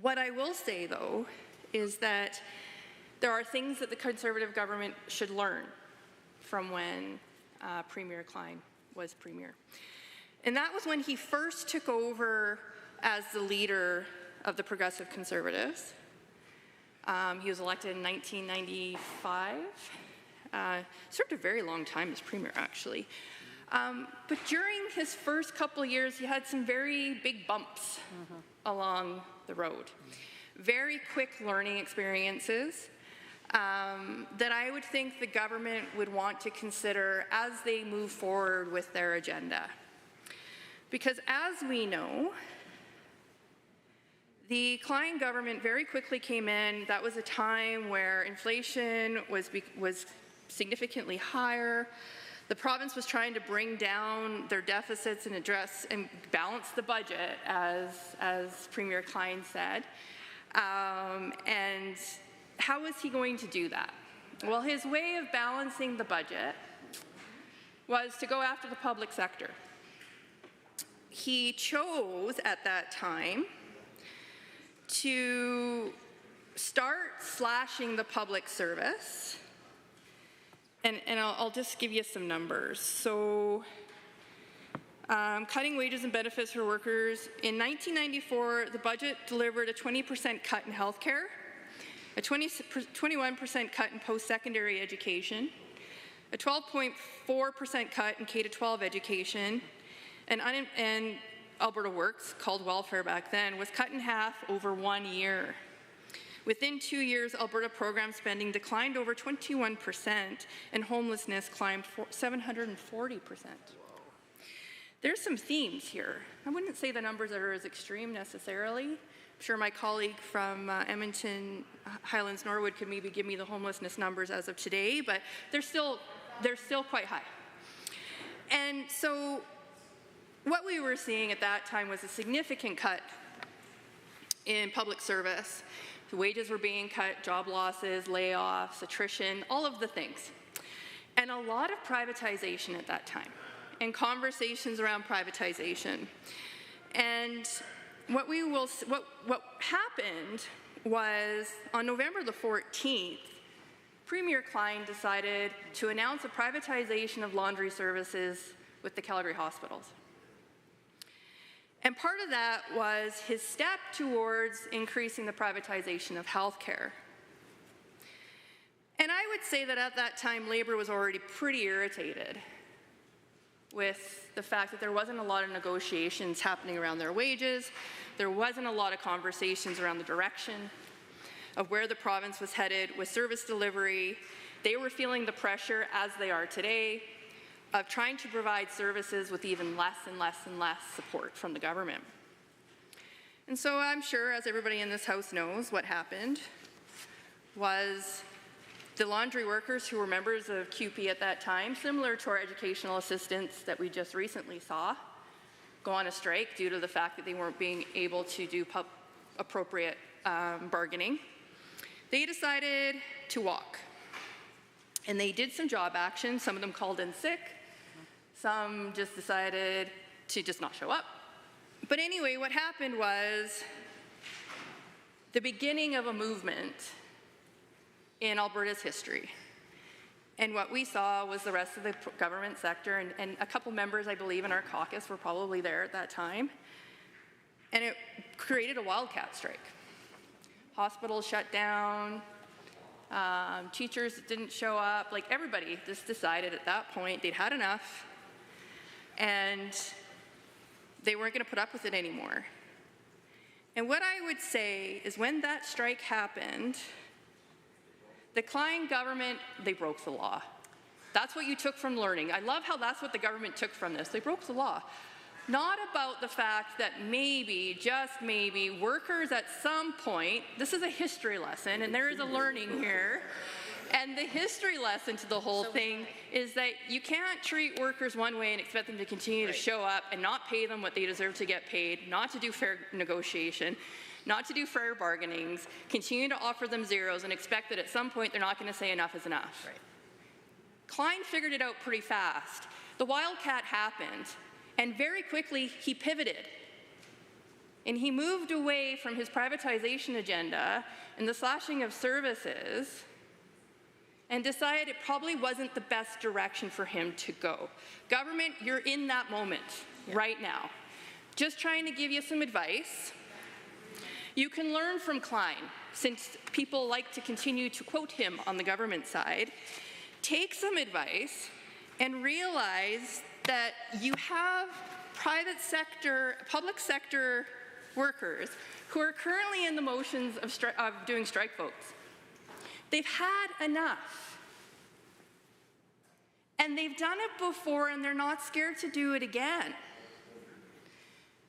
Speaker 2: What I will say, though, is that there are things that the Conservative government should learn from when Premier Klein was Premier. And that was when he first took over as the leader of the Progressive Conservatives. He was elected in 1995. Served a very long time as Premier, actually. But during his first couple of years, he had some very big bumps along the road. Very quick learning experiences that I would think the government would want to consider as they move forward with their agenda. Because as we know, the Klein government very quickly came in. That was a time where inflation was significantly higher. The province was trying to bring down their deficits and address and balance the budget, as Premier Klein said. And how was he going to do that? Well, his way of balancing the budget was to go after the public sector. He chose at that time to start slashing the public service. And I'll just give you some numbers. So cutting wages and benefits for workers. In 1994, the budget delivered a 20% cut in healthcare, a 21% cut in post-secondary education, a 12.4% cut in K-12 education, and Alberta Works, called welfare back then, was cut in half over 1 year. Within 2 years, Alberta program spending declined over 21% and homelessness climbed 740%. There's some themes here. I wouldn't say the numbers are as extreme necessarily. I'm sure my colleague from Edmonton, Highlands, Norwood could maybe give me the homelessness numbers as of today, but they're still quite high. And so what we were seeing at that time was a significant cut in public service. The wages were being cut, job losses, layoffs, attrition, all of the things. And a lot of privatization at that time, and conversations around privatization. And what happened was on November the 14th, Premier Klein decided to announce a privatization of laundry services with the Calgary hospitals. And part of that was his step towards increasing the privatization of healthcare. And I would say that at that time, Labour was already pretty irritated with the fact that there wasn't a lot of negotiations happening around their wages. There wasn't a lot of conversations around the direction of where the province was headed with service delivery. They were feeling the pressure, as they are today, of trying to provide services with even less and less and less support from the government. And so I'm sure, as everybody in this House knows, what happened was the laundry workers who were members of CUPE at that time, similar to our educational assistants that we just recently saw, go on a strike due to the fact that they weren't being able to do appropriate bargaining. They decided to walk. And they did some job action. Some of them called in sick. Some just decided to just not show up. But anyway, what happened was the beginning of a movement in Alberta's history. And what we saw was the rest of the government sector, and a couple members, I believe, in our caucus were probably there at that time. And it created a wildcat strike. Hospitals shut down, teachers didn't show up, like everybody just decided at that point they'd had enough and they weren't going to put up with it anymore. And what I would say is when that strike happened, the Klein government, they broke the law. That's what you took from learning. I love how that's what the government took from this. They broke the law. Not about the fact that maybe, just maybe, workers at some point, this is a history lesson, and there is a learning here, and the history lesson to the whole thing is that you can't treat workers one way and expect them to continue to show up and not pay them what they deserve to get paid, not to do fair negotiation, not to do fair bargainings, continue to offer them zeros and expect that at some point they're not going to say enough is enough. Right. Klein figured it out pretty fast. The wildcat happened. And very quickly, he pivoted. And he moved away from his privatization agenda and the slashing of services and decided it probably wasn't the best direction for him to go. Government, you're in that moment right now. Just trying to give you some advice. You can learn from Klein, since people like to continue to quote him on the government side. Take some advice and realize that you have public sector workers who are currently in the motions of doing strike votes. They've had enough. And they've done it before and they're not scared to do it again.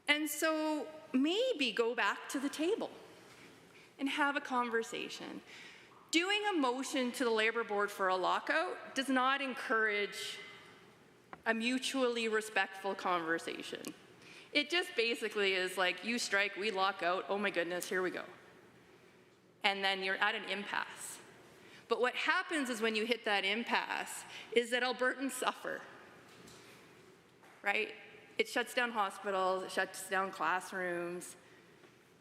Speaker 2: And so maybe go back to the table and have a conversation. Doing a motion to the Labour Board for a lockout does not encourage a mutually respectful conversation. It just basically is like, you strike, we lock out, oh my goodness, here we go. And then you're at an impasse. But what happens is when you hit that impasse is that Albertans suffer, right? It shuts down hospitals, it shuts down classrooms,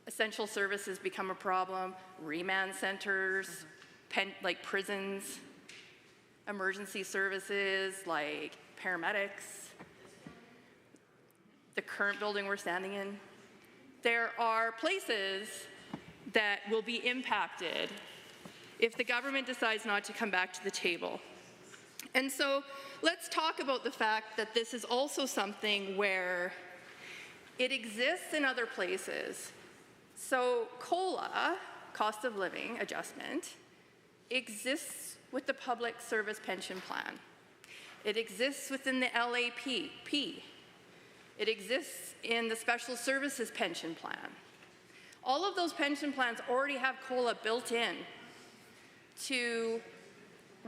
Speaker 2: essential services become a problem, remand centers, like prisons, emergency services like paramedics, the current building we're standing in. There are places that will be impacted if the government decides not to come back to the table. And so let's talk about the fact that this is also something where it exists in other places. So COLA, cost of living adjustment exists with the public service pension plan. It exists within the LAPP. It exists in the special services pension plan. All of those pension plans already have COLA built in to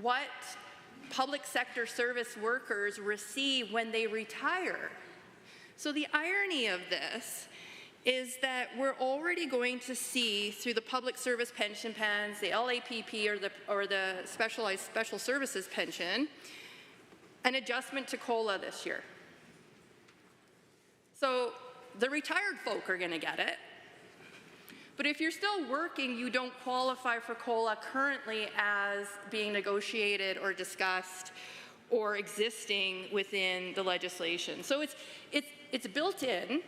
Speaker 2: what public sector service workers receive when they retire. So the irony of this is that we're already going to see through the public service pension plans, the LAPP or the special services pension, an adjustment to COLA this year. So the retired folk are going to get it. But if you're still working, you don't qualify for COLA currently as being negotiated or discussed or existing within the legislation. So it's built in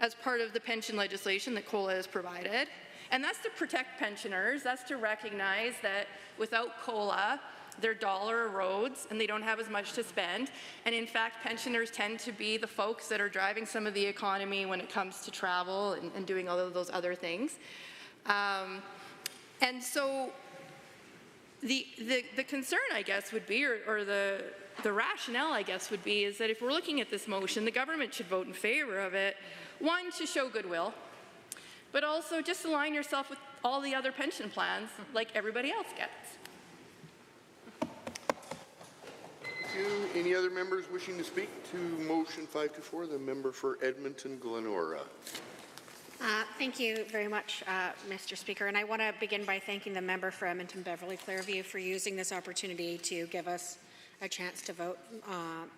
Speaker 2: as part of the pension legislation that COLA has provided. And that's to protect pensioners. That's to recognize that without COLA, their dollar erodes and they don't have as much to spend. And in fact, pensioners tend to be the folks that are driving some of the economy when it comes to travel and doing all of those other things. And so the concern, I guess, would be, or the rationale, I guess, would be, is that if we're looking at this motion, the government should vote in favor of it. One, to show goodwill, but also just align yourself with all the other pension plans like everybody else gets.
Speaker 13: Thank you. Any other members wishing to speak to motion 524? The member for Edmonton Glenora.
Speaker 25: Thank you very much, Mr. Speaker. And I want to begin by thanking the member for Edmonton Beverly Clearview for using this opportunity to give us a chance to vote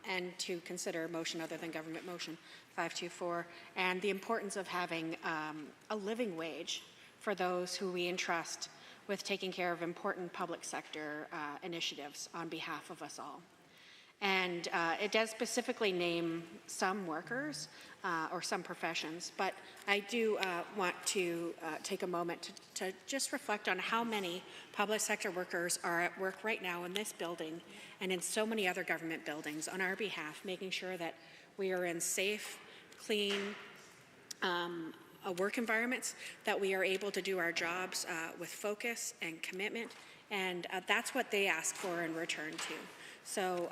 Speaker 25: and to consider a motion other than government motion 524, and the importance of having a living wage for those who we entrust with taking care of important public sector initiatives on behalf of us all. And it does specifically name some workers or some professions, but I do want to take a moment to just reflect on how many public sector workers are at work right now in this building and in so many other government buildings on our behalf, making sure that we are in safe, clean work environments, that we are able to do our jobs with focus and commitment, and that's what they ask for in return too. So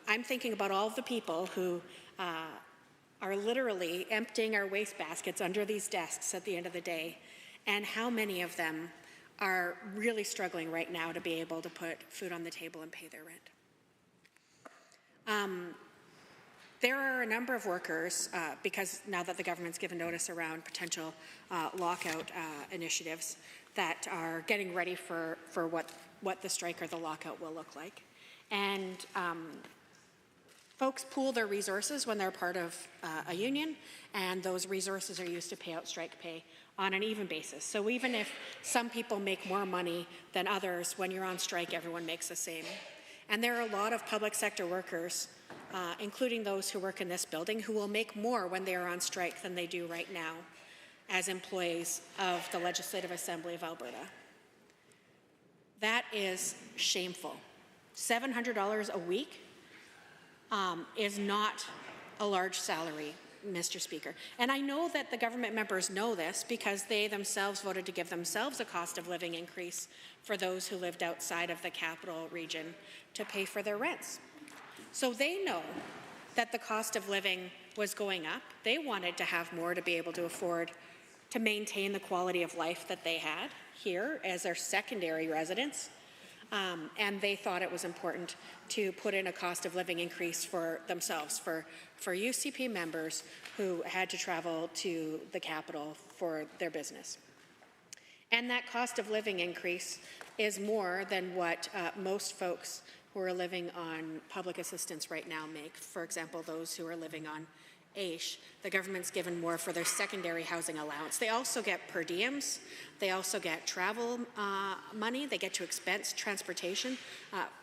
Speaker 25: I'm thinking about all of the people who are literally emptying our waste baskets under these desks at the end of the day, and how many of them are really struggling right now to be able to put food on the table and pay their rent. There are a number of workers, because now that the government's given notice around potential lockout initiatives, that are getting ready for what the strike or the lockout will look like. And folks pool their resources when they're part of a union, and those resources are used to pay out strike pay on an even basis. So even if some people make more money than others, when you're on strike, everyone makes the same. And there are a lot of public sector workers, including those who work in this building, who will make more when they are on strike than they do right now as employees of the Legislative Assembly of Alberta. That is shameful. $700 a week is not a large salary, Mr. Speaker. And I know that the government members know this because they themselves voted to give themselves a cost of living increase for those who lived outside of the capital region to pay for their rents. So they know that the cost of living was going up. They wanted to have more to be able to afford to maintain the quality of life that they had here as their secondary residents. And they thought it was important to put in a cost of living increase for themselves, for UCP members who had to travel to the capital for their business. And that cost of living increase is more than what most folks who are living on public assistance right now make. For example, those who are living on AISH, the government's given more for their secondary housing allowance. They also get per diems. They also get travel money. They get to expense transportation.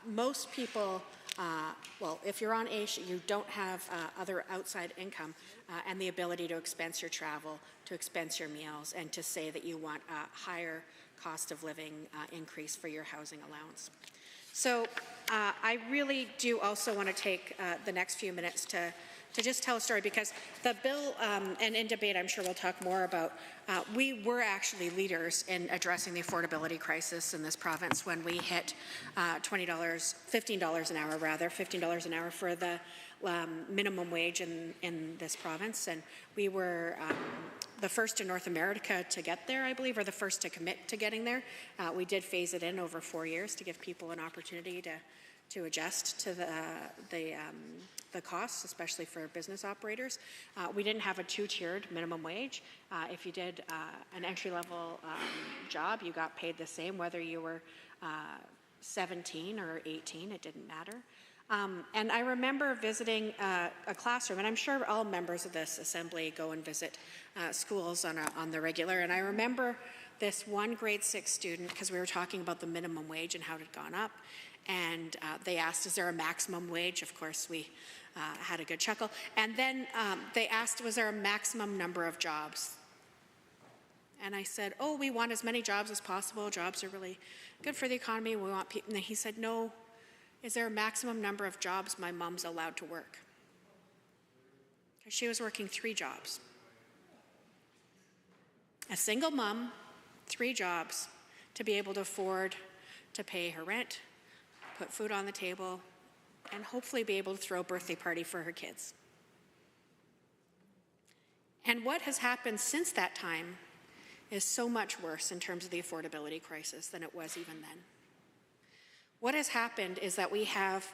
Speaker 25: Most people, well, if you're on AISH, you don't have other outside income and the ability to expense your travel, to expense your meals, and to say that you want a higher cost of living increase for your housing allowance. So I really do also want to take the next few minutes to just tell a story, because the bill, and in debate I'm sure we'll talk more about, we were actually leaders in addressing the affordability crisis in this province when we hit $15 an hour rather, $15 an hour for the minimum wage in this province. And we were the first in North America to get there, I believe, or the first to commit to getting there. We did phase it in over 4 years to give people an opportunity to adjust to the costs, especially for business operators. We didn't have a two-tiered minimum wage. If you did an entry-level job, you got paid the same, whether you were 17 or 18, it didn't matter. And I remember visiting a classroom, and I'm sure all members of this assembly go and visit schools on the regular, and I remember this one grade 6 student, because we were talking about the minimum wage and how it had gone up, and they asked, is there a maximum wage? Of course, we had a good chuckle. And then they asked, was there a maximum number of jobs? And I said, oh, we want as many jobs as possible. Jobs are really good for the economy. We want people. And he said, no, is there a maximum number of jobs my mom's allowed to work? Because she was working 3 jobs. A single mom, 3 jobs, to be able to afford to pay her rent, put food on the table, and hopefully be able to throw a birthday party for her kids. And what has happened since that time is so much worse in terms of the affordability crisis than it was even then. What has happened is that we have,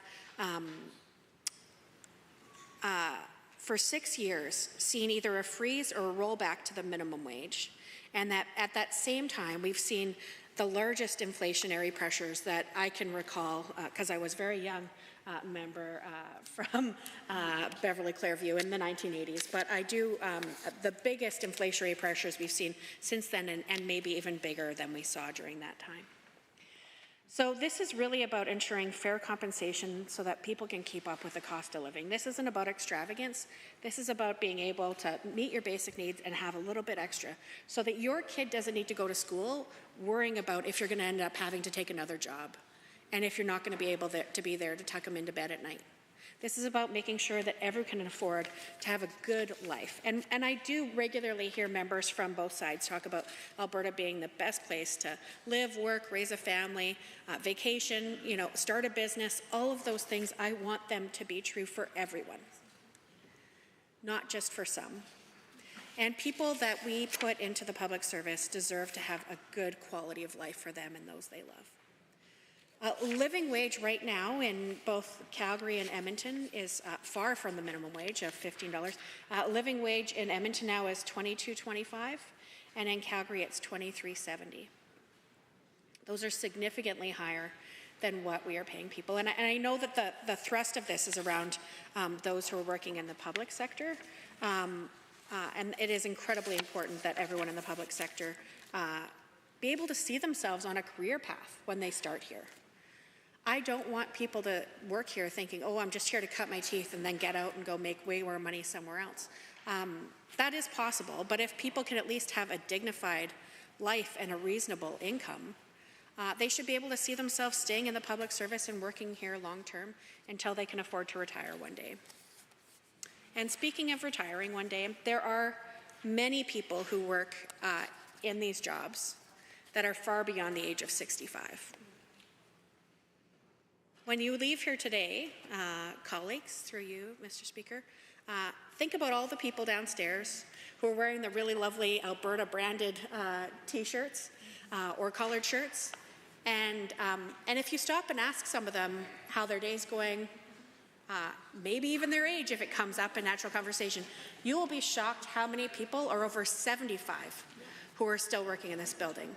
Speaker 25: for 6 years, seen either a freeze or a rollback to the minimum wage, and that at that same time, we've seen the largest inflationary pressures that I can recall, because I was very young member from Beverly Clearview in the 1980s, but I do, the biggest inflationary pressures we've seen since then, and maybe even bigger than we saw during that time. So this is really about ensuring fair compensation so that people can keep up with the cost of living. This isn't about extravagance. This is about being able to meet your basic needs and have a little bit extra so that your kid doesn't need to go to school worrying about if you're going to end up having to take another job and if you're not going to be able to be there to tuck them into bed at night. This is about making sure that everyone can afford to have a good life. And I do regularly hear members from both sides talk about Alberta being the best place to live, work, raise a family, vacation, start a business, all of those things. I want them to be true for everyone, not just for some. And people that we put into the public service deserve to have a good quality of life for them and those they love. Living wage right now in both Calgary and Edmonton is far from the minimum wage of $15. Living wage in Edmonton now is $22.25, and in Calgary it's $23.70. Those are significantly higher than what we are paying people. And I know that the thrust of this is around those who are working in the public sector, and it is incredibly important that everyone in the public sector be able to see themselves on a career path when they start here. I don't want people to work here thinking, oh, I'm just here to cut my teeth and then get out and go make way more money somewhere else. That is possible, but if people can at least have a dignified life and a reasonable income, they should be able to see themselves staying in the public service and working here long term until they can afford to retire one day. And speaking of retiring one day, there are many people who work in these jobs that are far beyond the age of 65. When you leave here today, colleagues, through you, Mr. Speaker, think about all the people downstairs who are wearing the really lovely Alberta branded t-shirts or collared shirts. And if you stop and ask some of them how their day's going, maybe even their age if it comes up in natural conversation, you will be shocked how many people are over 75 who are still working in this building.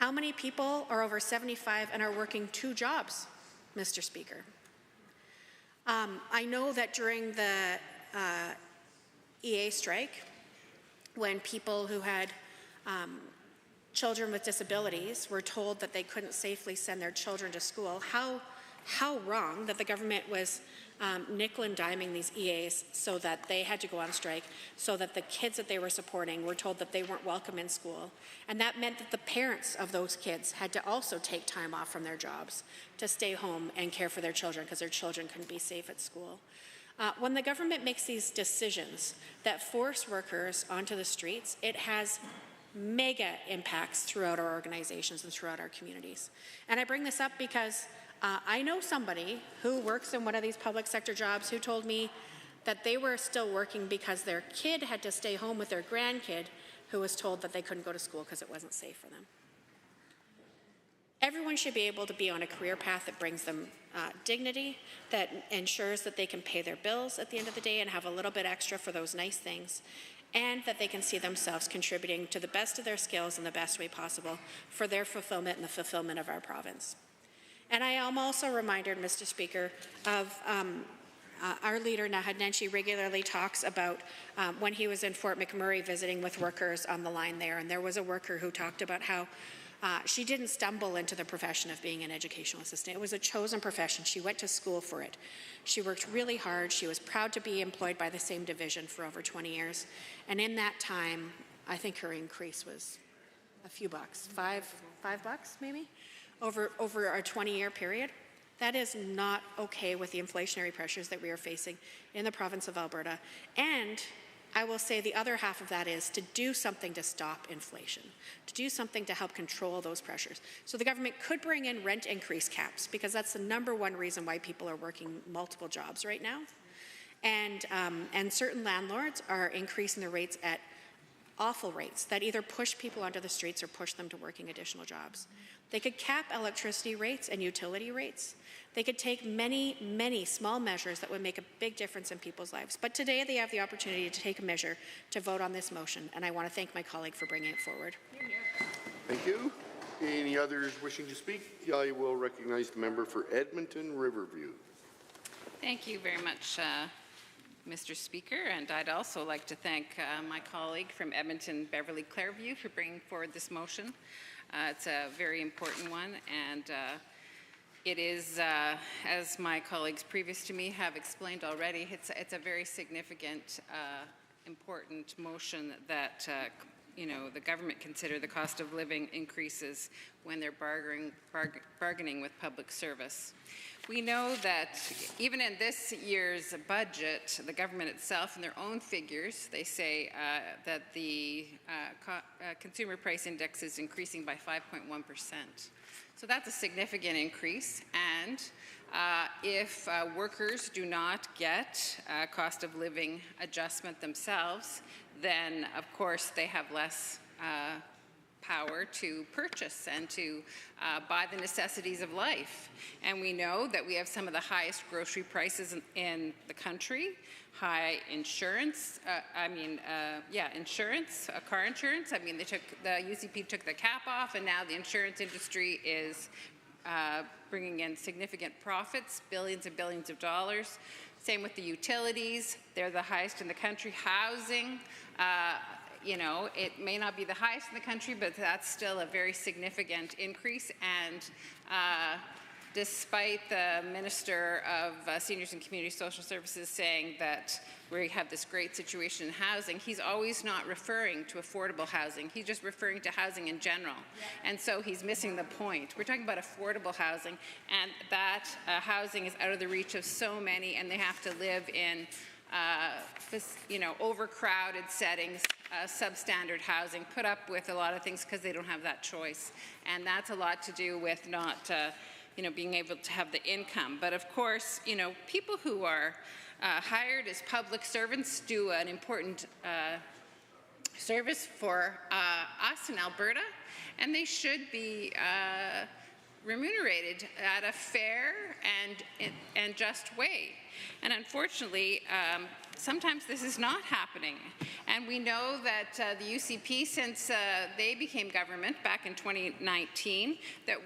Speaker 25: How many people are over 75 and are working 2 jobs, Mr. Speaker? I know that during the EA strike, when people who had children with disabilities were told that they couldn't safely send their children to school, how wrong that the government was nickel and diming these EAs so that they had to go on strike, so that the kids that they were supporting were told that they weren't welcome in school. And that meant that the parents of those kids had to also take time off from their jobs to stay home and care for their children because their children couldn't be safe at school. When the government makes these decisions that force workers onto the streets, it has mega impacts throughout our organizations and throughout our communities. And I bring this up because I know somebody who works in one of these public sector jobs who told me that they were still working because their kid had to stay home with their grandkid who was told that they couldn't go to school because it wasn't safe for them. Everyone should be able to be on a career path that brings them dignity, that ensures that they can pay their bills at the end of the day and have a little bit extra for those nice things, and that they can see themselves contributing to the best of their skills in the best way possible for their fulfillment and the fulfillment of our province. And I am also reminded, Mr. Speaker, of our leader, Naheed Nenshi, regularly talks about when he was in Fort McMurray visiting with workers on the line there, and there was a worker who talked about how she didn't stumble into the profession of being an educational assistant. It was a chosen profession. She went to school for it. She worked really hard. She was proud to be employed by the same division for over 20 years. And in that time, I think her increase was a few bucks, $5 maybe, over a 20-year period. That is not okay with the inflationary pressures that we are facing in the province of Alberta. And I will say the other half of that is to do something to stop inflation, to do something to help control those pressures. So the government could bring in rent increase caps, because that's the #1 reason why people are working multiple jobs right now. And certain landlords are increasing the rates at awful rates that either push people onto the streets or push them to working additional jobs. They could cap electricity rates and utility rates. They could take many, many small measures that would make a big difference in people's lives. But today they have the opportunity to take a measure to vote on this motion, and I want to thank my colleague for bringing it forward.
Speaker 13: Thank you. Any others wishing to speak? I will recognize the member for Edmonton Riverview.
Speaker 4: Thank you very much, Mr. Speaker, and I'd also like to thank my colleague from Edmonton Beverly Clairview for bringing forward this motion. It's a very important one, and it is, as my colleagues previous to me have explained already, it's a very significant, important motion that the government consider the cost of living increases when they're bargaining with public service. We know that even in this year's budget, the government itself, in their own figures, they say that the consumer price index is increasing by 5.1%. So that's a significant increase. And if workers do not get a cost of living adjustment themselves, then of course they have less power to purchase and to buy the necessities of life. And we know that we have some of the highest grocery prices in the country, high insurance, insurance, car insurance. I mean, the UCP took the cap off, and now the insurance industry is bringing in significant profits, billions and billions of dollars. Same with the utilities. They're the highest in the country. Housing, it may not be the highest in the country, but that's still a very significant increase. And despite the Minister of Seniors and Community Social Services saying that we have this great situation in housing, he's always not referring to affordable housing. He's just referring to housing in general. And so he's missing the point. We're talking about affordable housing, and that housing is out of the reach of so many, and they have to live in overcrowded settings, substandard housing, put up with a lot of things because they don't have that choice. And that's a lot to do with not, being able to have the income. But of course, people who are hired as public servants do an important service for us in Alberta, and they should be remunerated at a fair and just way. And unfortunately, sometimes this is not happening. And we know that the UCP, since they became government back in 2019, that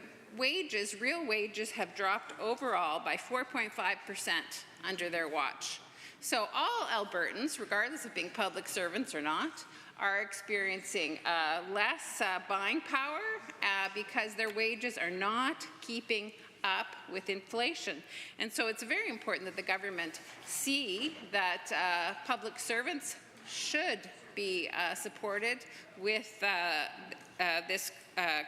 Speaker 4: real wages have dropped overall by 4.5% under their watch. So all Albertans, regardless of being public servants or not, are experiencing less buying power because their wages are not keeping up with inflation. And so it's very important that the government see that public servants should be supported with this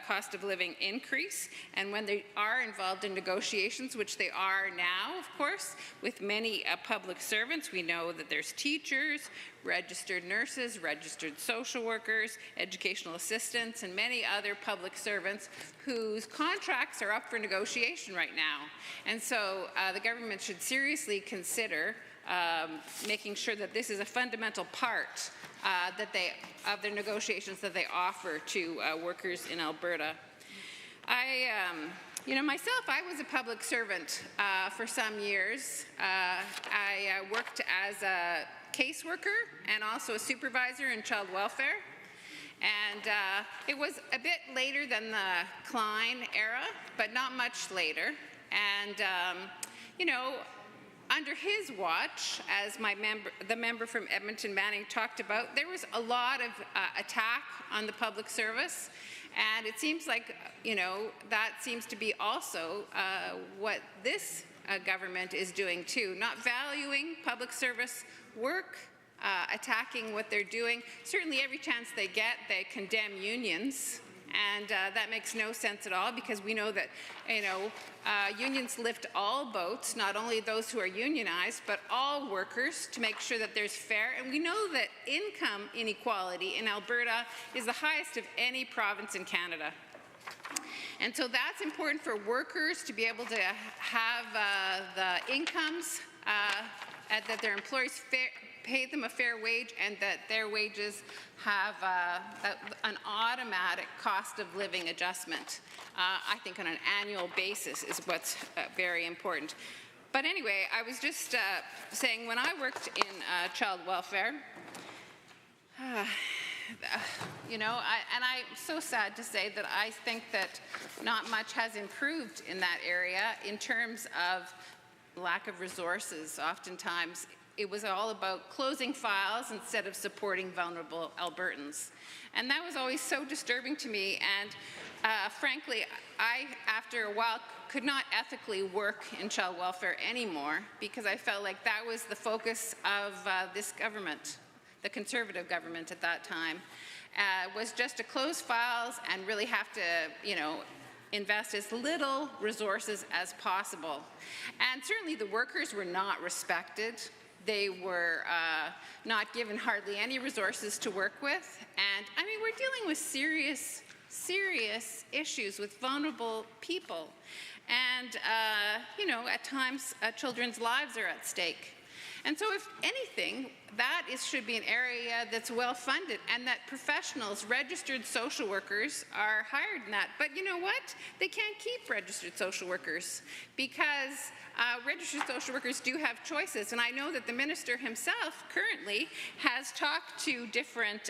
Speaker 4: cost of living increase, and when they are involved in negotiations, which they are now, of course, with many public servants. We know that there's teachers, registered nurses, registered social workers, educational assistants, and many other public servants whose contracts are up for negotiation right now. And so the government should seriously consider making sure that this is a fundamental part of their negotiations that they offer to workers in Alberta. Myself, I was a public servant for some years. I worked as a caseworker and also a supervisor in child welfare. And it was a bit later than the Klein era, but not much later. And, under his watch, as the member from Edmonton Manning talked about, there was a lot of attack on the public service, and it seems like, that seems to be also what this government is doing too, not valuing public service work, attacking what they're doing. Certainly every chance they get, they condemn unions. And that makes no sense at all, because we know that, unions lift all boats, not only those who are unionized, but all workers, to make sure that there's fair. And we know that income inequality in Alberta is the highest of any province in Canada. And so that's important for workers to be able to have the incomes that their employers pay them a fair wage, and that their wages have an automatic cost of living adjustment. I think on an annual basis is what's very important. But anyway, I was just saying, when I worked in child welfare, and I'm so sad to say that I think that not much has improved in that area in terms of lack of resources. Oftentimes, it was all about closing files instead of supporting vulnerable Albertans. And that was always so disturbing to me. And frankly, I, after a while, could not ethically work in child welfare anymore, because I felt like that was the focus of this government, the Conservative government at that time, was just to close files and really have to, invest as little resources as possible. And certainly the workers were not respected. They were not given hardly any resources to work with. And I mean, we're dealing with serious issues with vulnerable people. And, at times, children's lives are at stake. And so if anything, that should be an area that's well funded, and that professionals, registered social workers, are hired in that. But you know what? They can't keep registered social workers, because registered social workers do have choices. And I know that the minister himself currently has talked to different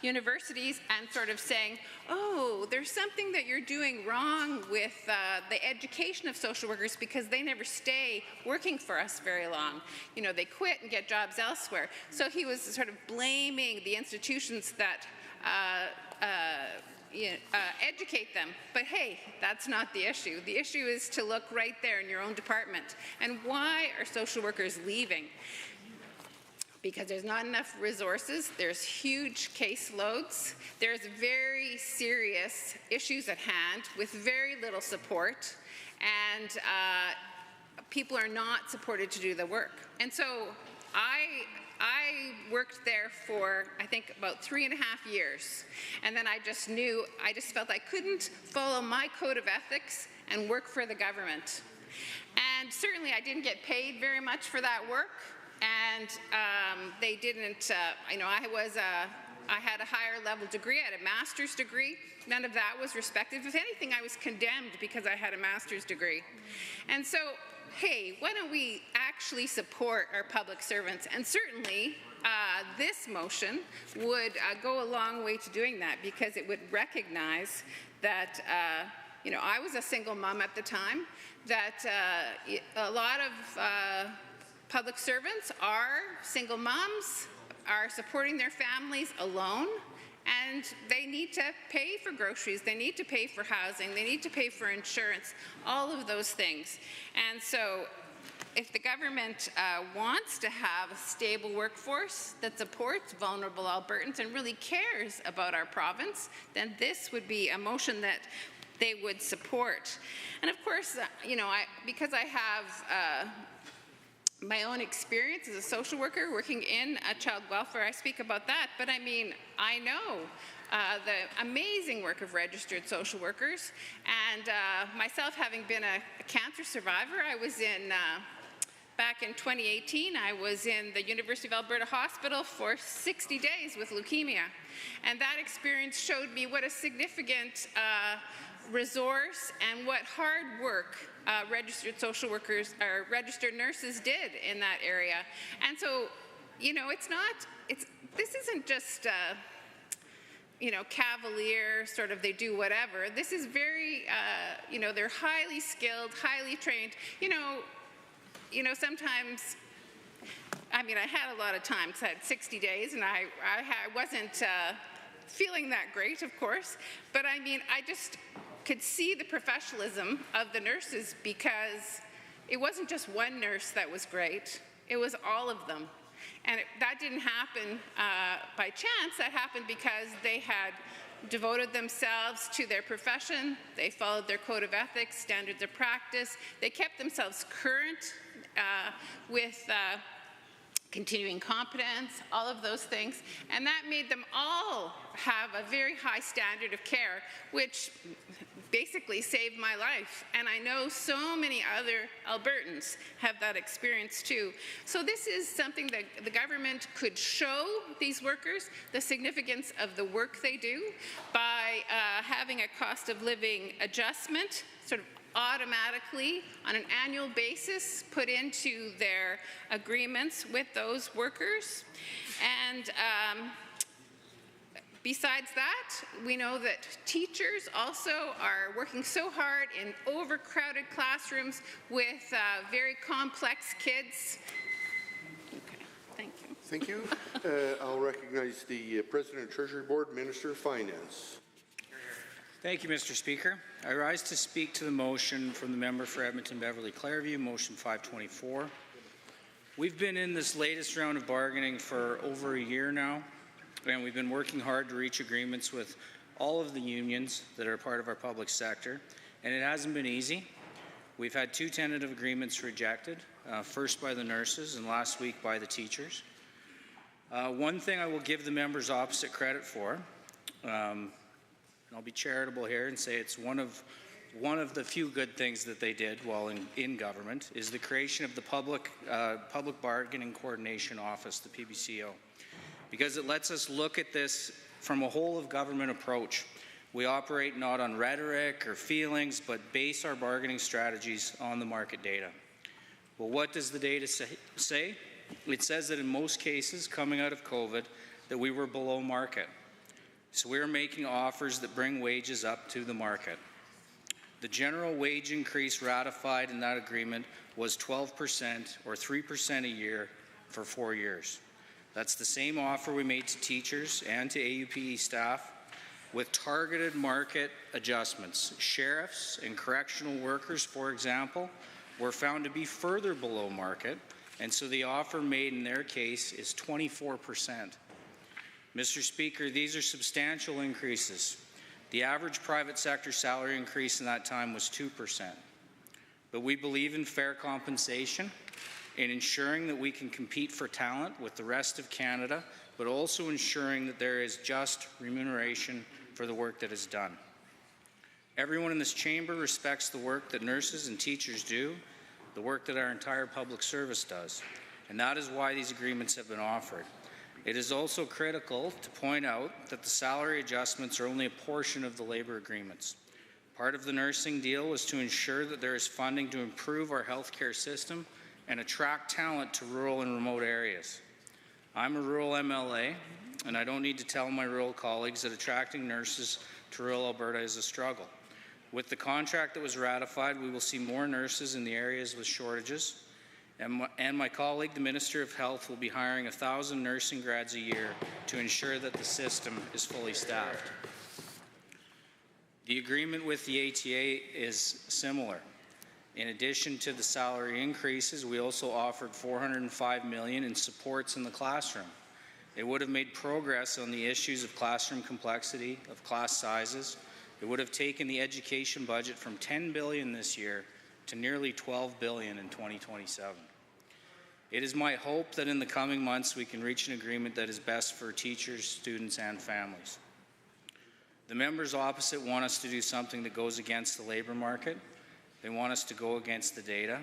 Speaker 4: universities and sort of saying, oh, there's something that you're doing wrong with the education of social workers, because they never stay working for us very long. They quit and get jobs elsewhere. So he was sort of blaming the institutions that educate them. But hey, that's not the issue. The issue is to look right there in your own department. And why are social workers leaving? Because there's not enough resources, there's huge caseloads, there's very serious issues at hand with very little support, and people are not supported to do the work. And so I worked there for, I think, about 3.5 years. And then I just felt I couldn't follow my code of ethics and work for the government. And certainly I didn't get paid very much for that work. And they didn't, I had a higher level degree, I had a master's degree. None of that was respected. If anything, I was condemned because I had a master's degree. And so, hey, why don't we actually support our public servants? And certainly, this motion would go a long way to doing that, because it would recognize that, I was a single mom at the time, that a lot of public servants are single moms, are supporting their families alone, and they need to pay for groceries, they need to pay for housing, they need to pay for insurance, all of those things. And so if the government wants to have a stable workforce that supports vulnerable Albertans and really cares about our province, then this would be a motion that they would support. And of course, you know, because I have my own experience as a social worker working in child welfare, I speak about that. But I mean, I know the amazing work of registered social workers. And myself, having been a cancer survivor, I was in, back in 2018, I was in the University of Alberta Hospital for 60 days with leukemia. And that experience showed me what a significant resource and what hard work registered social workers or registered nurses did in that area. And so, you know, this isn't just, you know, cavalier, sort of they do whatever. This is very, you know, they're highly skilled, highly trained. You know, sometimes, I mean, I had a lot of time because I had 60 days and I wasn't feeling that great, of course. But I mean, I just could see the professionalism of the nurses because it wasn't just one nurse that was great, it was all of them. And that didn't happen by chance, that happened because they had devoted themselves to their profession, they followed their code of ethics, standards of practice, they kept themselves current with continuing competence, all of those things, and that made them all have a very high standard of care, which basically saved my life. And I know so many other Albertans have that experience too. So this is something that the government could show these workers the significance of the work they do by having a cost of living adjustment sort of automatically on an annual basis put into their agreements with those workers. And besides that, we know that teachers also are working so hard in overcrowded classrooms with very complex kids. Okay, thank you.
Speaker 13: Thank you. I'll recognize the President of Treasury Board, Minister of Finance.
Speaker 7: Thank you, Mr. Speaker. I rise to speak to the motion from the member for Edmonton Beverly Clareview, motion 524. We've been in this latest round of bargaining for over a year now, and we've been working hard to reach agreements with all of the unions that are part of our public sector, and it hasn't been easy. We've had 2 tentative agreements rejected, first by the nurses and last week by the teachers. One thing I will give the members opposite credit for, I'll be charitable here and say it's one of the few good things that they did while in government, is the creation of the Public Bargaining Coordination Office, the PBCO, because it lets us look at this from a whole of government approach. We operate not on rhetoric or feelings, but base our bargaining strategies on the market data. Well, what does the data say? It says that in most cases coming out of COVID that we were below market. So we are making offers that bring wages up to the market. The general wage increase ratified in that agreement was 12% or 3% a year for 4 years. That's the same offer we made to teachers and to AUPE staff with targeted market adjustments. Sheriffs and correctional workers, for example, were found to be further below market, and so the offer made in their case is 24%. Mr. Speaker, these are substantial increases. The average private sector salary increase in that time was 2%. But we believe in fair compensation, in ensuring that we can compete for talent with the rest of Canada, but also ensuring that there is just remuneration for the work that is done. Everyone in this chamber respects the work that nurses and teachers do, the work that our entire public service does, and that is why these agreements have been offered. It is also critical to point out that the salary adjustments are only a portion of the labour agreements. Part of the nursing deal was to ensure that there is funding to improve our healthcare system and attract talent to rural and remote areas. I'm a rural MLA, and I don't need to tell my rural colleagues that attracting nurses to rural Alberta is a struggle. With the contract that was ratified, we will see more nurses in the areas with shortages, and my colleague, the Minister of Health, will be hiring 1,000 nursing grads a year to ensure that the system is fully staffed. The agreement with the ATA is similar. In addition to the salary increases, we also offered $405 million in supports in the classroom. It would have made progress on the issues of classroom complexity, of class sizes. It would have taken the education budget from $10 billion this year to nearly $12 billion in 2027. It is my hope that in the coming months we can reach an agreement that is best for teachers, students, and families. The members opposite want us to do something that goes against the labor market. They want us to go against the data.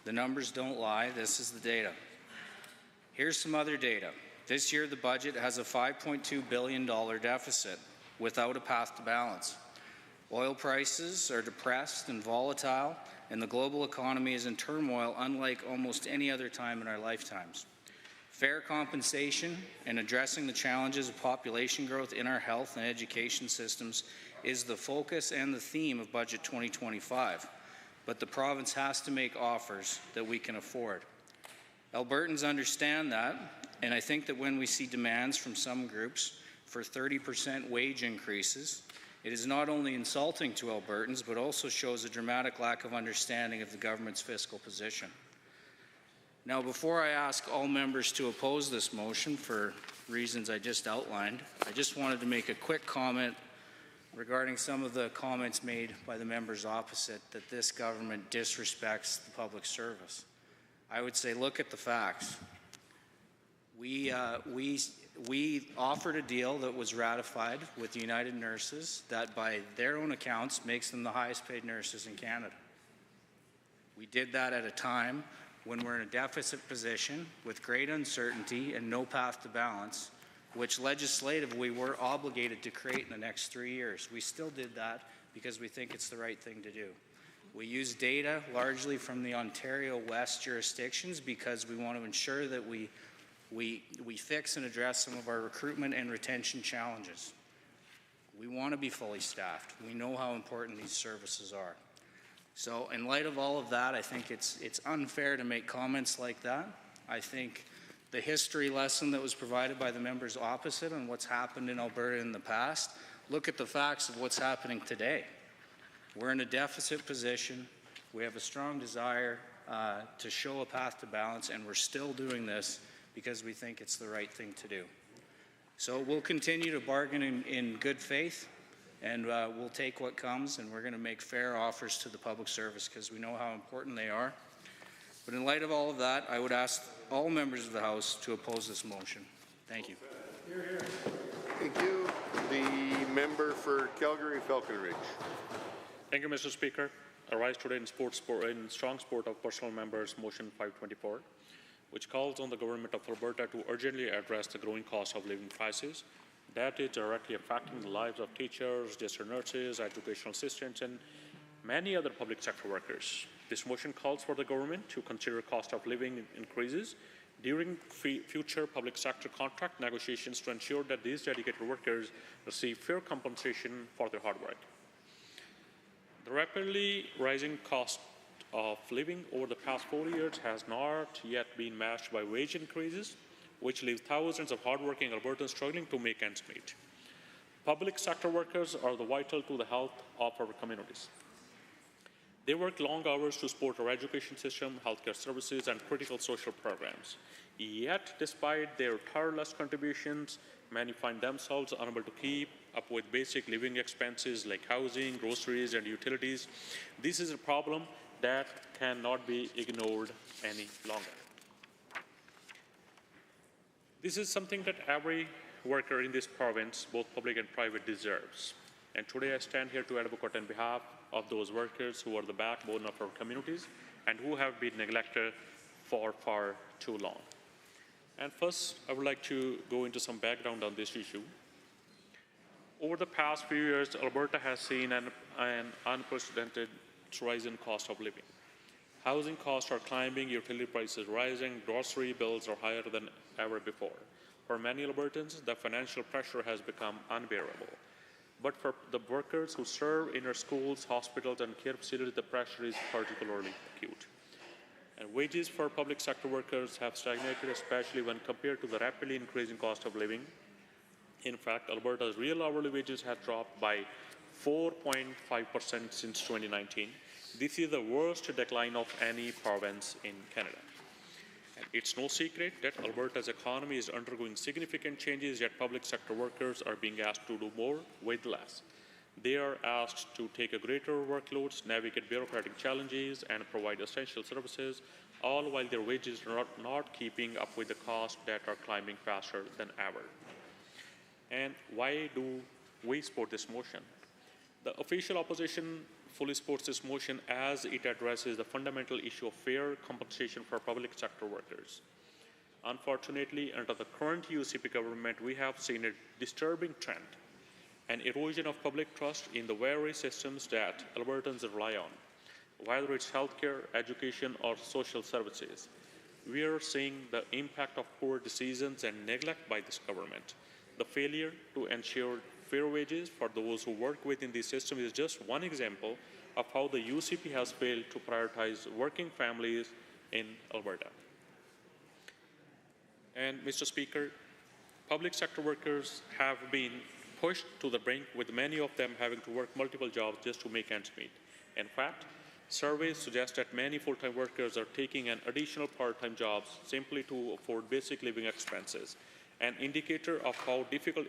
Speaker 7: The numbers don't lie. This is the data. Here's some other data. This year, the budget has a $5.2 billion deficit without a path to balance. Oil prices are depressed and volatile, and the global economy is in turmoil unlike almost any other time in our lifetimes. Fair compensation and addressing the challenges of population growth in our health and education systems is the focus and the theme of Budget 2025. But the province has to make offers that we can afford. Albertans understand that, and I think that when we see demands from some groups for 30% wage increases, it is not only insulting to Albertans, but also shows a dramatic lack of understanding of the government's fiscal position. Now, before I ask all members to oppose this motion for reasons I just outlined, I just wanted to make a quick comment regarding some of the comments made by the members opposite that this government disrespects the public service. I would say look at the facts. We offered a deal that was ratified with the United Nurses that by their own accounts makes them the highest paid nurses in Canada. We did that at a time when we're in a deficit position with great uncertainty and no path to balance, which legislatively we're obligated to create in the next 3 years. We still did that because we think it's the right thing to do. We use data largely from the Ontario West jurisdictions because we want to ensure that we fix and address some of our recruitment and retention challenges. We want to be fully staffed. We know how important these services are. So in light of all of that, I think it's unfair to make comments like that. I think the history lesson that was provided by the members opposite on what's happened in Alberta in the past, look at the facts of what's happening today. We're in a deficit position. We have a strong desire to show a path to balance, and we're still doing this because we think it's the right thing to do. So we'll continue to bargain in good faith, and we'll take what comes, and we're going to make fair offers to the public service because we know how important they are. But in light of all of that, I would ask all members of the House to oppose this motion. Thank you.
Speaker 13: Thank you. The member for Calgary-Falcon Ridge.
Speaker 15: Thank you, Mr. Speaker. I rise today in strong support of personal members' motion 524, which calls on the government of Alberta to urgently address the growing cost of living crisis that is directly affecting the lives of teachers, district nurses, educational assistants, and many other public sector workers. This motion calls for the government to consider cost of living increases during future public sector contract negotiations to ensure that these dedicated workers receive fair compensation for their hard work. The rapidly rising cost of living over the past 4 years has not yet been matched by wage increases, which leave thousands of hardworking Albertans struggling to make ends meet. Public sector workers are vital to the health of our communities. They work long hours to support our education system, healthcare services, and critical social programs. Yet, despite their tireless contributions, many find themselves unable to keep up with basic living expenses like housing, groceries, and utilities. This is a problem that cannot be ignored any longer. This is something that every worker in this province, both public and private, deserves. And today I stand here to advocate on behalf of those workers who are the backbone of our communities and who have been neglected for far too long. And first, I would like to go into some background on this issue. Over the past few years, Alberta has seen an unprecedented rise in cost of living. Housing costs are climbing, utility prices rising, grocery bills are higher than ever before. For many Albertans, the financial pressure has become unbearable. But for the workers who serve in our schools, hospitals, and care facilities, the pressure is particularly acute. And wages for public sector workers have stagnated, especially when compared to the rapidly increasing cost of living. In fact, Alberta's real hourly wages have dropped by 4.5% since 2019. This is the worst decline of any province in Canada. And it's no secret that Alberta's economy is undergoing significant changes, yet public sector workers are being asked to do more with less. They are asked to take a greater workloads, navigate bureaucratic challenges, and provide essential services, all while their wages are not keeping up with the costs that are climbing faster than ever. And why do we support this motion? The official opposition fully supports this motion as it addresses the fundamental issue of fair compensation for public sector workers. Unfortunately, under the current UCP government, we have seen a disturbing trend, an erosion of public trust in the very systems that Albertans rely on, whether it's healthcare, education, or social services. We are seeing the impact of poor decisions and neglect by this government. The failure to ensure fair wages for those who work within the system is just one example of how the UCP has failed to prioritize working families in Alberta. And Mr. Speaker, public sector workers have been pushed to the brink, with many of them having to work multiple jobs just to make ends meet. In fact, surveys suggest that many full-time workers are taking an additional part-time jobs simply to afford basic living expenses, an indicator of how difficult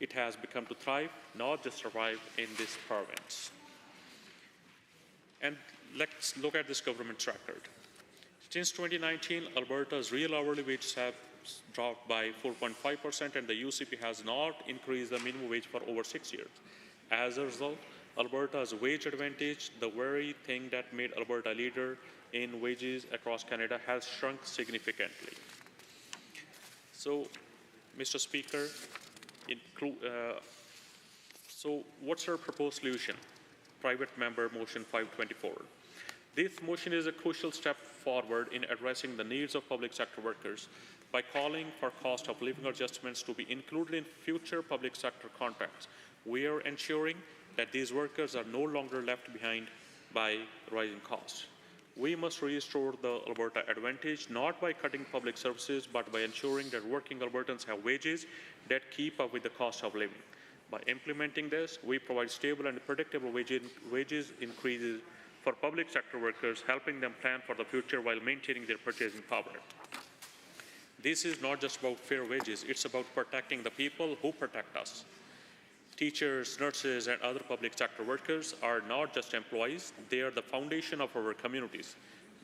Speaker 15: it has become to thrive, not just survive in this province. And let's look at this government's record. Since 2019, Alberta's real hourly wages have dropped by 4.5%, and the UCP has not increased the minimum wage for over 6 years. As a result, Alberta's wage advantage, the very thing that made Alberta a leader in wages across Canada, has shrunk significantly. So, Mr. Speaker, so what's our proposed solution? Private member motion 524. This motion is a crucial step forward in addressing the needs of public sector workers by calling for cost of living adjustments to be included in future public sector contracts. We are ensuring that these workers are no longer left behind by rising costs. We must restore the Alberta advantage, not by cutting public services, but by ensuring that working Albertans have wages that keep up with the cost of living. By implementing this, we provide stable and predictable wages increases for public sector workers, helping them plan for the future while maintaining their purchasing power. This is not just about fair wages, it's about protecting the people who protect us. Teachers, nurses, and other public sector workers are not just employees, they are the foundation of our communities.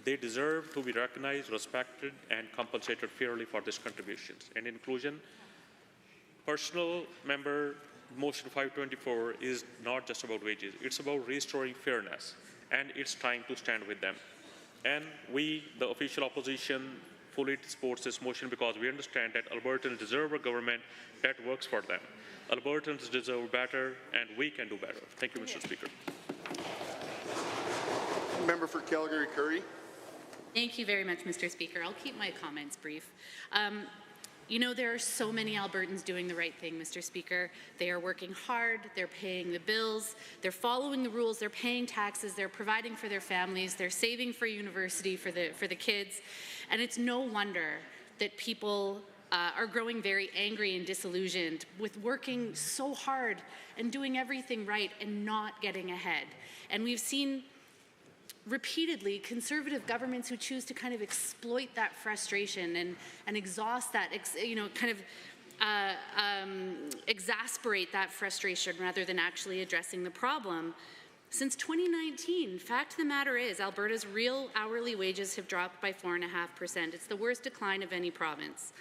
Speaker 15: They deserve to be recognized, respected, and compensated fairly for these contributions. And in conclusion, personal member motion 524 is not just about wages, it's about restoring fairness, and it's trying to stand with them. And we, the official opposition, fully supports this motion because we understand that Albertans deserve a government that works for them. Albertans deserve better, and we can do better. Thank you, Mr. Speaker.
Speaker 13: Member for Calgary Curry.
Speaker 17: Thank you very much, Mr. Speaker. I'll keep my comments brief. You know, there are so many Albertans doing the right thing, Mr. Speaker. They are working hard, they're paying the bills, they're following the rules, they're paying taxes, they're providing for their families, they're saving for university for the kids. And it's no wonder that people are growing very angry and disillusioned with working so hard and doing everything right and not getting ahead. And we've seen repeatedly conservative governments who choose to kind of exploit that frustration and exhaust that, exasperate that frustration rather than actually addressing the problem. Since 2019, fact of the matter is, Alberta's real hourly wages have dropped by 4.5%. It's the worst decline of any province.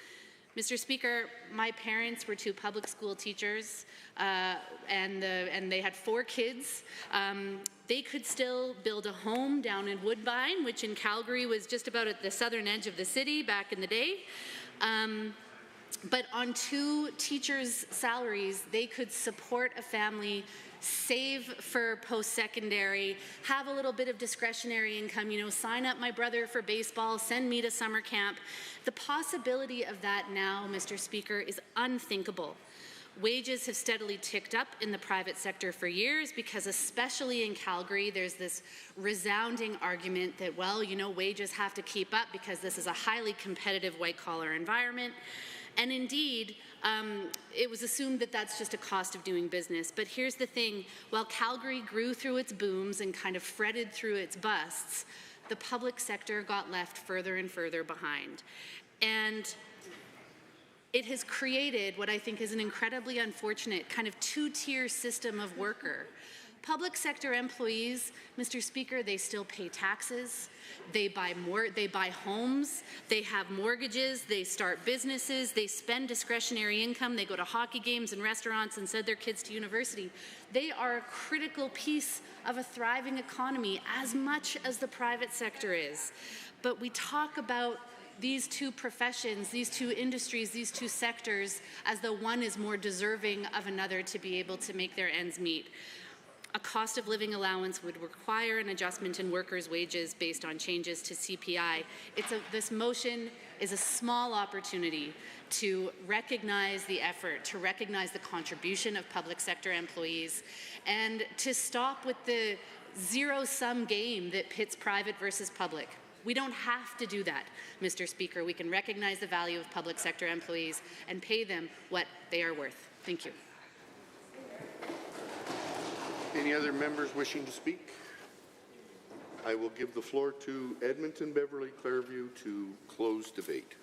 Speaker 17: Mr. Speaker, my parents were 2 public school teachers, and they had 4 kids. They could still build a home down in Woodbine, which in Calgary was just about at the southern edge of the city back in the day. But on 2 teachers' salaries, they could support a family, save for post-secondary, have a little bit of discretionary income, you know, sign up my brother for baseball, send me to summer camp. The possibility of that now, Mr. Speaker, is unthinkable. Wages have steadily ticked up in the private sector for years because, especially in Calgary, there's this resounding argument that, well, you know, wages have to keep up because this is a highly competitive white-collar environment. And indeed, it was assumed that that's just a cost of doing business. But here's the thing, while Calgary grew through its booms and kind of fretted through its busts, the public sector got left further and further behind. And it has created what I think is an incredibly unfortunate kind of two-tier system of worker. Public sector employees, Mr. Speaker, they still pay taxes, they buy homes, they have mortgages, they start businesses, they spend discretionary income, they go to hockey games and restaurants and send their kids to university. They are a critical piece of a thriving economy as much as the private sector is. But we talk about these two professions, these two industries, these two sectors as though one is more deserving of another to be able to make their ends meet. A cost of living allowance would require an adjustment in workers' wages based on changes to CPI. This motion is a small opportunity to recognize the effort, to recognize the contribution of public sector employees, and to stop with the zero-sum game that pits private versus public. We don't have to do that, Mr. Speaker. We can recognize the value of public sector employees and pay them what they are worth. Thank you.
Speaker 13: Any other members wishing to speak? I will give the floor to Edmonton Beverly Clareview to close debate.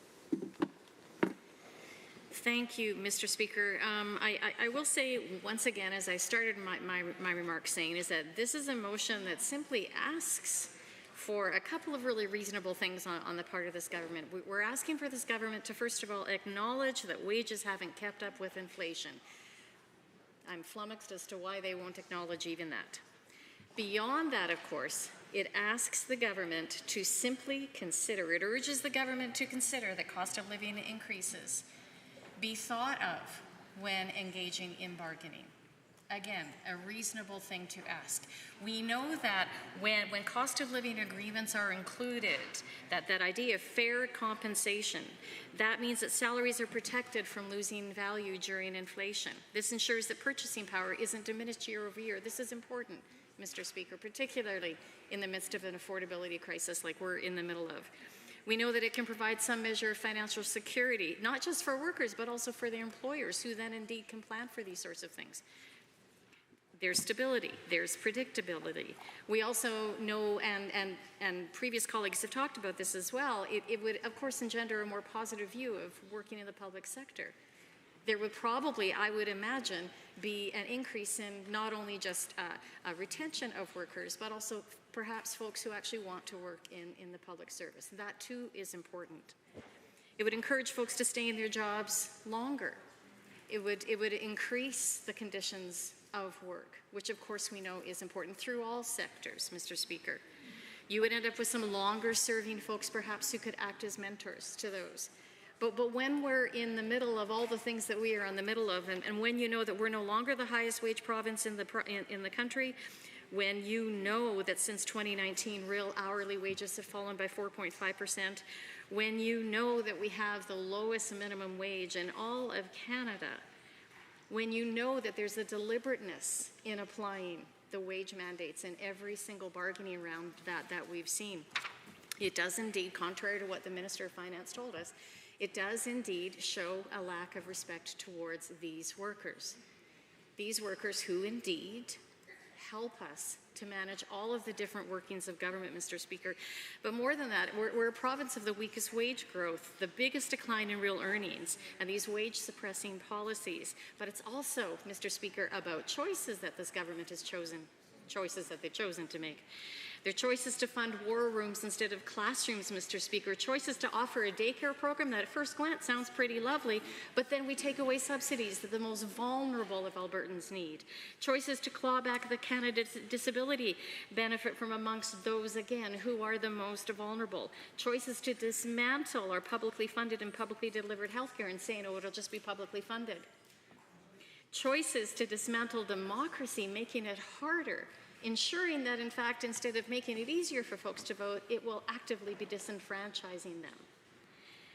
Speaker 16: Thank you, Mr. Speaker. I will say once again, as I started my remarks saying, is that this is a motion that simply asks for a couple of really reasonable things on the part of this government. We're asking for this government to, first of all, acknowledge that wages haven't kept up with inflation. I'm flummoxed as to why they won't acknowledge even that. Beyond that, of course, it asks the government to simply consider, it urges the government to consider that cost of living increases be thought of when engaging in bargaining. Again, a reasonable thing to ask. We know that when cost of living agreements are included, that idea of fair compensation, that means that salaries are protected from losing value during inflation. This ensures that purchasing power isn't diminished year over year. This is important, Mr. Speaker, particularly in the midst of an affordability crisis like we're in the middle of. We know that it can provide some measure of financial security, not just for workers, but also for their employers, who then indeed can plan for these sorts of things. There's stability, there's predictability. We also know, and previous colleagues have talked about this as well, it would of course engender a more positive view of working in the public sector. There would probably, I would imagine, be an increase in not only just a retention of workers, but also perhaps folks who actually want to work in the public service. That too is important. It would encourage folks to stay in their jobs longer. It would increase the conditions of work, which of course we know is important through all sectors, Mr. Speaker. You would end up with some longer serving folks perhaps who could act as mentors to those. But when we're in the middle of all the things that we are in the middle of, and when you know that we're no longer the highest wage province in the country, when you know that since 2019 real hourly wages have fallen by 4.5%, when you know that we have the lowest minimum wage in all of Canada, when you know that there's a deliberateness in applying the wage mandates in every single bargaining round that we've seen, it does indeed, contrary to what the Minister of Finance told us, it does indeed show a lack of respect towards these workers who indeed help us to manage all of the different workings of government, Mr. Speaker. But more than that, we're a province of the weakest wage growth, the biggest decline in real earnings, and these wage-suppressing policies. But it's also, Mr. Speaker, about choices that this government has chosen, choices that they've chosen to make. Their choices to fund war rooms instead of classrooms, Mr. Speaker. Choices to offer a daycare program that at first glance sounds pretty lovely, but then we take away subsidies that the most vulnerable of Albertans need. Choices to claw back the Canada Disability benefit from amongst those, again, who are the most vulnerable. Choices to dismantle our publicly funded and publicly delivered healthcare and saying, oh, it'll just be publicly funded. Choices to dismantle democracy, making it harder, ensuring that, in fact, instead of making it easier for folks to vote, it will actively be disenfranchising them.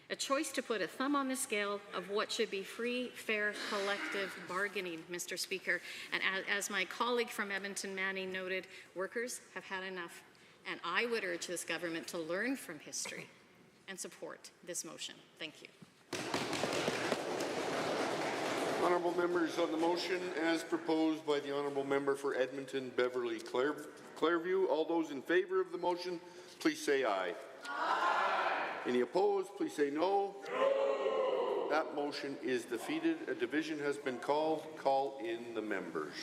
Speaker 16: A choice to put a thumb on the scale of what should be free, fair, collective bargaining, Mr. Speaker. And as my colleague from Edmonton, Manning, noted, workers have had enough. And I would urge this government to learn from history and support this motion. Thank you.
Speaker 13: Honourable members, on the motion as proposed by the Honourable Member for Edmonton Beverly Clairview, all those in favour of the motion, please say aye. Aye. Any opposed, please say no. No. That motion is defeated. A division has been called. Call in the members.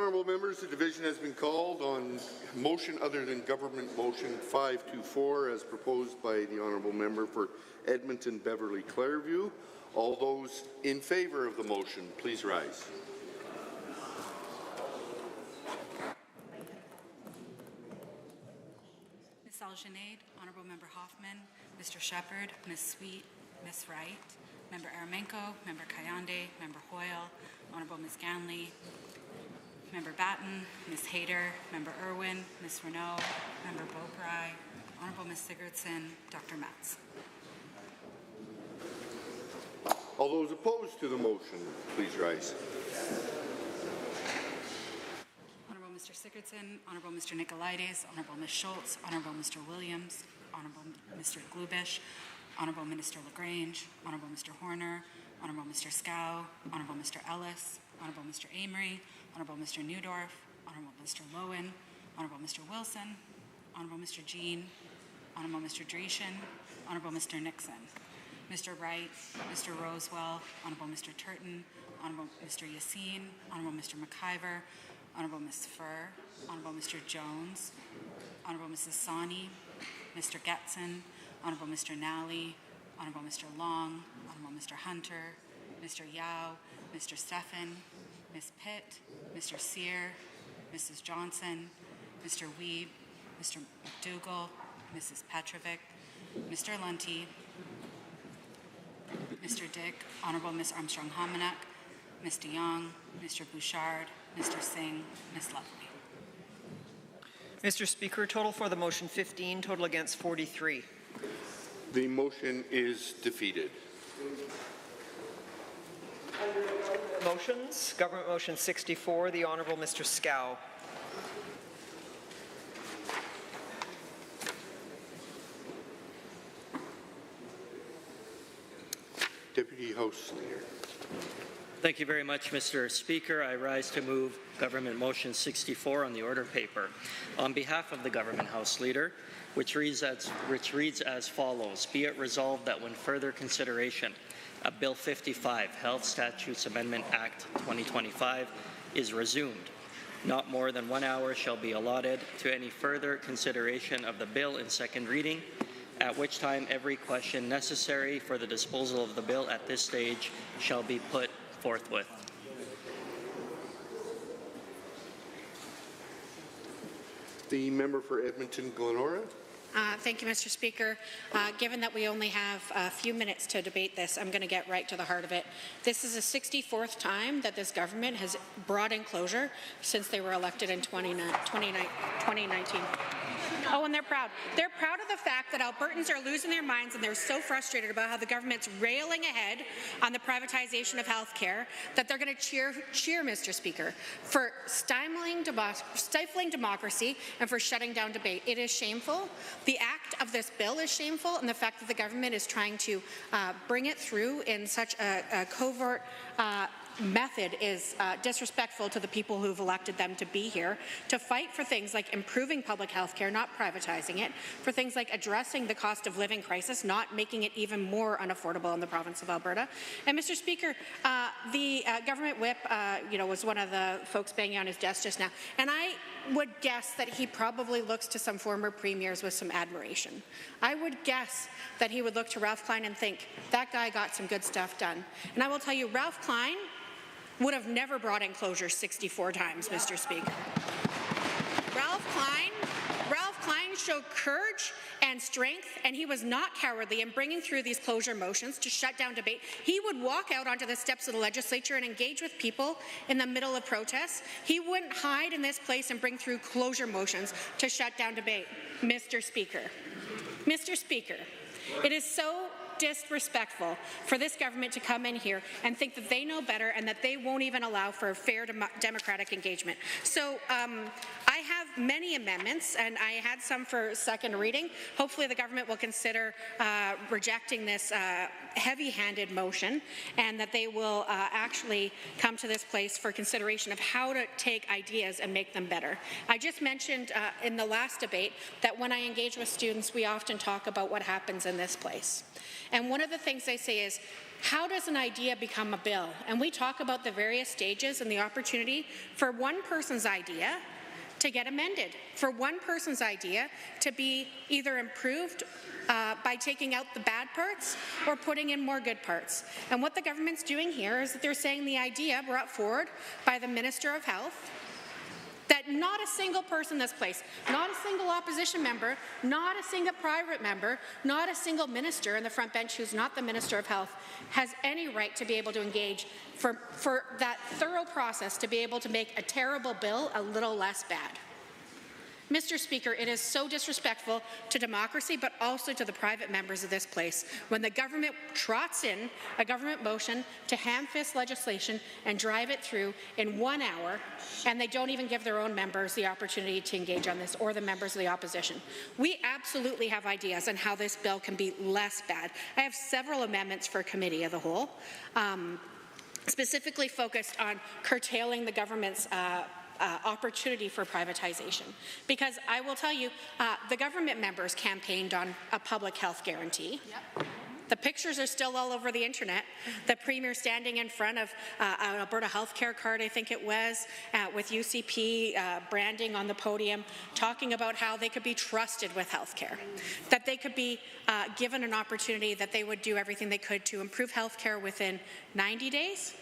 Speaker 13: Honourable members, the division has been called on motion other than government motion 524 as proposed by the honourable member for Edmonton Beverly Clareview. All those in favour of the motion, please rise.
Speaker 14: Ms. Algenade, Honourable Member Hoffman, Mr. Shepherd, Ms. Sweet, Ms. Wright, Member Aramenko, Member Kayande, Member Hoyle, Honourable Ms. Ganley, Member Batten, Ms. Hayter, Member Irwin, Ms. Renault, Member Beaupre, Honourable Ms. Sigurdsson, Dr. Metz.
Speaker 13: All those opposed to the motion, please rise.
Speaker 14: Honourable Mr. Sigurdsson, Honourable Mr. Nicolaides, Honourable Ms. Schultz, Honourable Mr. Williams, Honourable Mr. Glubish, Honourable Minister LaGrange, Honourable Mr. Horner, Honourable Mr. Scow, Honourable Mr. Ellis, Honourable Mr. Amory, Honourable Mr. Newdorf, Honourable Mr. Lowen, Honourable Mr. Wilson, Honourable Mr. Jean, Honourable Mr. Dreeshen, Honourable Mr. Nixon, Mr. Wright, Mr. Rosewell, Honourable Mr. Turton, Honourable Mr. Yassine, Honourable Mr. McIver, Honourable Ms. Furr, Honourable Mr. Jones, Honourable Mrs. Sani, Mr. Getson, Honourable Mr. Nally, Honourable Mr. Long, Honourable Mr. Hunter, Mr. Yao, Mr. Stephan, Ms. Pitt, Mr. Sear, Mrs. Johnson, Mr. Weeb, Mr. McDougall, Mrs. Petrovic, Mr. Lunty, Mr. Dick, Honourable Ms. Armstrong-Hominack, Ms. de Jong, Mr. Bouchard, Mr. Singh, Ms. Lovely.
Speaker 18: Mr. Speaker, total for the motion 15, total against 43.
Speaker 13: The motion is defeated.
Speaker 18: Motions. Government Motion 64, the Honourable Mr. Scow.
Speaker 13: Deputy House Leader.
Speaker 11: Thank you very much, Mr. Speaker. I rise to move Government Motion 64 on the order paper. On behalf of the Government House Leader, which reads as follows: be it resolved that when further consideration of Bill 55, Health Statutes Amendment Act 2025, is resumed, not more than 1 hour shall be allotted to any further consideration of the bill in second reading, at which time every question necessary for the disposal of the bill at this stage shall be put forthwith.
Speaker 13: The member for Edmonton-Glenora.
Speaker 25: Thank you, Mr. Speaker. Given that we only have a few minutes to debate this, I'm going to get right to the heart of it. This is the 64th time that this government has brought in closure since they were elected in 2019. Oh, and they're proud. They're proud of the fact that Albertans are losing their minds, and they're so frustrated about how the government's railing ahead on the privatization of health care that they're going to cheer, Mr. Speaker, for stifling democracy and for shutting down debate. It is shameful. The act of this bill is shameful, and the fact that the government is trying to bring it through in such a covert method is disrespectful to the people who've elected them to be here, to fight for things like improving public health care, not privatizing it, for things like addressing the cost of living crisis, not making it even more unaffordable in the province of Alberta. And Mr. Speaker, the government whip, was one of the folks banging on his desk just now, and I would guess that he probably looks to some former premiers with some admiration. I would guess that he would look to Ralph Klein and think, that guy got some good stuff done. And I will tell you, Ralph Klein would have never brought in closure 64 times, Mr. Speaker. Ralph Klein showed courage and strength, and he was not cowardly in bringing through these closure motions to shut down debate. He would walk out onto the steps of the legislature and engage with people in the middle of protests. He wouldn't hide in this place and bring through closure motions to shut down debate. Mr. Speaker, it is so disrespectful for this government to come in here and think that they know better and that they won't even allow for a fair democratic engagement. So I have many amendments, and I had some for second reading. Hopefully the government will consider rejecting this heavy-handed motion, and that they will actually come to this place for consideration of how to take ideas and make them better. I just mentioned in the last debate that when I engage with students, we often talk about what happens in this place. And one of the things they say is, how does an idea become a bill? And we talk about the various stages and the opportunity for one person's idea to get amended, for one person's idea to be either improved by taking out the bad parts or putting in more good parts. And what the government's doing here is that they're saying the idea brought forward by the Minister of Health, that not a single person in this place, not a single opposition member, not a single private member, not a single minister in the front bench who's not the Minister of Health has any right to be able to engage for that thorough process to be able to make a terrible bill a little less bad. Mr. Speaker, it is so disrespectful to democracy, but also to the private members of this place when the government trots in a government motion to ham-fist legislation and drive it through in 1 hour, and they don't even give their own members the opportunity to engage on this, or the members of the opposition. We absolutely have ideas on how this bill can be less bad. I have several amendments for committee of the whole, specifically focused on curtailing the government's opportunity for privatization. Because I will tell you, the government members campaigned on a public health guarantee. Yep. The pictures are still all over the internet. The Premier standing in front of an Alberta healthcare card, I think it was, with UCP branding on the podium, talking about how they could be trusted with healthcare, that they could be given an opportunity, that they would do everything they could to improve healthcare within 90 days.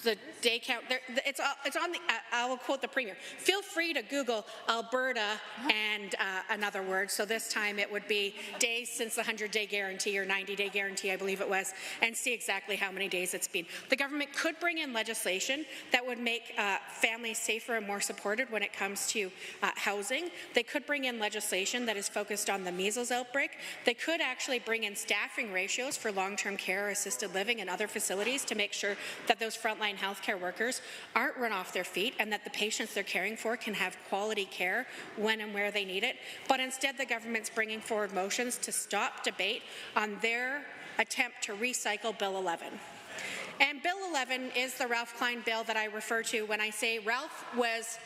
Speaker 25: The day count, it's on the, I will quote the Premier. Feel free to Google Alberta and another word. So this time it would be days since the 100-day guarantee or 90-day guarantee, I believe it was, and see exactly how many days it's been. The government could bring in legislation that would make families safer and more supported when it comes to housing. They could bring in legislation that is focused on the measles outbreak. They could actually bring in staffing ratios for long-term care, assisted living, and other facilities to make sure that those frontline healthcare workers aren't run off their feet and that the patients they're caring for can have quality care when and where they need it. But instead, the government's bringing forward motions to stop debate on their attempt to recycle Bill 11. And Bill 11 is the Ralph Klein bill that I refer to when I say Ralph was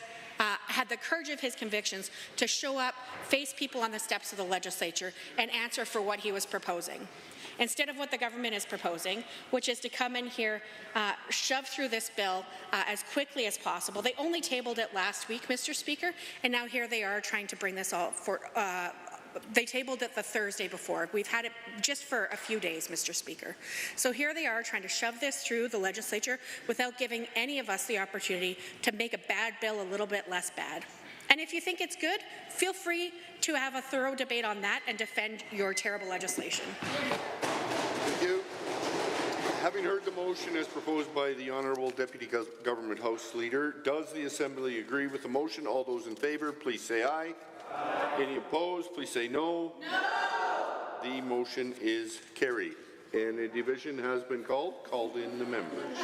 Speaker 25: had the courage of his convictions to show up, face people on the steps of the legislature, and answer for what he was proposing. Instead of what the government is proposing, which is to come in here, shove through this bill as quickly as possible. They only tabled it last week, Mr. Speaker, and now here they are trying to bring this all for. They tabled it the Thursday before. We've had it just for a few days, Mr. Speaker. So here they are trying to shove this through the legislature without giving any of us the opportunity to make a bad bill a little bit less bad. And if you think it's good, feel free to have a thorough debate on that and defend your terrible legislation.
Speaker 13: Thank you. Having heard the motion as proposed by the Honourable Deputy Government House Leader, does the Assembly agree with the motion? All those in favour, please say aye. Aye. Any opposed, please say no. No. The motion is carried. And a division has been called in the members.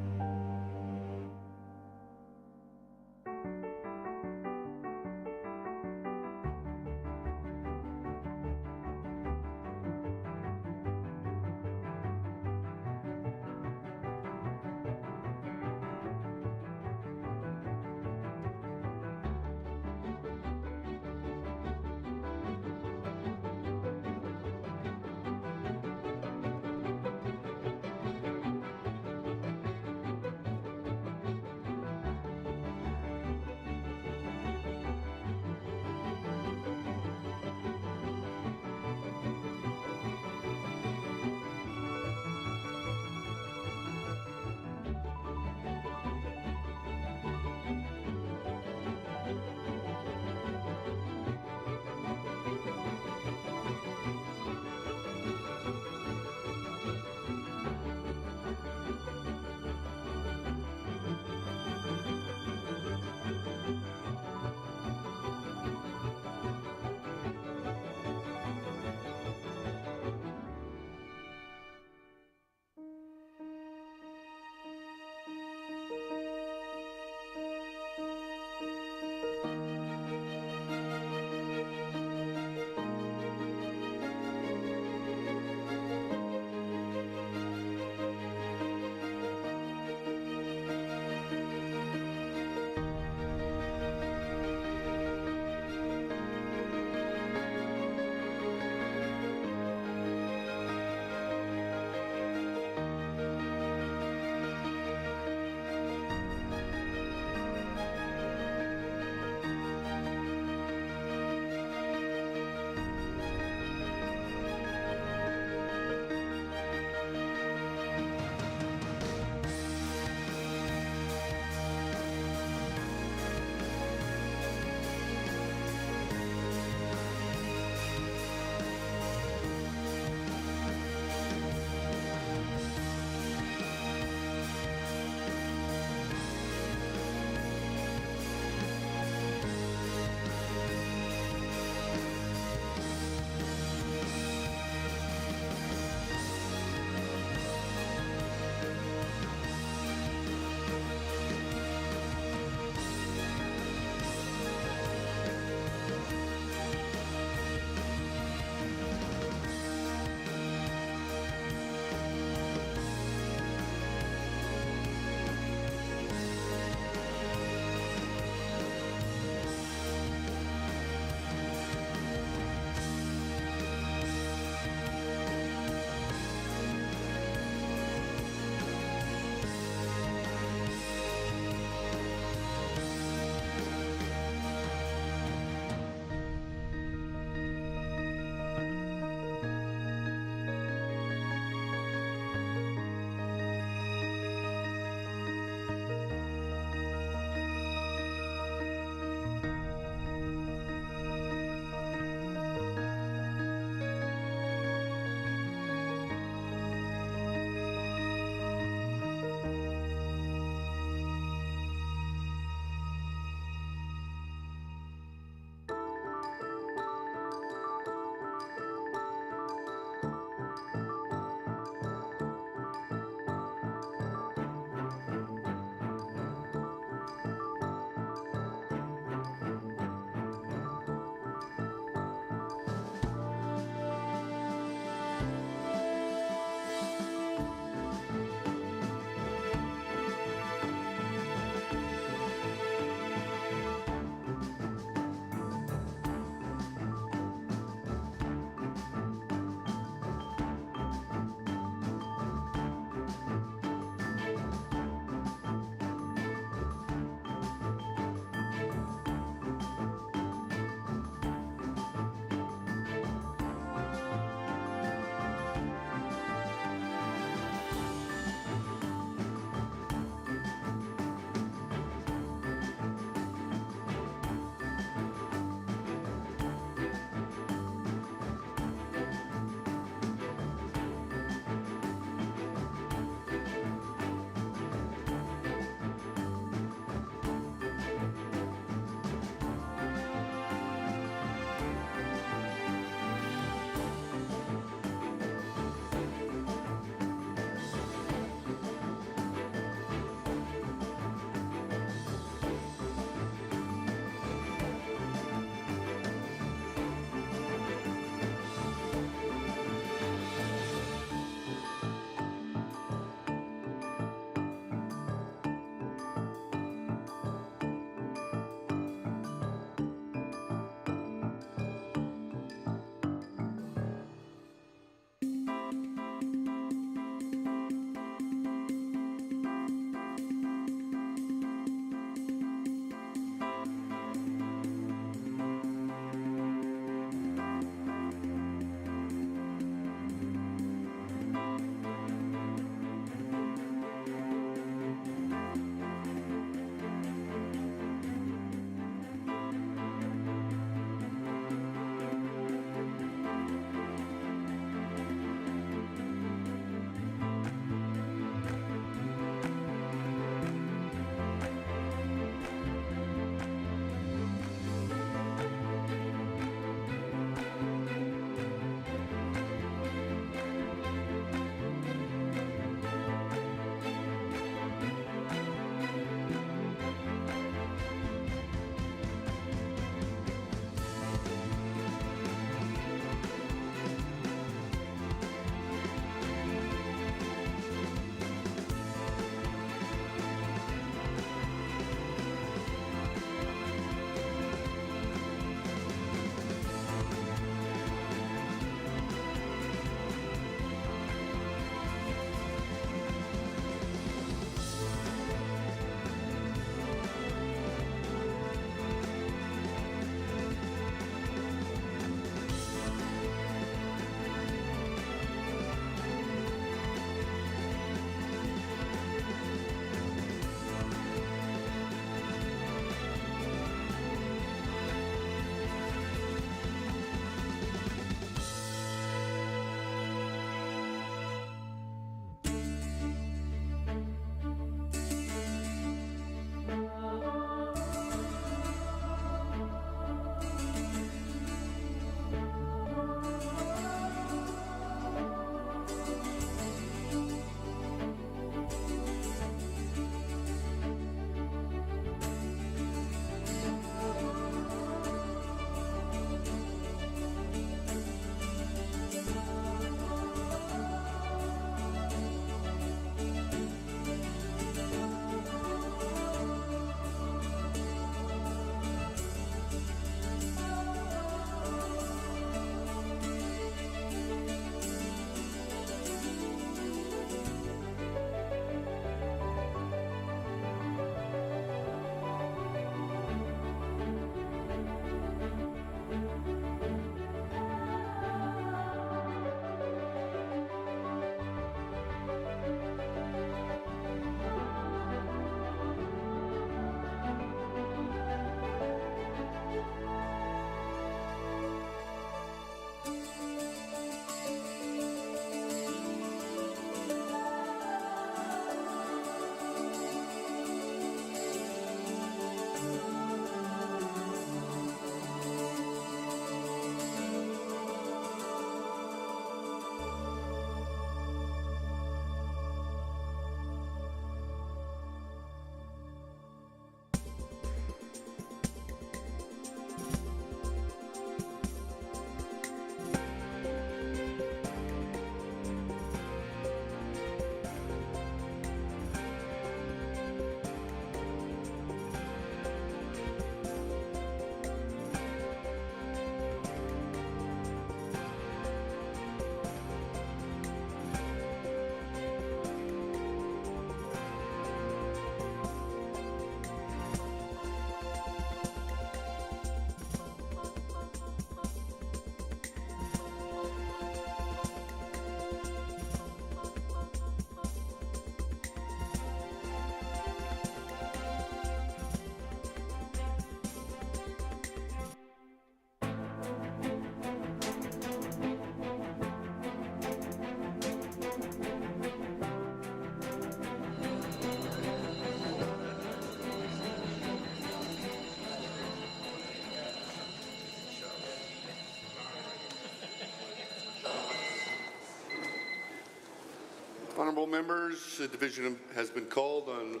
Speaker 13: Honourable members, the division has been called on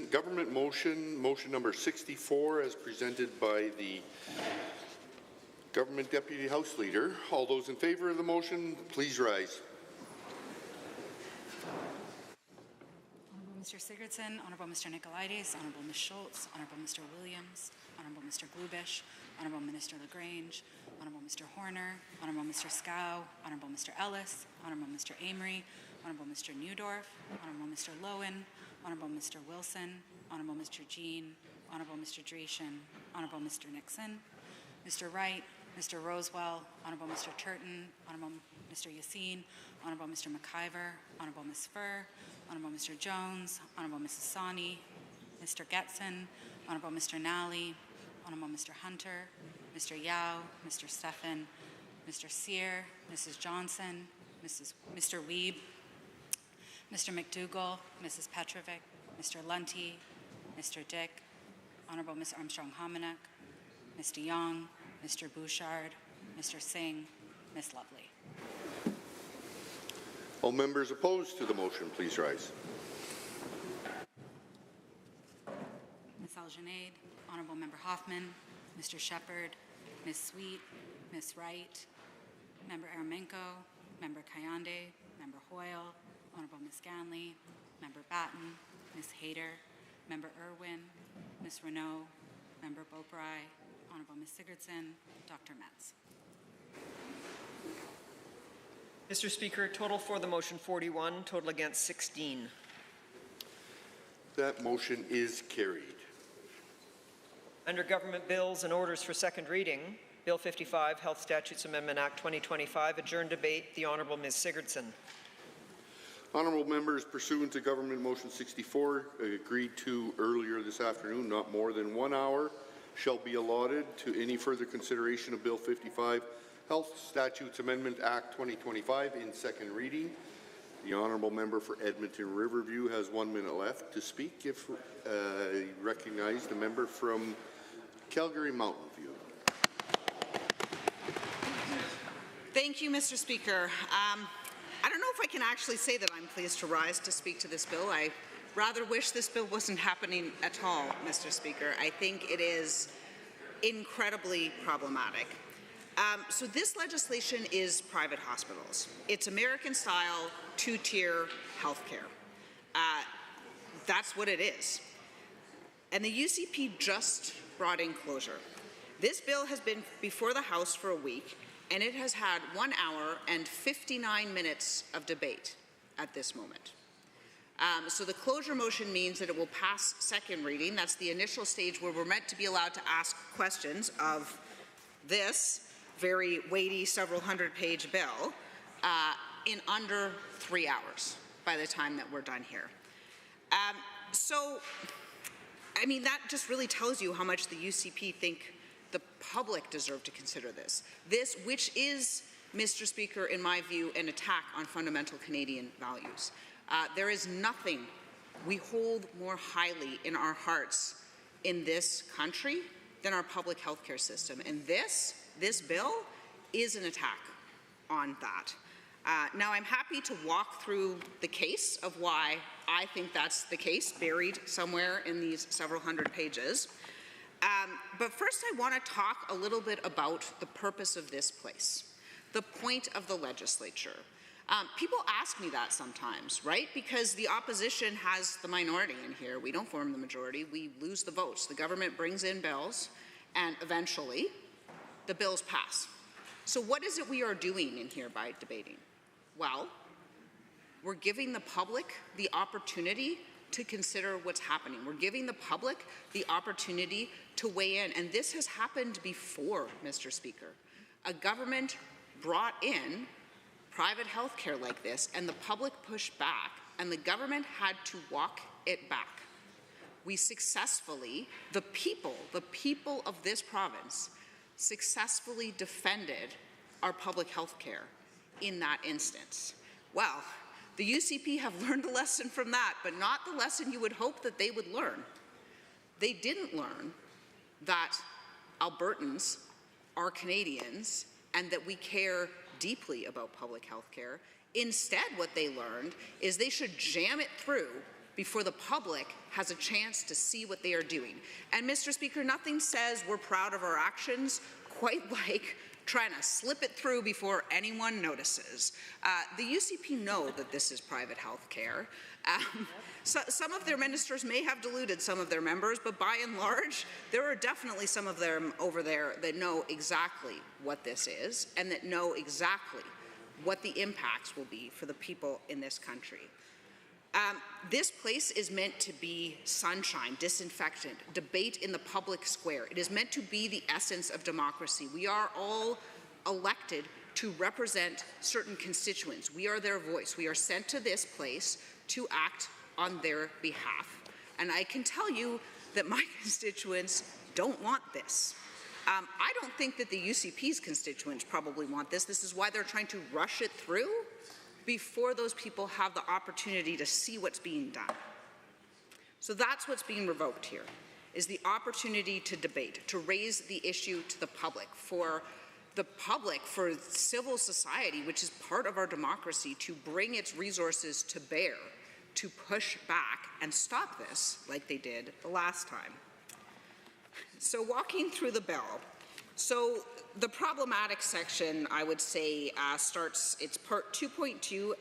Speaker 13: government motion number 64 as presented by the Government Deputy House Leader. All those in favour of the motion, please rise.
Speaker 14: Honourable Mr. Sigurdsson, Honourable Mr. Nicolaides, Honourable Ms. Schultz, Honourable Mr. Williams, Honourable Mr. Glubish, Honourable Minister Lagrange, Honourable Mr. Horner, Honourable Mr. Scow, Honourable Mr. Ellis, Honourable Mr. Amory, Honourable Mr. Newdorf, Honourable Mr. Lowen, Honourable Mr. Wilson, Honourable Mr. Jean, Honourable Mr. Dreeshen, Honourable Mr. Nixon, Mr. Wright, Mr. Rosewell, Honourable Mr. Turton, Honourable Mr. Yassine, Honourable Mr. McIver, Honourable Ms. Furr, Honourable Mr. Jones, Honourable Mrs. Sawney, Mr. Getson, Honourable Mr. Nally, Honourable Mr. Hunter, Mr. Yao, Mr. Stephan, Mr. Sear, Mrs. Johnson, Mr. Wiebe, Mr. McDougall, Mrs. Petrovic, Mr. Lunty, Mr. Dick, Honourable Ms. Armstrong-Hominiuk, Mr. Young, Mr. Bouchard, Mr. Singh, Ms. Lovely.
Speaker 13: All members opposed to the motion, please rise.
Speaker 14: Ms. Algenaid, Honourable Member Hoffman, Mr. Shepherd, Ms. Sweet, Ms. Wright, Member Araminko, Member Kayande, Member Hoyle, Honourable Ms. Ganley, Member Batten, Ms. Hayter, Member Irwin, Ms. Renault, Member Beaupre, Honourable Ms. Sigurdsson, Dr. Metz.
Speaker 18: Mr. Speaker, total for the motion 41, total against 16.
Speaker 13: That motion is carried.
Speaker 18: Under Government Bills and Orders for second reading, Bill 55, Health Statutes Amendment Act 2025, adjourned debate. The Honourable Ms. Sigurdsson.
Speaker 13: Honourable members, pursuant to Government Motion 64, agreed to earlier this afternoon, not more than 1 hour shall be allotted to any further consideration of Bill 55, Health Statutes Amendment Act 2025 in second reading. The Honourable Member for Edmonton Riverview has 1 minute left to speak. If recognize the member from Calgary Mountain View.
Speaker 5: Thank you, Mr. Speaker. I don't know if I can actually say that I'm pleased to rise to speak to this bill. I rather wish this bill wasn't happening at all, Mr. Speaker. I think it is incredibly problematic. So this legislation is private hospitals. It's American-style, two-tier healthcare. That's what it is. And the UCP just brought in closure. This bill has been before the House for a week, and it has had 1 hour and 59 minutes of debate at this moment. So the closure motion means that it will pass second reading. That's the initial stage where we're meant to be allowed to ask questions of this very weighty, several hundred-page bill in under 3 hours by the time that we're done here. So, I mean, that just really tells you how much the UCP think the public deserve to consider this. This, which is, Mr. Speaker, in my view, an attack on fundamental Canadian values. There is nothing we hold more highly in our hearts in this country than our public health care system. And this bill is an attack on that. Now, I'm happy to walk through the case of why I think that's the case, buried somewhere in these several hundred pages. But first, I want to talk a little bit about the purpose of this place, the point of the legislature. People ask me that sometimes, right? Because the opposition has the minority in here. We don't form the majority. We lose the votes. The government brings in bills, and eventually, the bills pass. So what is it we are doing in here by debating? Well, we're giving the public the opportunity to consider what's happening. We're giving the public the opportunity to weigh in. And this has happened before, Mr. Speaker. A government brought in private health care like this, and the public pushed back, and the government had to walk it back. We successfully, the people of this province, successfully defended our public health care in that instance. Well, the UCP have learned a lesson from that, but not the lesson you would hope that they would learn. They didn't learn that Albertans are Canadians and that we care deeply about public health care Instead, what they learned is they should jam it through before the public has a chance to see what they are doing. And Mr. Speaker, nothing says we're proud of our actions quite like trying to slip it through before anyone notices. The UCP know that this is private health care. So some of their ministers may have deluded some of their members, but by and large, there are definitely some of them over there that know exactly what this is and that know exactly what the impacts will be for the people in this country. This place is meant to be sunshine, disinfectant, debate in the public square. It is meant to be the essence of democracy. We are all elected to represent certain constituents. We are their voice. We are sent to this place to act on their behalf. And I can tell you that my constituents don't want this. I don't think that the UCP's constituents probably want this. This is why they're trying to rush it through before those people have the opportunity to see what's being done. So that's what's being revoked here, is the opportunity to debate, to raise the issue to the public, for civil society, which is part of our democracy, to bring its resources to bear, to push back and stop this like they did the last time. So walking through the bill, so the problematic section, I would say, starts, it's part 2.2,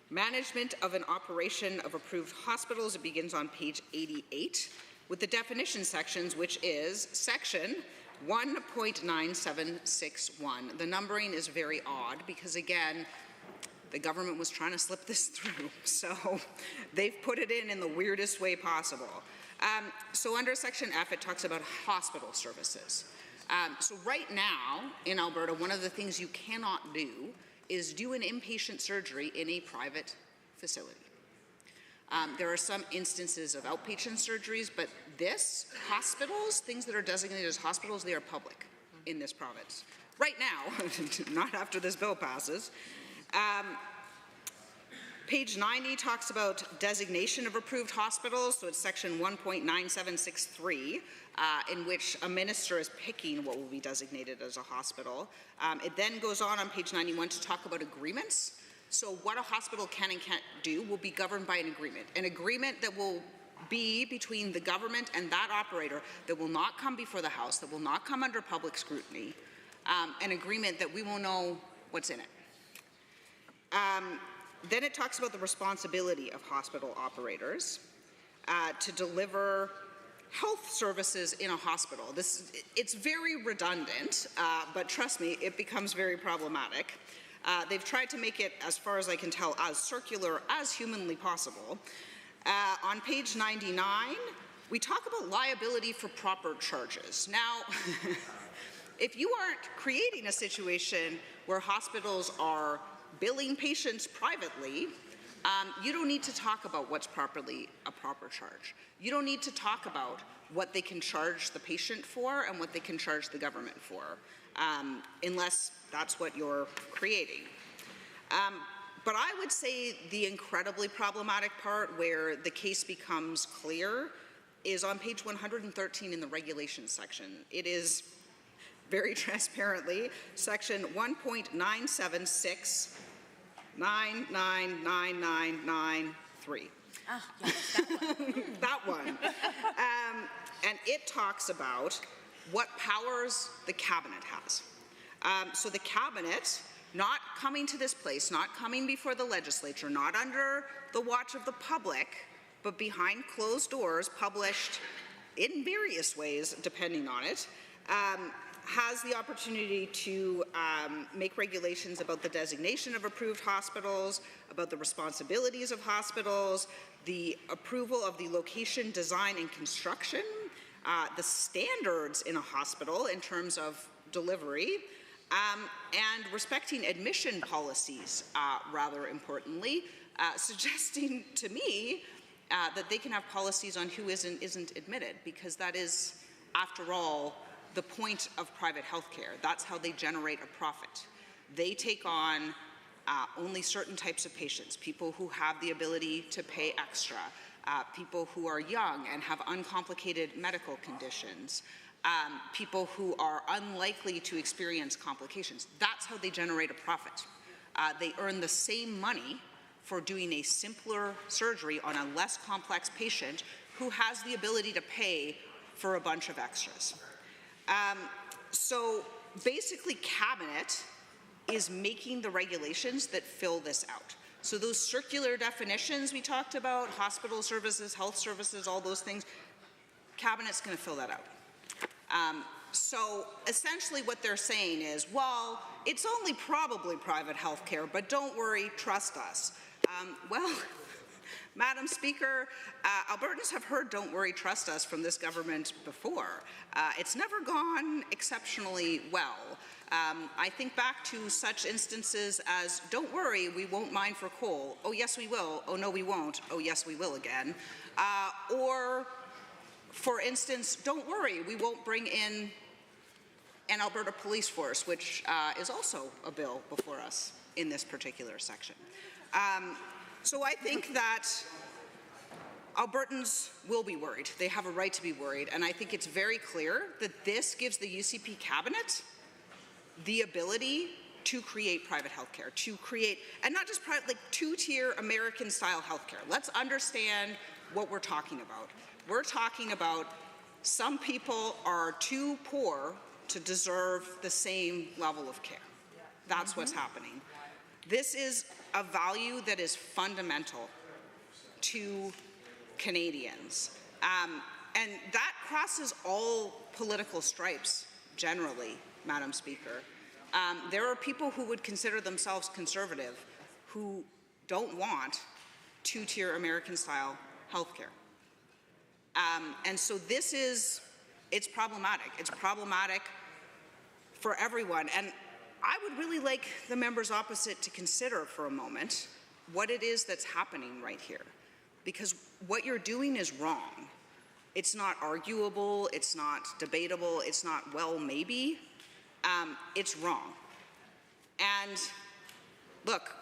Speaker 5: management of an operation of approved hospitals. It begins on page 88 with the definition sections, which is section 1.9761. The numbering is very odd because, again, the government was trying to slip this through, so they've put it in the weirdest way possible. So under section F, it talks about hospital services. So right now in Alberta, one of the things you cannot do is do an inpatient surgery in a private facility. There are some instances of outpatient surgeries, but hospitals, things that are designated as hospitals, they are public in this province. Right now, not after this bill passes. Page 90 talks about designation of approved hospitals, so it's section 1.9763, in which a minister is picking what will be designated as a hospital. It then goes on page 91 to talk about agreements. So what a hospital can and can't do will be governed by an agreement that will be between the government and that operator, that will not come before the House, that will not come under public scrutiny, an agreement that we won't know what's in it. Then it talks about the responsibility of hospital operators to deliver health services in a hospital. It's very redundant, but trust me, it becomes very problematic. They've tried to make it, as far as I can tell, as circular as humanly possible. On page 99, we talk about liability for proper charges. Now, if you aren't creating a situation where hospitals are billing patients privately, you don't need to talk about what's properly a proper charge. You don't need to talk about what they can charge the patient for and what they can charge the government for, unless that's what you're creating. But I would say the incredibly problematic part where the case becomes clear is on page 113 in the regulations section. It is very transparently section 1.976999993.
Speaker 17: Ah, yes, that one.
Speaker 5: That one. And it talks about what powers the cabinet has. So the cabinet, not coming to this place, not coming before the legislature, not under the watch of the public, but behind closed doors, published in various ways, depending on it, has the opportunity to make regulations about the designation of approved hospitals, about the responsibilities of hospitals, the approval of the location, design, and construction, the standards in a hospital in terms of delivery, and respecting admission policies, rather importantly, suggesting to me that they can have policies on who isn't admitted, because that is, after all, the point of private health care. That's how they generate a profit. They take on only certain types of patients, people who have the ability to pay extra, people who are young and have uncomplicated medical conditions, people who are unlikely to experience complications. That's how they generate a profit. they earn the same money for doing a simpler surgery on a less complex patient who has the ability to pay for a bunch of extras. So basically, Cabinet is making the regulations that fill this out. So those circular definitions we talked about, hospital services, health services, all those things, Cabinet's going to fill that out. So essentially what they're saying is, well, it's only probably private health care, but don't worry, trust us. Well, Madam Speaker, Albertans have heard "don't worry, trust us" from this government before. It's never gone exceptionally well. I think back to such instances as, "Don't worry, we won't mine for coal." "Oh, yes, we will." "Oh, no, we won't." "Oh, yes, we will" again. Or, for instance, "Don't worry, we won't bring in an Alberta police force," which is also a bill before us in this particular section. So I think that Albertans will be worried. They have a right to be worried, and I think it's very clear that this gives the UCP Cabinet the ability to create private healthcare, to create, and not just private, like two-tier American-style healthcare. Let's understand what we're talking about. We're talking about some people are too poor to deserve the same level of care. That's what's happening. This is a value that is fundamental to Canadians. And that crosses all political stripes, generally, Madam Speaker. There are people who would consider themselves conservative who don't want two-tier American-style healthcare. And so this is, it's problematic. It's problematic for everyone. And I would really like the members opposite to consider for a moment what it is that's happening right here. Because what you're doing is wrong. It's not arguable, it's not debatable, it's not, well, maybe. It's wrong. And look,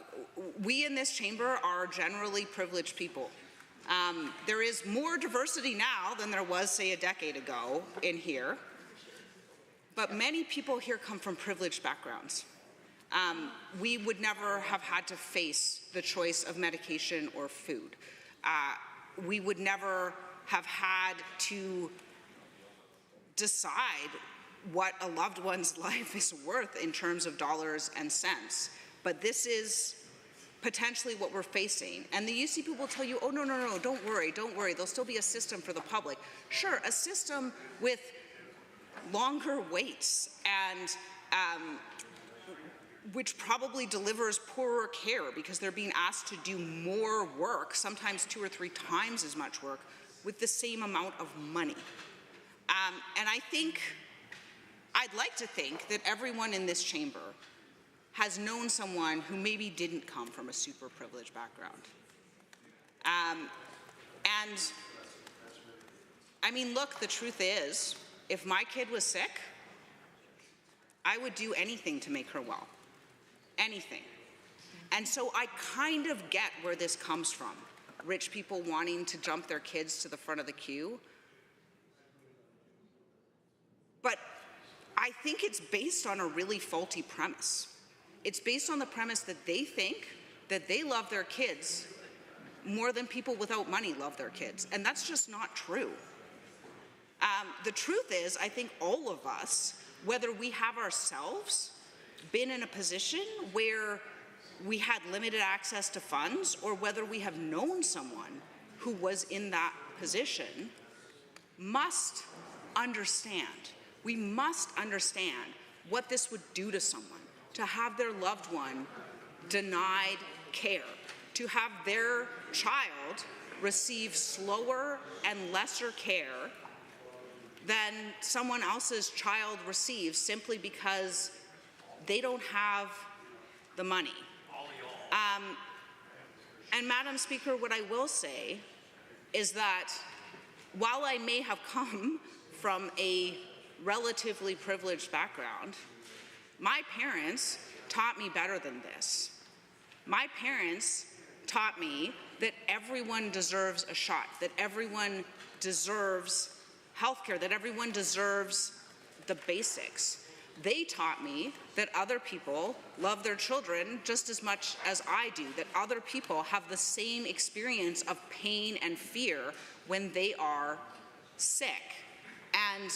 Speaker 5: we in this chamber are generally privileged people. There is more diversity now than there was, say, a decade ago in here. But many people here come from privileged backgrounds. We would never have had to face the choice of medication or food. We would never have had to decide what a loved one's life is worth in terms of dollars and cents. But this is potentially what we're facing. And the UCP will tell you, "Oh, no, no, no, don't worry, don't worry. There'll still be a system for the public." Sure, a system with longer waits and which probably delivers poorer care because they're being asked to do more work, sometimes 2 or 3 times as much work, with the same amount of money. And I'd like to think that everyone in this chamber has known someone who maybe didn't come from a super privileged background. And I mean, look, the truth is, if my kid was sick, I would do anything to make her well. Anything. And so I kind of get where this comes from. Rich people wanting to jump their kids to the front of the queue. But I think it's based on a really faulty premise. It's based on the premise that they think that they love their kids more than people without money love their kids. And that's just not true. The truth is, I think all of us, whether we have ourselves been in a position where we had limited access to funds, or whether we have known someone who was in that position, must understand. We must understand what this would do to someone, to have their loved one denied care, to have their child receive slower and lesser care than someone else's child receives simply because they don't have the money. And Madam Speaker, what I will say is that while I may have come from a relatively privileged background, my parents taught me better than this. My parents taught me that everyone deserves a shot, that everyone deserves healthcare, that everyone deserves the basics. They taught me that other people love their children just as much as I do, that other people have the same experience of pain and fear when they are sick. And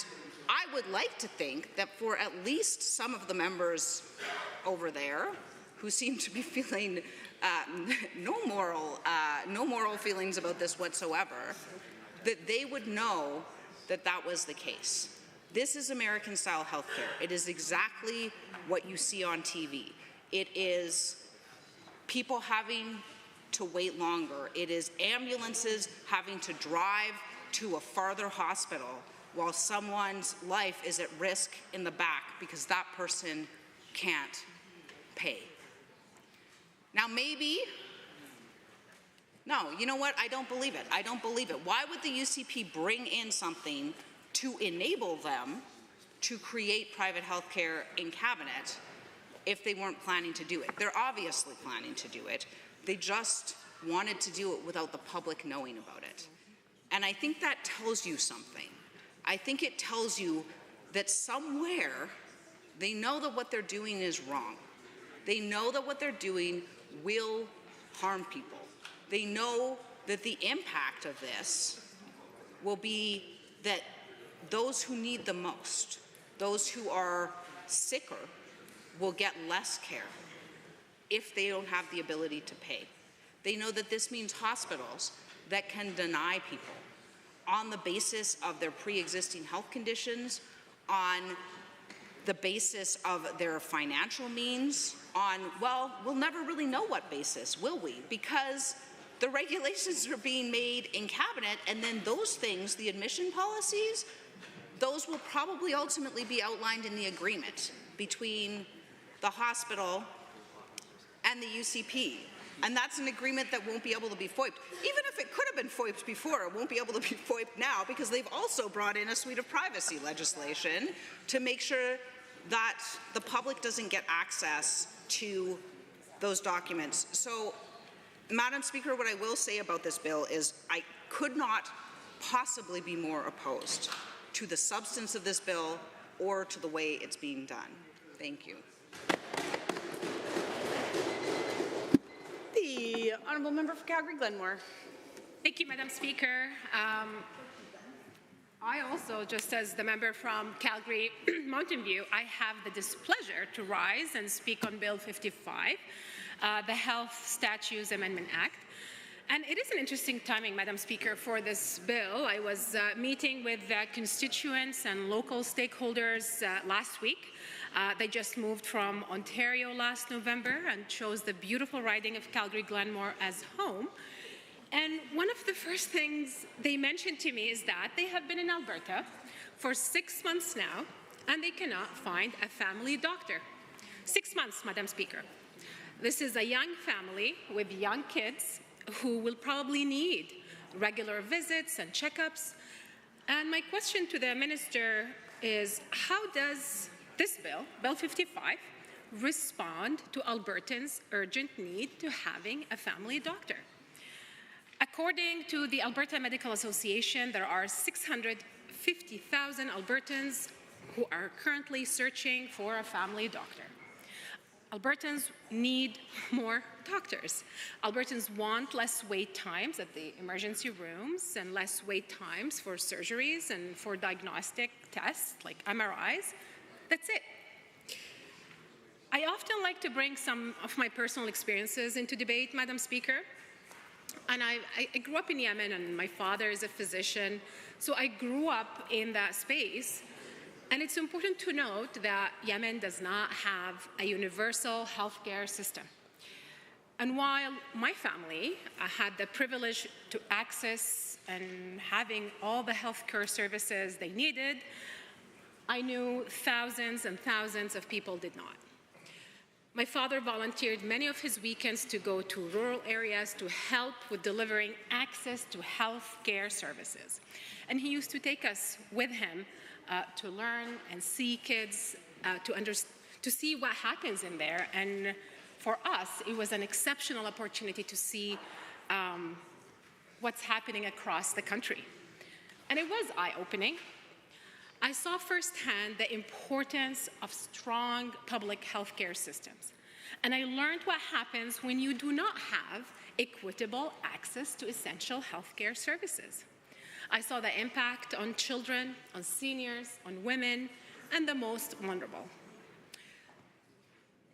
Speaker 5: I would like to think that for at least some of the members over there who seem to be feeling no moral feelings about this whatsoever, that they would know that that was the case. This is American-style healthcare. It is exactly what you see on TV. It is people having to wait longer. It is ambulances having to drive to a farther hospital while someone's life is at risk in the back because that person can't pay. Now maybe, no, you know what? I don't believe it. I don't believe it. Why would the UCP bring in something to enable them to create private health care in cabinet if they weren't planning to do it? They're obviously planning to do it. They just wanted to do it without the public knowing about it. And I think that tells you something. I think it tells you that somewhere they know that what they're doing is wrong. They know that what they're doing will harm people. They know that the impact of this will be that those who need the most, those who are sicker, will get less care if they don't have the ability to pay. They know that this means hospitals that can deny people on the basis of their pre-existing health conditions, on the basis of their financial means, on, well, we'll never really know what basis, will we? Because the regulations are being made in cabinet, and then those things, the admission policies, those will probably ultimately be outlined in the agreement between the hospital and the UCP. And that's an agreement that won't be able to be FOIPed. Even if it could have been FOIPed before, it won't be able to be FOIPed now because they've also brought in a suite of privacy legislation to make sure that the public doesn't get access to those documents. So, Madam Speaker, what I will say about this bill is I could not possibly be more opposed to the substance of this bill or to the way it's being done. Thank you.
Speaker 1: The Honourable Member for Calgary-Glenmore.
Speaker 8: Thank you, Madam Speaker. I also, just as the member from Calgary Mountain View, I have the displeasure to rise and speak on Bill 55, the Health Statutes Amendment Act. And it is an interesting timing, Madam Speaker, for this bill. I was meeting with constituents and local stakeholders last week. They just moved from Ontario last November and chose the beautiful riding of Calgary-Glenmore as home. And one of the first things they mentioned to me is that they have been in Alberta for 6 months now, and they cannot find a family doctor. 6 months, Madam Speaker. This is a young family with young kids who will probably need regular visits and checkups. And my question to the minister is, how does this bill, Bill 55, respond to Albertans' urgent need to having a family doctor? According to the Alberta Medical Association, there are 650,000 Albertans who are currently searching for a family doctor. Albertans need more doctors. Albertans want less wait times at the emergency rooms and less wait times for surgeries and for diagnostic tests like MRIs. That's it. I often like to bring some of my personal experiences into debate, Madam Speaker. And I grew up in Yemen, and my father is a physician, so I grew up in that space. And it's important to note that Yemen does not have a universal healthcare system. And while my family had the privilege to access and having all the healthcare services they needed, I knew thousands and thousands of people did not. My father volunteered many of his weekends to go to rural areas to help with delivering access to health care services. And he used to take us with him to learn and see kids, to see what happens in there. And for us, it was an exceptional opportunity to see what's happening across the country. And it was eye-opening. I saw firsthand the importance of strong public healthcare systems. And I learned what happens when you do not have equitable access to essential healthcare services. I saw the impact on children, on seniors, on women, and the most vulnerable.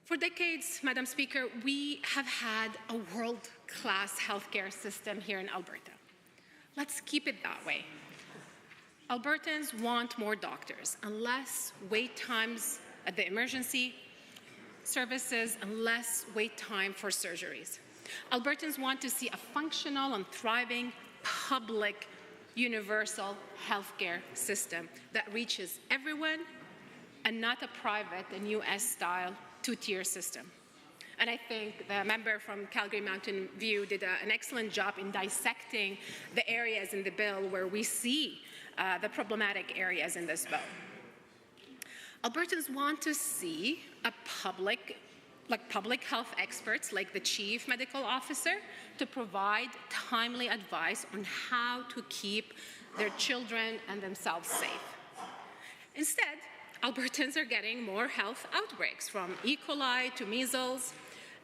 Speaker 8: For decades, Madam Speaker, we have had a world-class healthcare system here in Alberta. Let's keep it that way. Albertans want more doctors and less wait times at the emergency services and less wait time for surgeries. Albertans want to see a functional and thriving public universal healthcare system that reaches everyone and not a private and US-style two-tier system. And I think the member from Calgary Mountain View did an excellent job in dissecting the areas in the bill where we see the problematic areas in this bill. Albertans want to see a public health experts like the chief medical officer to provide timely advice on how to keep their children and themselves safe. Instead, Albertans are getting more health outbreaks, from E. coli to measles.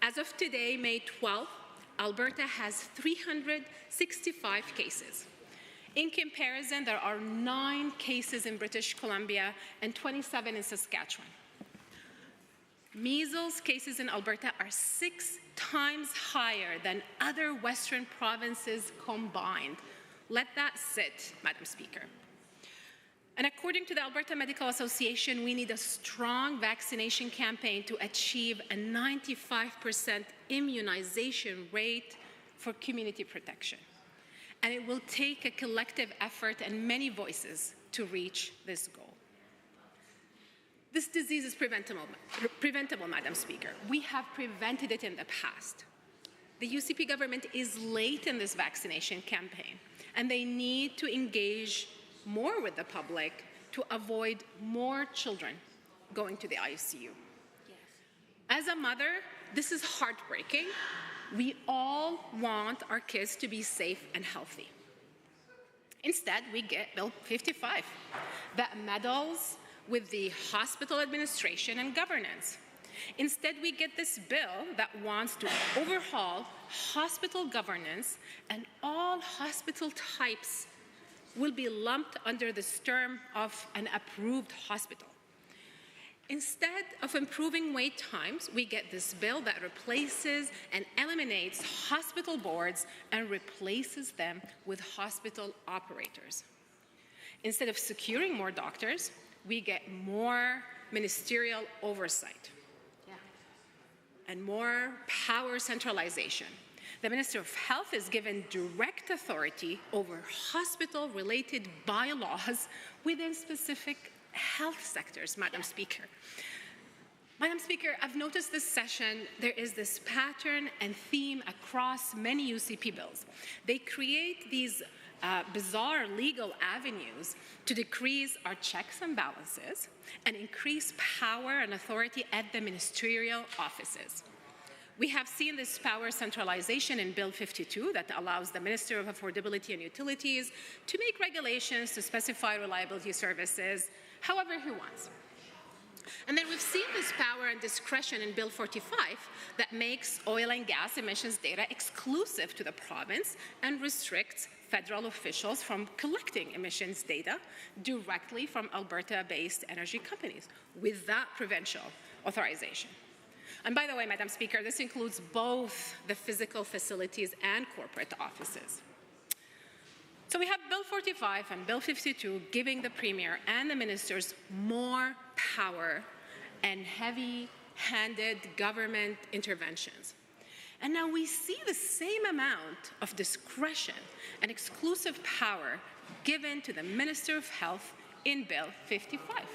Speaker 8: As of today, May 12th, Alberta has 365 cases. In comparison, there are 9 cases in British Columbia and 27 in Saskatchewan. Measles cases in Alberta are 6 times higher than other Western provinces combined. Let that sit, Madam Speaker. And according to the Alberta Medical Association, we need a strong vaccination campaign to achieve a 95% immunization rate for community protection. And it will take a collective effort and many voices to reach this goal. This disease is preventable, Madam Speaker. We have prevented it in the past. The UCP government is late in this vaccination campaign, and they need to engage more with the public to avoid more children going to the ICU. Yes. As a mother, this is heartbreaking. We all want our kids to be safe and healthy. Instead, we get Bill 55 that meddles with the hospital administration and governance. Instead, we get this bill that wants to overhaul hospital governance, and all hospital types will be lumped under this term of an approved hospital. Instead of improving wait times, we get this bill that replaces and eliminates hospital boards and replaces them with hospital operators. Instead of securing more doctors, we get more ministerial oversight and more power centralization. The Minister of Health is given direct authority over hospital-related bylaws within specific health sectors, Madam Speaker. Madam Speaker, I've noticed this session there is this pattern and theme across many UCP bills. They create these bizarre legal avenues to decrease our checks and balances and increase power and authority at the ministerial offices. We have seen this power centralization in Bill 52 that allows the Minister of Affordability and Utilities to make regulations to specify reliability services however he wants. And then we've seen this power and discretion in Bill 45 that makes oil and gas emissions data exclusive to the province and restricts federal officials from collecting emissions data directly from Alberta-based energy companies without provincial authorization. And by the way, Madam Speaker, this includes both the physical facilities and corporate offices. So we have Bill 45 and Bill 52 giving the Premier and the ministers more power and heavy-handed government interventions. And now we see the same amount of discretion and exclusive power given to the Minister of Health in Bill 55.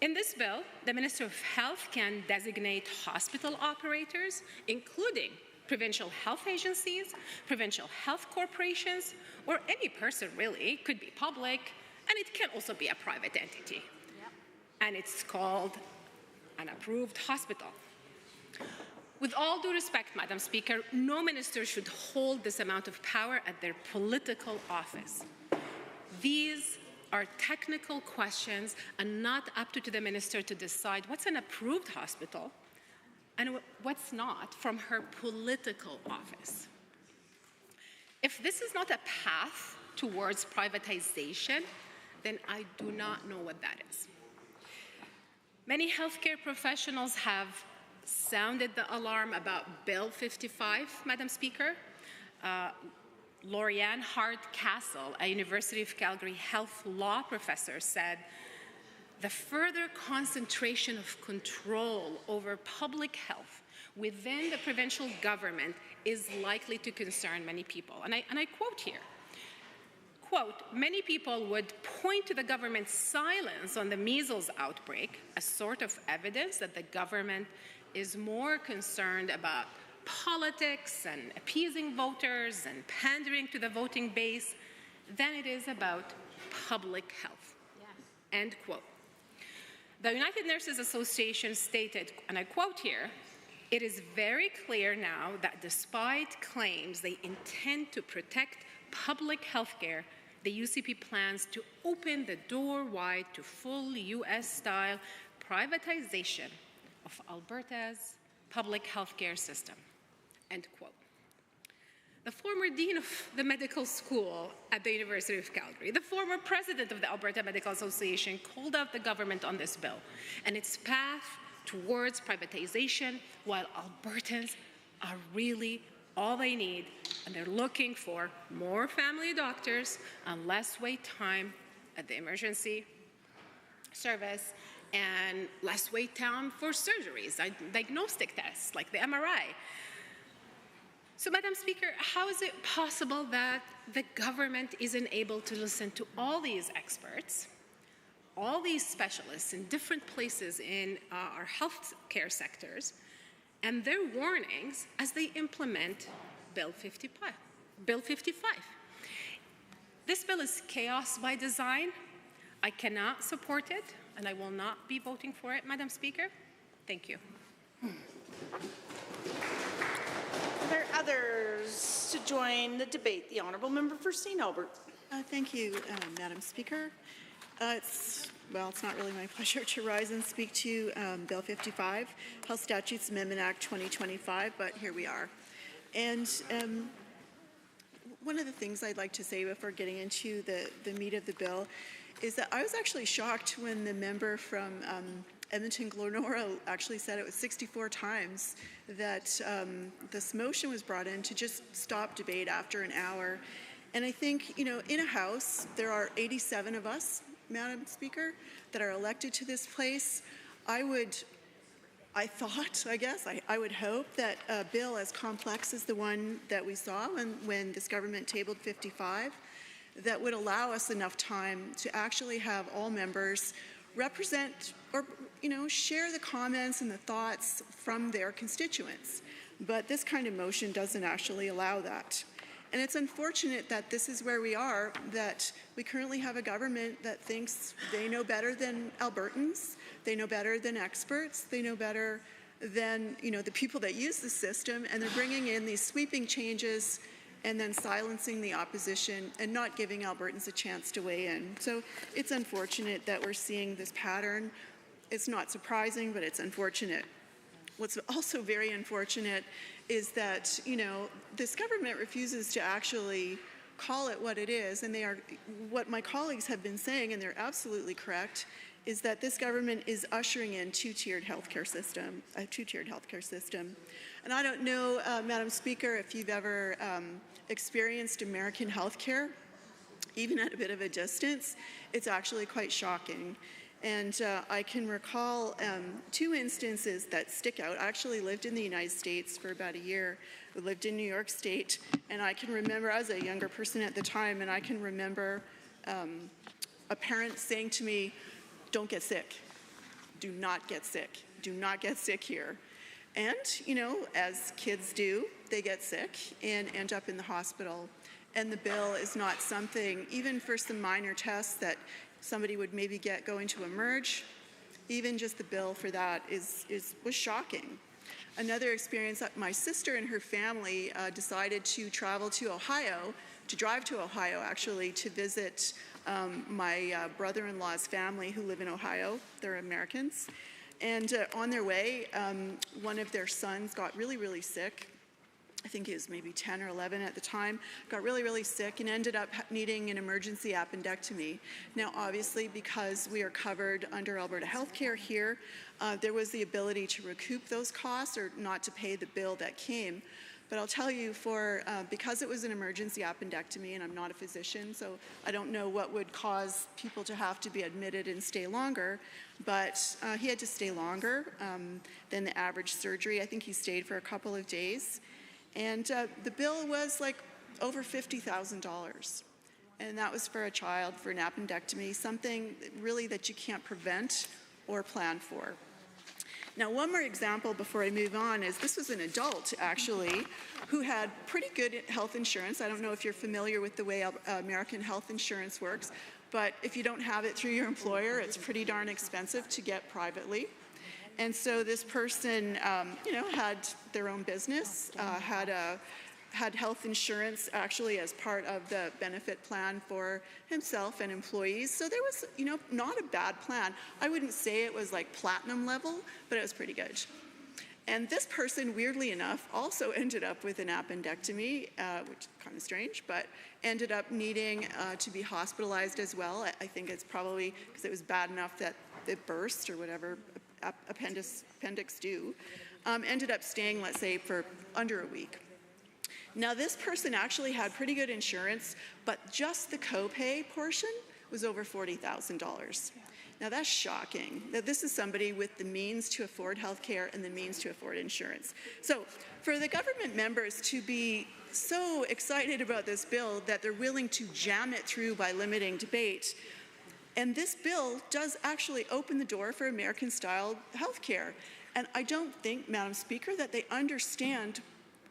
Speaker 8: In this bill, the Minister of Health can designate hospital operators, including provincial health agencies, provincial health corporations, or any person really. It could be public, and it can also be a private entity. Yep. And it's called an approved hospital. With all due respect, Madam Speaker, no minister should hold this amount of power at their political office. These are technical questions and not up to the minister to decide what's an approved hospital and what's not from her political office. If this is not a path towards privatization, then I do not know what that is. Many healthcare professionals have sounded the alarm about Bill 55, Madam Speaker. Lorianne Hart-Castle, a University of Calgary health law professor, said, "The further concentration of control over public health within the provincial government is likely to concern many people." And I quote here, quote, "Many people would point to the government's silence on the measles outbreak as sort of evidence that the government is more concerned about politics and appeasing voters and pandering to the voting base than it is about public health." Yes. End quote. The United Nurses Association stated, and I quote here, "It is very clear now that despite claims they intend to protect public health care, the UCP plans to open the door wide to full US-style privatization of Alberta's public health care system." End quote. The former dean of the medical school at the University of Calgary, the former president of the Alberta Medical Association, called out the government on this bill and its path towards privatization, while Albertans are really all they need, and they're looking for more family doctors and less wait time at the emergency service and less wait time for surgeries, diagnostic tests like the MRI. So, Madam Speaker, how is it possible that the government isn't able to listen to all these experts, all these specialists in different places in our health care sectors, and their warnings as they implement Bill 55? This bill is chaos by design. I cannot support it, and I will not be voting for it, Madam Speaker. Thank you.
Speaker 1: Are there others to join the debate? The Honourable Member for St. Albert.
Speaker 9: Thank you, Madam Speaker. It's not really my pleasure to rise and speak to Bill 55, Health Statutes Amendment Act 2025, but here we are. And one of the things I'd like to say before getting into the meat of the bill is that I was actually shocked when the member from Edmonton Glenora actually said it was 64 times that this motion was brought in to just stop debate after an hour. And I think, in a House, there are 87 of us, Madam Speaker, that are elected to this place. I would hope that a bill as complex as the one that we saw when this government tabled 55, that would allow us enough time to actually have all members represent or, share the comments and the thoughts from their constituents. But this kind of motion doesn't actually allow that. And it's unfortunate that this is where we are, that we currently have a government that thinks they know better than Albertans, they know better than experts, they know better than, the people that use the system, and they're bringing in these sweeping changes and then silencing the opposition and not giving Albertans a chance to weigh in. So it's unfortunate that we're seeing this pattern. It's not surprising, but it's unfortunate. What's also very unfortunate is that, this government refuses to actually call it what it is, and what my colleagues have been saying, and they're absolutely correct, is that this government is ushering in a two-tiered healthcare system. And I don't know, Madam Speaker, if you've ever experienced American healthcare, even at a bit of a distance. It's actually quite shocking. And I can recall two instances that stick out. I actually lived in the United States for about a year. I lived in New York State, and I can remember, I was a younger person at the time, and I can remember a parent saying to me, "Don't get sick. Do not get sick. Do not get sick here." And, as kids do, they get sick and end up in the hospital. And the bill is not something, even for some minor tests that somebody would maybe get going to emerge, even just the bill for that was shocking. Another experience, my sister and her family decided to drive to Ohio actually, to visit my brother-in-law's family who live in Ohio. They're Americans. And on their way, one of their sons got really, really sick. I think he was maybe 10 or 11 at the time, got really, really sick and ended up needing an emergency appendectomy. Now, obviously, because we are covered under Alberta healthcare here, there was the ability to recoup those costs or not to pay the bill that came. But I'll tell you, because it was an emergency appendectomy, and I'm not a physician, so I don't know what would cause people to have to be admitted and stay longer, but he had to stay longer than the average surgery. I think he stayed for a couple of days. And the bill was like over $50,000. And that was for a child, for an appendectomy, something really that you can't prevent or plan for. Now, one more example before I move on is this was an adult, actually, who had pretty good health insurance. I don't know if you're familiar with the way American health insurance works, but if you don't have it through your employer, it's pretty darn expensive to get privately. And so this person, had their own business, had health insurance actually as part of the benefit plan for himself and employees. So there was, not a bad plan. I wouldn't say it was like platinum level, but it was pretty good. And this person, weirdly enough, also ended up with an appendectomy, which is kind of strange, but ended up needing to be hospitalized as well. I think it's probably because it was bad enough that it burst or whatever appendix do, ended up staying, let's say, for under a week. Now, this person actually had pretty good insurance, but just the copay portion was over $40,000. Now, that's shocking. Now, this is somebody with the means to afford health care and the means to afford insurance. So for the government members to be so excited about this bill that they're willing to jam it through by limiting debate, and this bill does actually open the door for American-style health care. And I don't think, Madam Speaker, that they understand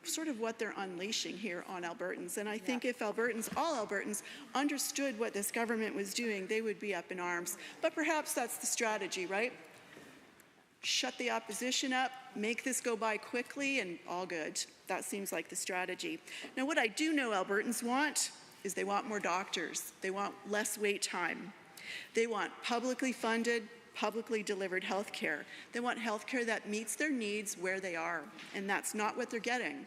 Speaker 9: sort of what they're unleashing here on Albertans. And I think if all Albertans understood what this government was doing, they would be up in arms. But perhaps that's the strategy, right? Shut the opposition up, make this go by quickly, and all good. That seems like the strategy. Now, what I do know Albertans want is they want more doctors. They want less wait time. They want publicly funded, publicly delivered health care. They want health care that meets their needs where they are, and that's not what they're getting.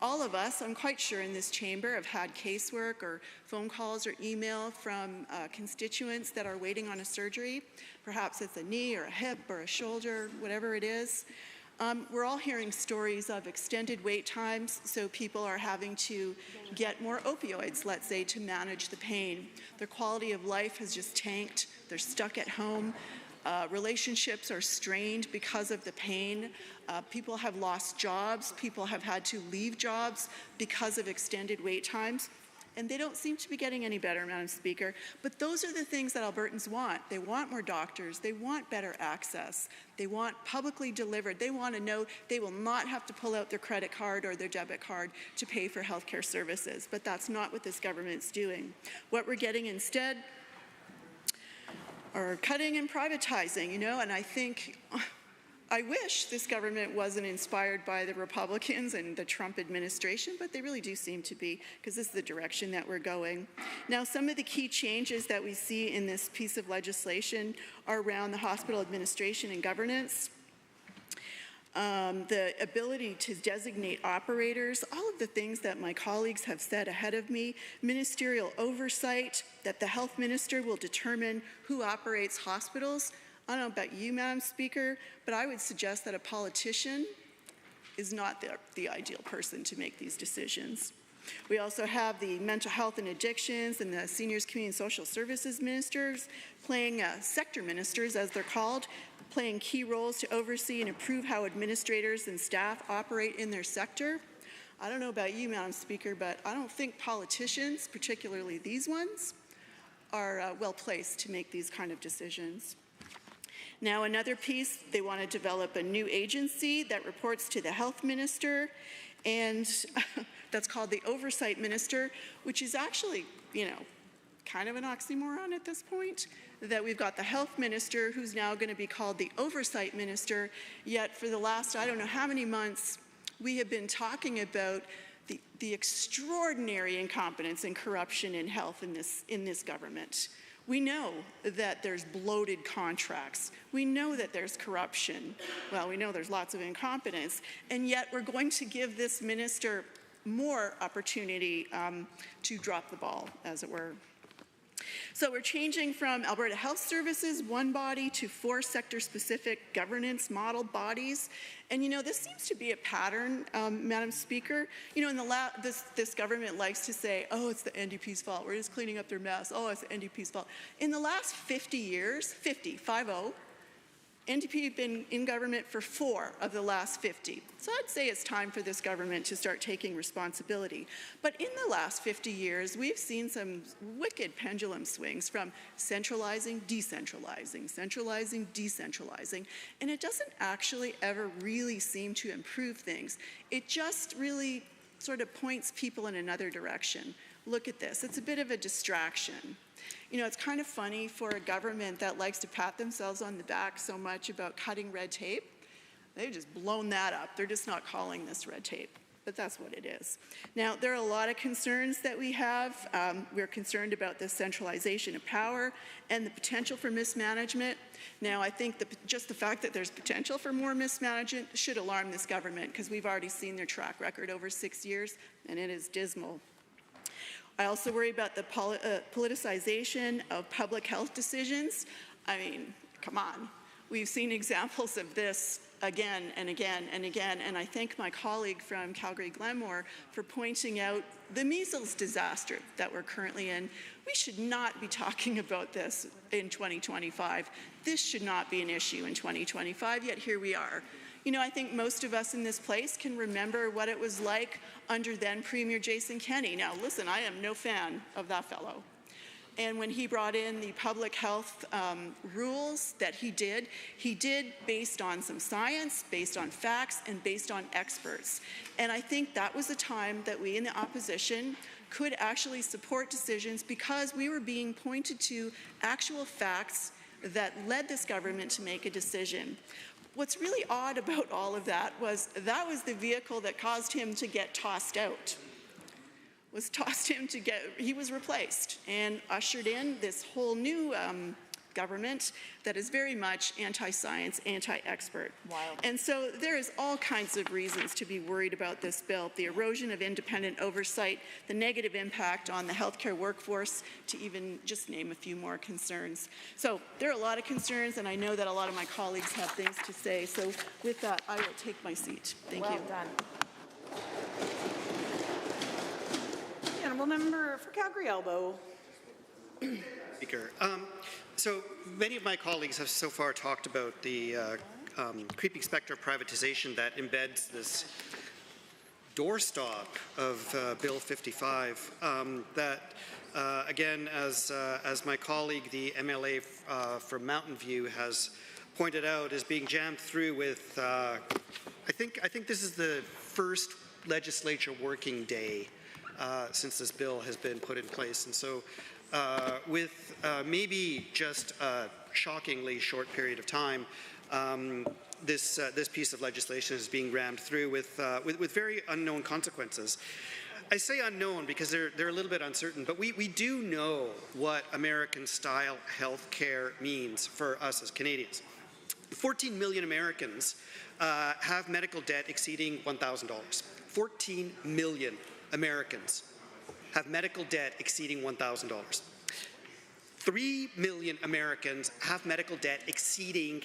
Speaker 9: All of us, I'm quite sure in this chamber, have had casework or phone calls or email from constituents that are waiting on a surgery. Perhaps it's a knee or a hip or a shoulder, whatever it is. We're all hearing stories of extended wait times, so people are having to get more opioids, let's say, to manage the pain. Their quality of life has just tanked. They're stuck at home. Relationships are strained because of the pain. People have lost jobs. People have had to leave jobs because of extended wait times. And they don't seem to be getting any better, Madam Speaker. But those are the things that Albertans want. They want more doctors. They want better access. They want publicly delivered. They want to know they will not have to pull out their credit card or their debit card to pay for healthcare services. But that's not what this government's doing. What we're getting instead are cutting and privatizing, and I wish this government wasn't inspired by the Republicans and the Trump administration, but they really do seem to be, because this is the direction that we're going. Now, some of the key changes that we see in this piece of legislation are around the hospital administration and governance, the ability to designate operators, all of the things that my colleagues have said ahead of me, ministerial oversight, that the health minister will determine who operates hospitals. I don't know about you, Madam Speaker, but I would suggest that a politician is not the ideal person to make these decisions. We also have the mental health and addictions and the seniors, community and social services ministers playing sector ministers, as they're called, playing key roles to oversee and improve how administrators and staff operate in their sector. I don't know about you, Madam Speaker, but I don't think politicians, particularly these ones, are well placed to make these kind of decisions. Now, another piece, they want to develop a new agency that reports to the health minister, and that's called the oversight minister, which is actually, kind of an oxymoron at this point, that we've got the health minister who's now going to be called the oversight minister, yet for the last, I don't know how many months, we have been talking about the extraordinary incompetence and corruption in health in this government. We know that there's bloated contracts. We know that there's corruption. Well, we know there's lots of incompetence, and yet we're going to give this minister more opportunity to drop the ball, as it were. So we're changing from Alberta Health Services, one body, to 4 sector-specific governance model bodies. And you know, this seems to be a pattern, Madam Speaker. You know, in this government likes to say, oh, it's the NDP's fault. We're just cleaning up their mess. Oh, it's the NDP's fault. In the last 50 years, 50, NDP have been in government for 4 of the last 50. So I'd say it's time for this government to start taking responsibility. But in the last 50 years, we've seen some wicked pendulum swings from centralizing, decentralizing, centralizing, decentralizing, and it doesn't actually ever really seem to improve things. It just really sort of points people in another direction. Look at this. It's a bit of a distraction. You know, it's kind of funny for a government that likes to pat themselves on the back so much about cutting red tape. They've just blown that up. They're just not calling this red tape, but that's what it is. Now, there are a lot of concerns that we have. We're concerned about the centralization of power and the potential for mismanagement. Now, I think just the fact that there's potential for more mismanagement should alarm this government, because we've already seen their track record over 6 years, and it is dismal. I also worry about the politicization of public health decisions. I mean, come on. We've seen examples of this again and again and again, and I thank my colleague from Calgary-Glenmore for pointing out the measles disaster that we're currently in. We should not be talking about this in 2025. This should not be an issue in 2025, yet here we are. You know, I think most of us in this place can remember what it was like under then Premier Jason Kenney. Now, listen, I am no fan of that fellow. And when he brought in the public health rules that he did based on some science, based on facts, and based on experts. And I think that was a time that we in the opposition could actually support decisions, because we were being pointed to actual facts that led this government to make a decision. What's really odd about all of that was the vehicle that caused him to get tossed out. He was replaced and ushered in this whole new government that is very much anti-science, anti-expert. Wow. And so there is all kinds of reasons to be worried about this bill. The erosion of independent oversight, the negative impact on the healthcare workforce, to even just name a few more concerns. So there are a lot of concerns, and I know that a lot of my colleagues have things to say. So with that, I will take my seat. Thank you.
Speaker 1: Well done. The honourable member for Calgary Elbow.
Speaker 10: Speaker. So many of my colleagues have so far talked about the creeping specter of privatization that embeds this doorstop of Bill 55. Again, as my colleague, the MLA from Mountain View, has pointed out, is being jammed through with. I think this is the first legislature working day since this bill has been put in place, and so. With maybe just a shockingly short period of time, this piece of legislation is being rammed through with very unknown consequences. I say unknown because they're a little bit uncertain, but we do know what American-style health care means for us as Canadians. 14 million Americans have medical debt exceeding $1,000. 14 million Americans have medical debt exceeding $1,000. 3 million Americans have medical debt exceeding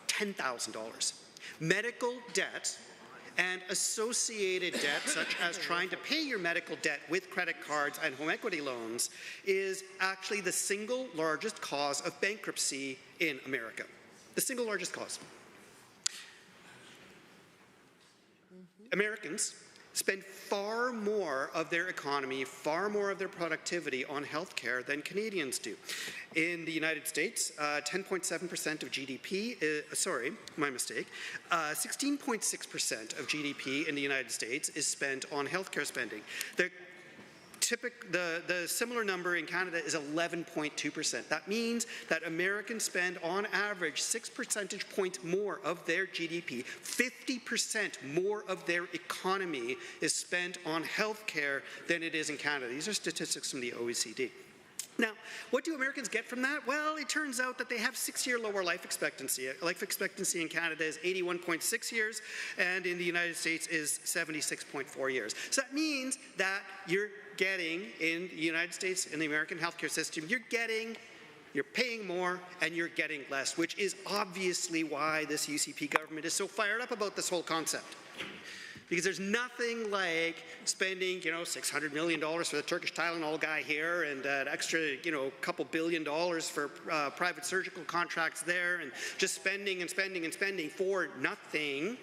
Speaker 10: $10,000. Medical debt and associated debt, such as trying to pay your medical debt with credit cards and home equity loans, is actually the single largest cause of bankruptcy in America. The single largest cause. Americans spend far more of their economy, far more of their productivity on healthcare than Canadians do. In the United States, 10.7% of GDP, 16.6% of GDP in the United States is spent on healthcare spending. The the similar number in Canada is 11.2%. That means that Americans spend on average 6 percentage points more of their GDP. 50% more of their economy is spent on health care than it is in Canada. These are statistics from the OECD. Now, what do Americans get from that? Well, it turns out that they have 6-year lower life expectancy. Life expectancy in Canada is 81.6 years, and in the United States is 76.4 years. So that means that you're getting, in the United States, in the American healthcare system, you're paying more and you're getting less, which is obviously why this UCP government is so fired up about this whole concept. Because there's nothing like spending, $600 million for the Turkish Tylenol guy here and an extra, couple $1 billion for private surgical contracts there, and just spending and spending and spending for nothing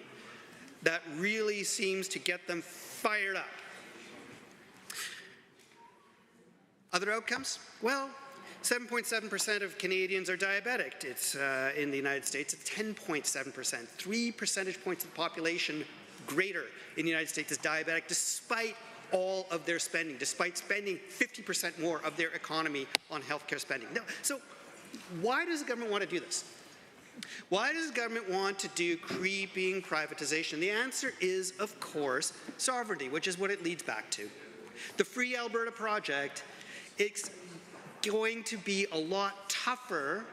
Speaker 10: that really seems to get them fired up. Other outcomes? Well, 7.7% of Canadians are diabetic. It's in the United States, it's 10.7%. 3 percentage points of the population greater in the United States is diabetic, despite all of their spending, despite spending 50% more of their economy on healthcare spending. Now, so why does the government want to do this? Why does the government want to do creeping privatization? The answer is, of course, sovereignty, which is what it leads back to. The Free Alberta project, it's going to be a lot tougher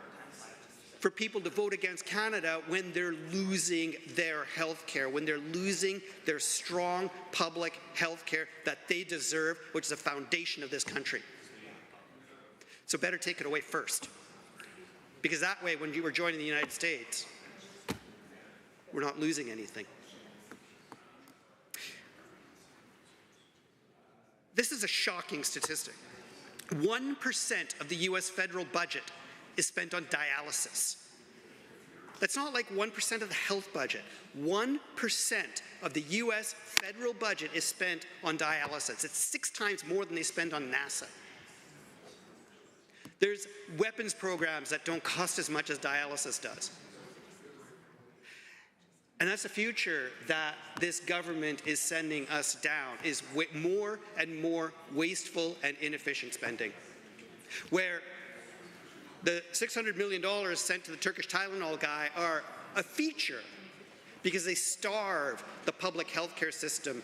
Speaker 10: for people to vote against Canada when they're losing their health care, when they're losing their strong public health care that they deserve, which is the foundation of this country. So better take it away first. Because that way, when you were joining the United States, we're not losing anything. This is a shocking statistic. 1% of the US federal budget is spent on dialysis. That's not like 1% of the health budget. 1% of the US federal budget is spent on dialysis. It's 6 times more than they spend on NASA. There's weapons programs that don't cost as much as dialysis does. And that's the future that this government is sending us down, is more and more wasteful and inefficient spending. Where the $600 million sent to the Turkish Tylenol guy are a feature because they starve the public health care system,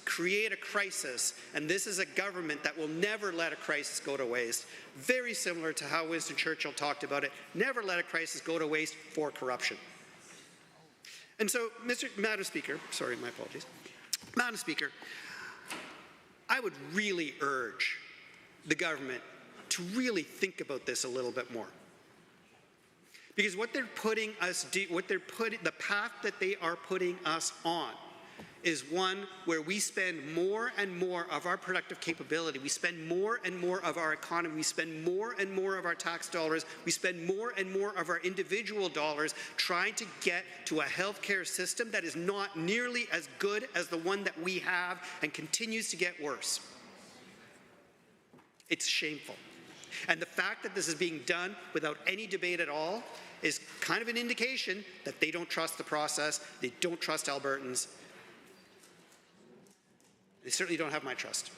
Speaker 10: create a crisis, and this is a government that will never let a crisis go to waste. Very similar to how Winston Churchill talked about it, never let a crisis go to waste for corruption. And so, Madam Speaker, sorry, my apologies. Madam Speaker, I would really urge the government to really think about this a little bit more. Because what they're putting us, the path that they are putting us on is one where we spend more and more of our productive capability, we spend more and more of our economy, we spend more and more of our tax dollars, we spend more and more of our individual dollars trying to get to a healthcare system that is not nearly as good as the one that we have and continues to get worse. It's shameful. And the fact that this is being done without any debate at all is kind of an indication that they don't trust the process, they don't trust Albertans. They certainly don't have my trust.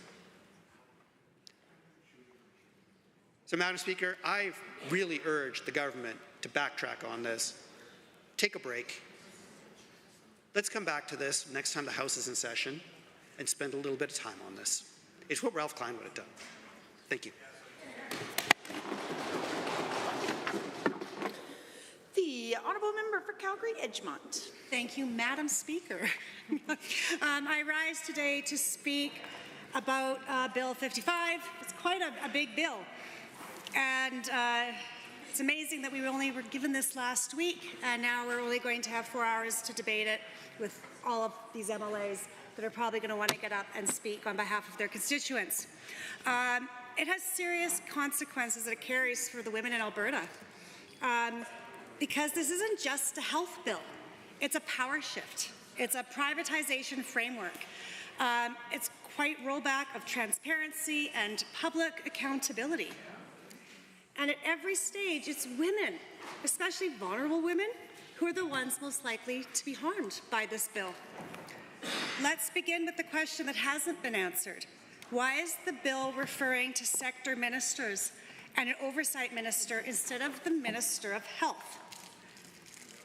Speaker 10: So, Madam Speaker, I really urge the government to backtrack on this. Take a break. Let's come back to this next time the House is in session and spend a little bit of time on this. It's what Ralph Klein would have done. Thank you.
Speaker 1: The Honourable Member for Calgary Edgemont.
Speaker 19: Thank you, Madam Speaker. I rise today to speak about Bill 55. It's quite a big bill. And it's amazing that we only were given this last week, and now we're only going to have 4 hours to debate it with all of these MLAs that are probably going to want to get up and speak on behalf of their constituents. It has serious consequences that it carries for the women in Alberta. Because this isn't just a health bill. It's a power shift. It's a privatization framework. It's quite rollback of transparency and public accountability. And at every stage, it's women, especially vulnerable women, who are the ones most likely to be harmed by this bill. Let's begin with the question that hasn't been answered. Why is the bill referring to sector ministers and an oversight minister instead of the Minister of Health?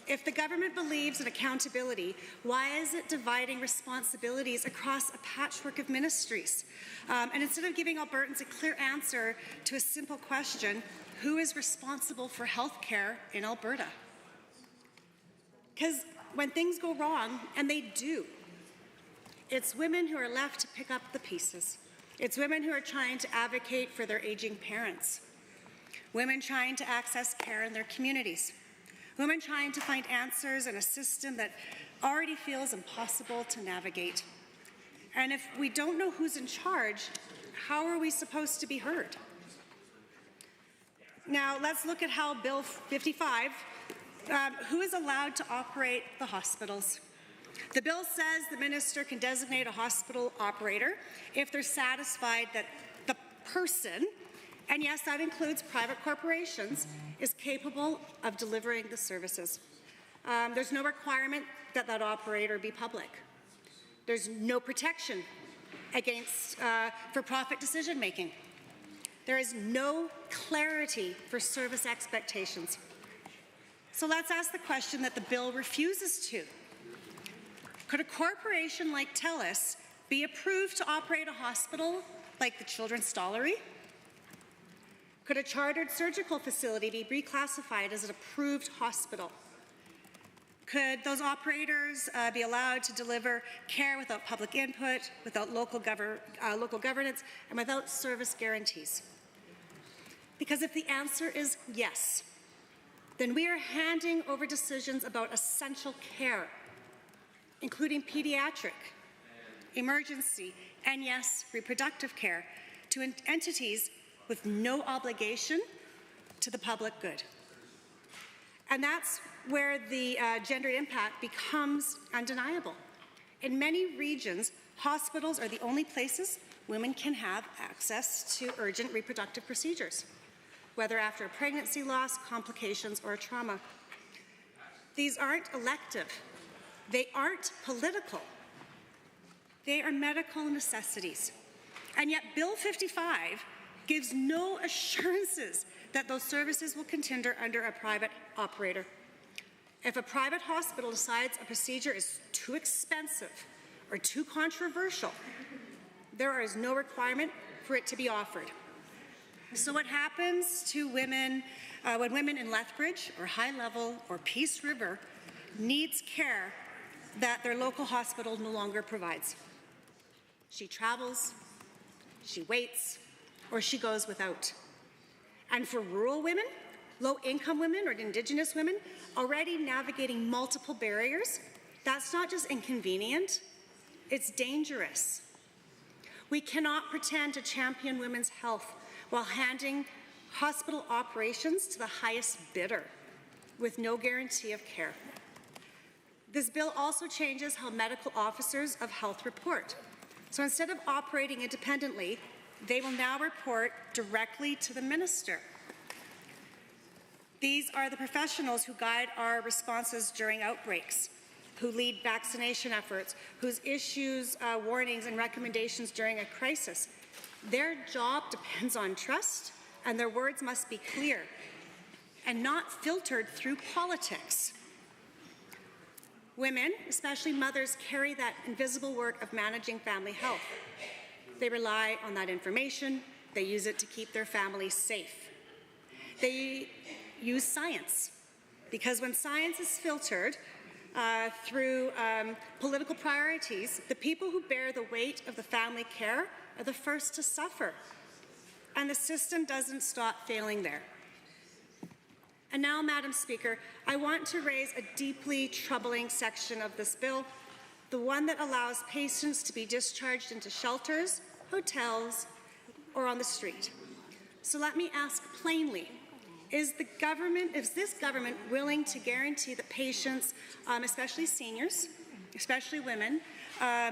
Speaker 19: If the government believes in accountability, why is it dividing responsibilities across a patchwork of ministries? And instead of giving Albertans a clear answer to a simple question, who is responsible for health care in Alberta? Because when things go wrong, and they do, it's women who are left to pick up the pieces. It's women who are trying to advocate for their aging parents. Women trying to access care in their communities. Women trying to find answers in a system that already feels impossible to navigate. And if we don't know who's in charge, how are we supposed to be heard? Now, let's look at how Bill 55, who is allowed to operate the hospitals. The bill says the minister can designate a hospital operator if they're satisfied that the person, and yes, that includes private corporations, is capable of delivering the services. There's no requirement that that operator be public. There's no protection against for-profit decision-making. There is no clarity for service expectations. So let's ask the question that the bill refuses to. Could a corporation like TELUS be approved to operate a hospital like the Children's Stollery? Could a chartered surgical facility be reclassified as an approved hospital? Could those operators be allowed to deliver care without public input, without local governance, and without service guarantees? Because if the answer is yes, then we are handing over decisions about essential care, including pediatric, emergency, and yes, reproductive care, to entities with no obligation to the public good. And that's where the gender impact becomes undeniable. In many regions, hospitals are the only places women can have access to urgent reproductive procedures, whether after a pregnancy loss, complications, or a trauma. These aren't elective. They aren't political. They are medical necessities. And yet Bill 55 gives no assurances that those services will continue under a private operator. If a private hospital decides a procedure is too expensive or too controversial, there is no requirement for it to be offered. So what happens to women when women in Lethbridge or High Level or Peace River needs care that their local hospital no longer provides? She travels, she waits, or she goes without. And for rural women, low-income women, or Indigenous women already navigating multiple barriers, that's not just inconvenient, it's dangerous. We cannot pretend to champion women's health while handing hospital operations to the highest bidder with no guarantee of care. This bill also changes how medical officers of health report. So instead of operating independently, they will now report directly to the minister. These are the professionals who guide our responses during outbreaks, who lead vaccination efforts, who issues warnings and recommendations during a crisis. Their job depends on trust, and their words must be clear and not filtered through politics. Women, especially mothers, carry that invisible work of managing family health. They rely on that information. They use it to keep their families safe. They use science, because when science is filtered through political priorities, the people who bear the weight of the family care are the first to suffer. And the system doesn't stop failing there. And now, Madam Speaker, I want to raise a deeply troubling section of this bill, the one that allows patients to be discharged into shelters, hotels, or on the street. So let me ask plainly, is this government willing to guarantee that patients, especially seniors, especially women,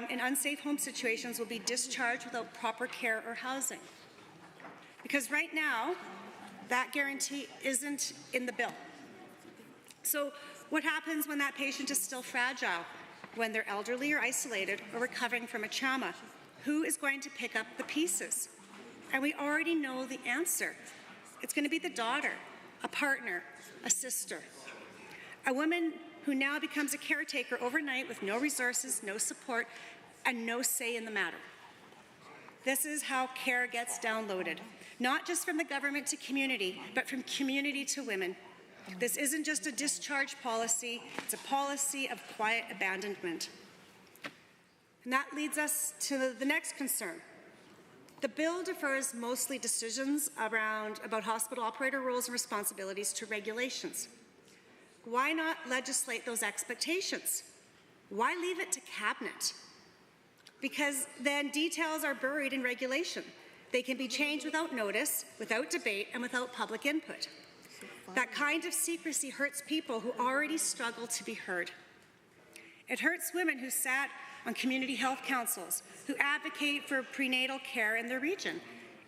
Speaker 19: in unsafe home situations will be discharged without proper care or housing? Because right now, that guarantee isn't in the bill. So what happens when that patient is still fragile, when they're elderly or isolated or recovering from a trauma? who is going to pick up the pieces? And we already know the answer. It's going to be the daughter, a partner, a sister, a woman who now becomes a caretaker overnight with no resources, no support, and no say in the matter. This is how care gets downloaded, not just from the government to community, but from community to women. This isn't just a discharge policy, it's a policy of quiet abandonment. And that leads us to the next concern. The bill defers mostly decisions about hospital operator roles and responsibilities to regulations. Why not legislate those expectations? Why leave it to cabinet? Because then details are buried in regulation. They can be changed without notice, without debate, and without public input. That kind of secrecy hurts people who already struggle to be heard. It hurts women who sat on community health councils, who advocate for prenatal care in their region.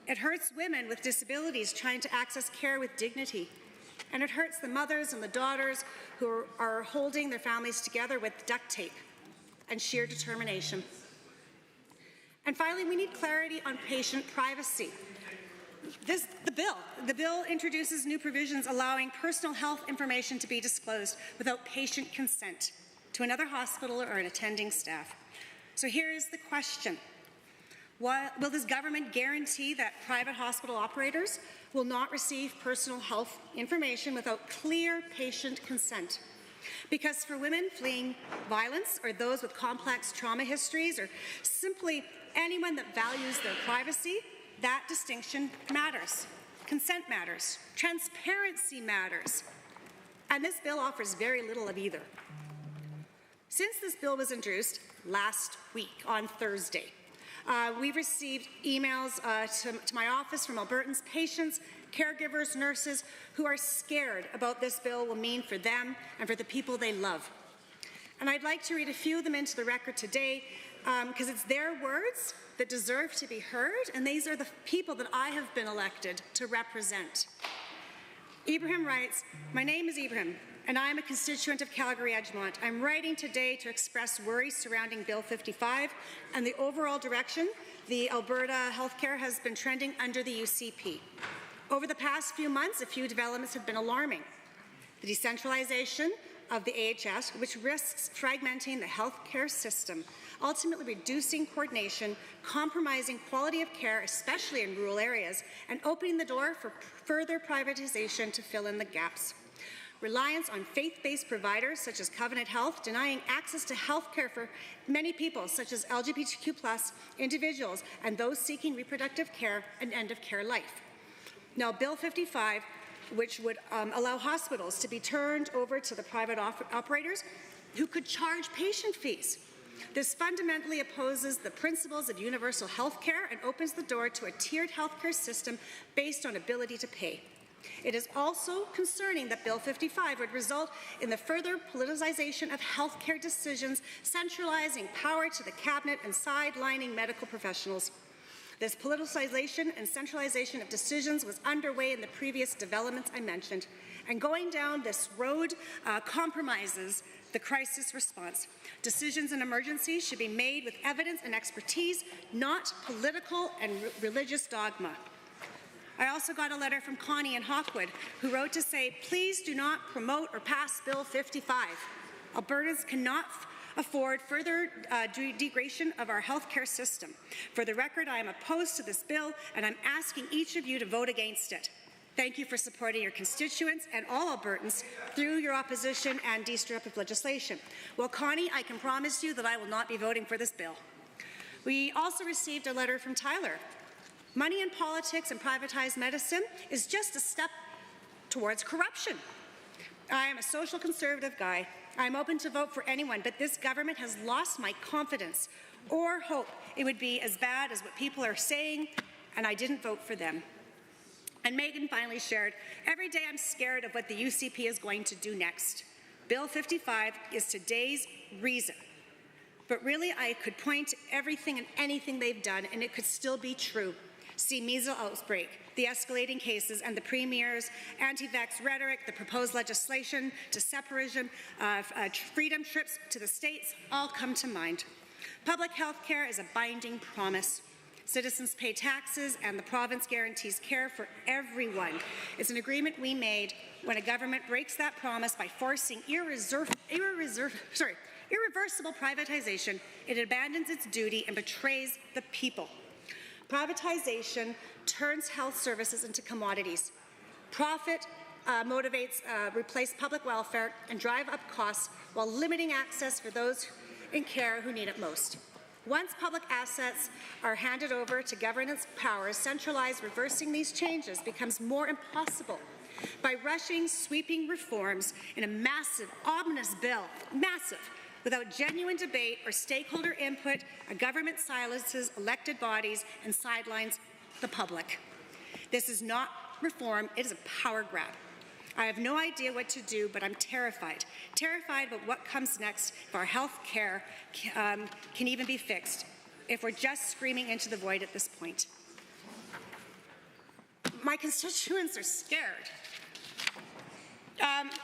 Speaker 19: It hurts women with disabilities trying to access care with dignity. And it hurts the mothers and the daughters who are holding their families together with duct tape and sheer determination. And finally, we need clarity on patient privacy. The bill introduces new provisions allowing personal health information to be disclosed without patient consent to another hospital or an attending staff. So here's the question. Will this government guarantee that private hospital operators will not receive personal health information without clear patient consent? Because for women fleeing violence or those with complex trauma histories or simply anyone that values their privacy, that distinction matters. Consent matters. Transparency matters. And this bill offers very little of either. Since this bill was introduced last week on Thursday, we've received emails to my office from Albertans, patients, caregivers, nurses who are scared about this bill will mean for them and for the people they love. And I'd like to read a few of them into the record today because it's their words that deserve to be heard, and these are the people that I have been elected to represent. Ibrahim writes, "My name is Ibrahim, and I am a constituent of Calgary-Edgemont. I'm writing today to express worries surrounding Bill 55 and the overall direction the Alberta healthcare has been trending under the UCP. Over the past few months, a few developments have been alarming. The decentralization of the AHS, which risks fragmenting the healthcare system, ultimately reducing coordination, compromising quality of care, especially in rural areas, and opening the door for further privatization to fill in the gaps. Reliance on faith-based providers such as Covenant Health, denying access to health care for many people such as LGBTQ+ individuals and those seeking reproductive care and end-of-care life. Now, Bill 55, which would allow hospitals to be turned over to the private operators who could charge patient fees. This fundamentally opposes the principles of universal health care and opens the door to a tiered healthcare system based on ability to pay. It is also concerning that Bill 55 would result in the further politicization of healthcare decisions, centralizing power to the cabinet and sidelining medical professionals. This politicization and centralization of decisions was underway in the previous developments I mentioned, and going down this road compromises the crisis response. Decisions in emergencies should be made with evidence and expertise, not political and religious dogma. I also got a letter from Connie in Hawkwood, who wrote to say, please do not promote or pass Bill 55. Albertans cannot afford further degradation of our healthcare system. For the record, I am opposed to this bill, and I'm asking each of you to vote against it. Thank you for supporting your constituents and all Albertans through your opposition and destructive legislation. Well, Connie, I can promise you that I will not be voting for this bill. We also received a letter from Tyler. Money in politics and privatized medicine is just a step towards corruption. I am a social conservative guy. I'm open to vote for anyone, but this government has lost my confidence or hope it would be as bad as what people are saying, and I didn't vote for them. And Megan finally shared, every day I'm scared of what the UCP is going to do next. Bill 55 is today's reason. But really, I could point to everything and anything they've done, and it could still be true. See measles outbreak, the escalating cases, and the Premier's anti-vax rhetoric, the proposed legislation to separation, freedom trips to the States, all come to mind. Public health care is a binding promise. Citizens pay taxes and the province guarantees care for everyone. It's an agreement we made when a government breaks that promise by forcing irreversible privatization. It abandons its duty and betrays the people. Privatization turns health services into commodities. Profit motivates replace public welfare and drive up costs while limiting access for those in care who need it most. Once public assets are handed over to governance powers, centralized reversing these changes becomes more impossible. By rushing sweeping reforms in a massive, ominous bill, without genuine debate or stakeholder input, a government silences elected bodies and sidelines the public. This is not reform, it is a power grab. I have no idea what to do, but I'm terrified. Terrified about what comes next if our health care can even be fixed, if we're just screaming into the void at this point. My constituents are scared.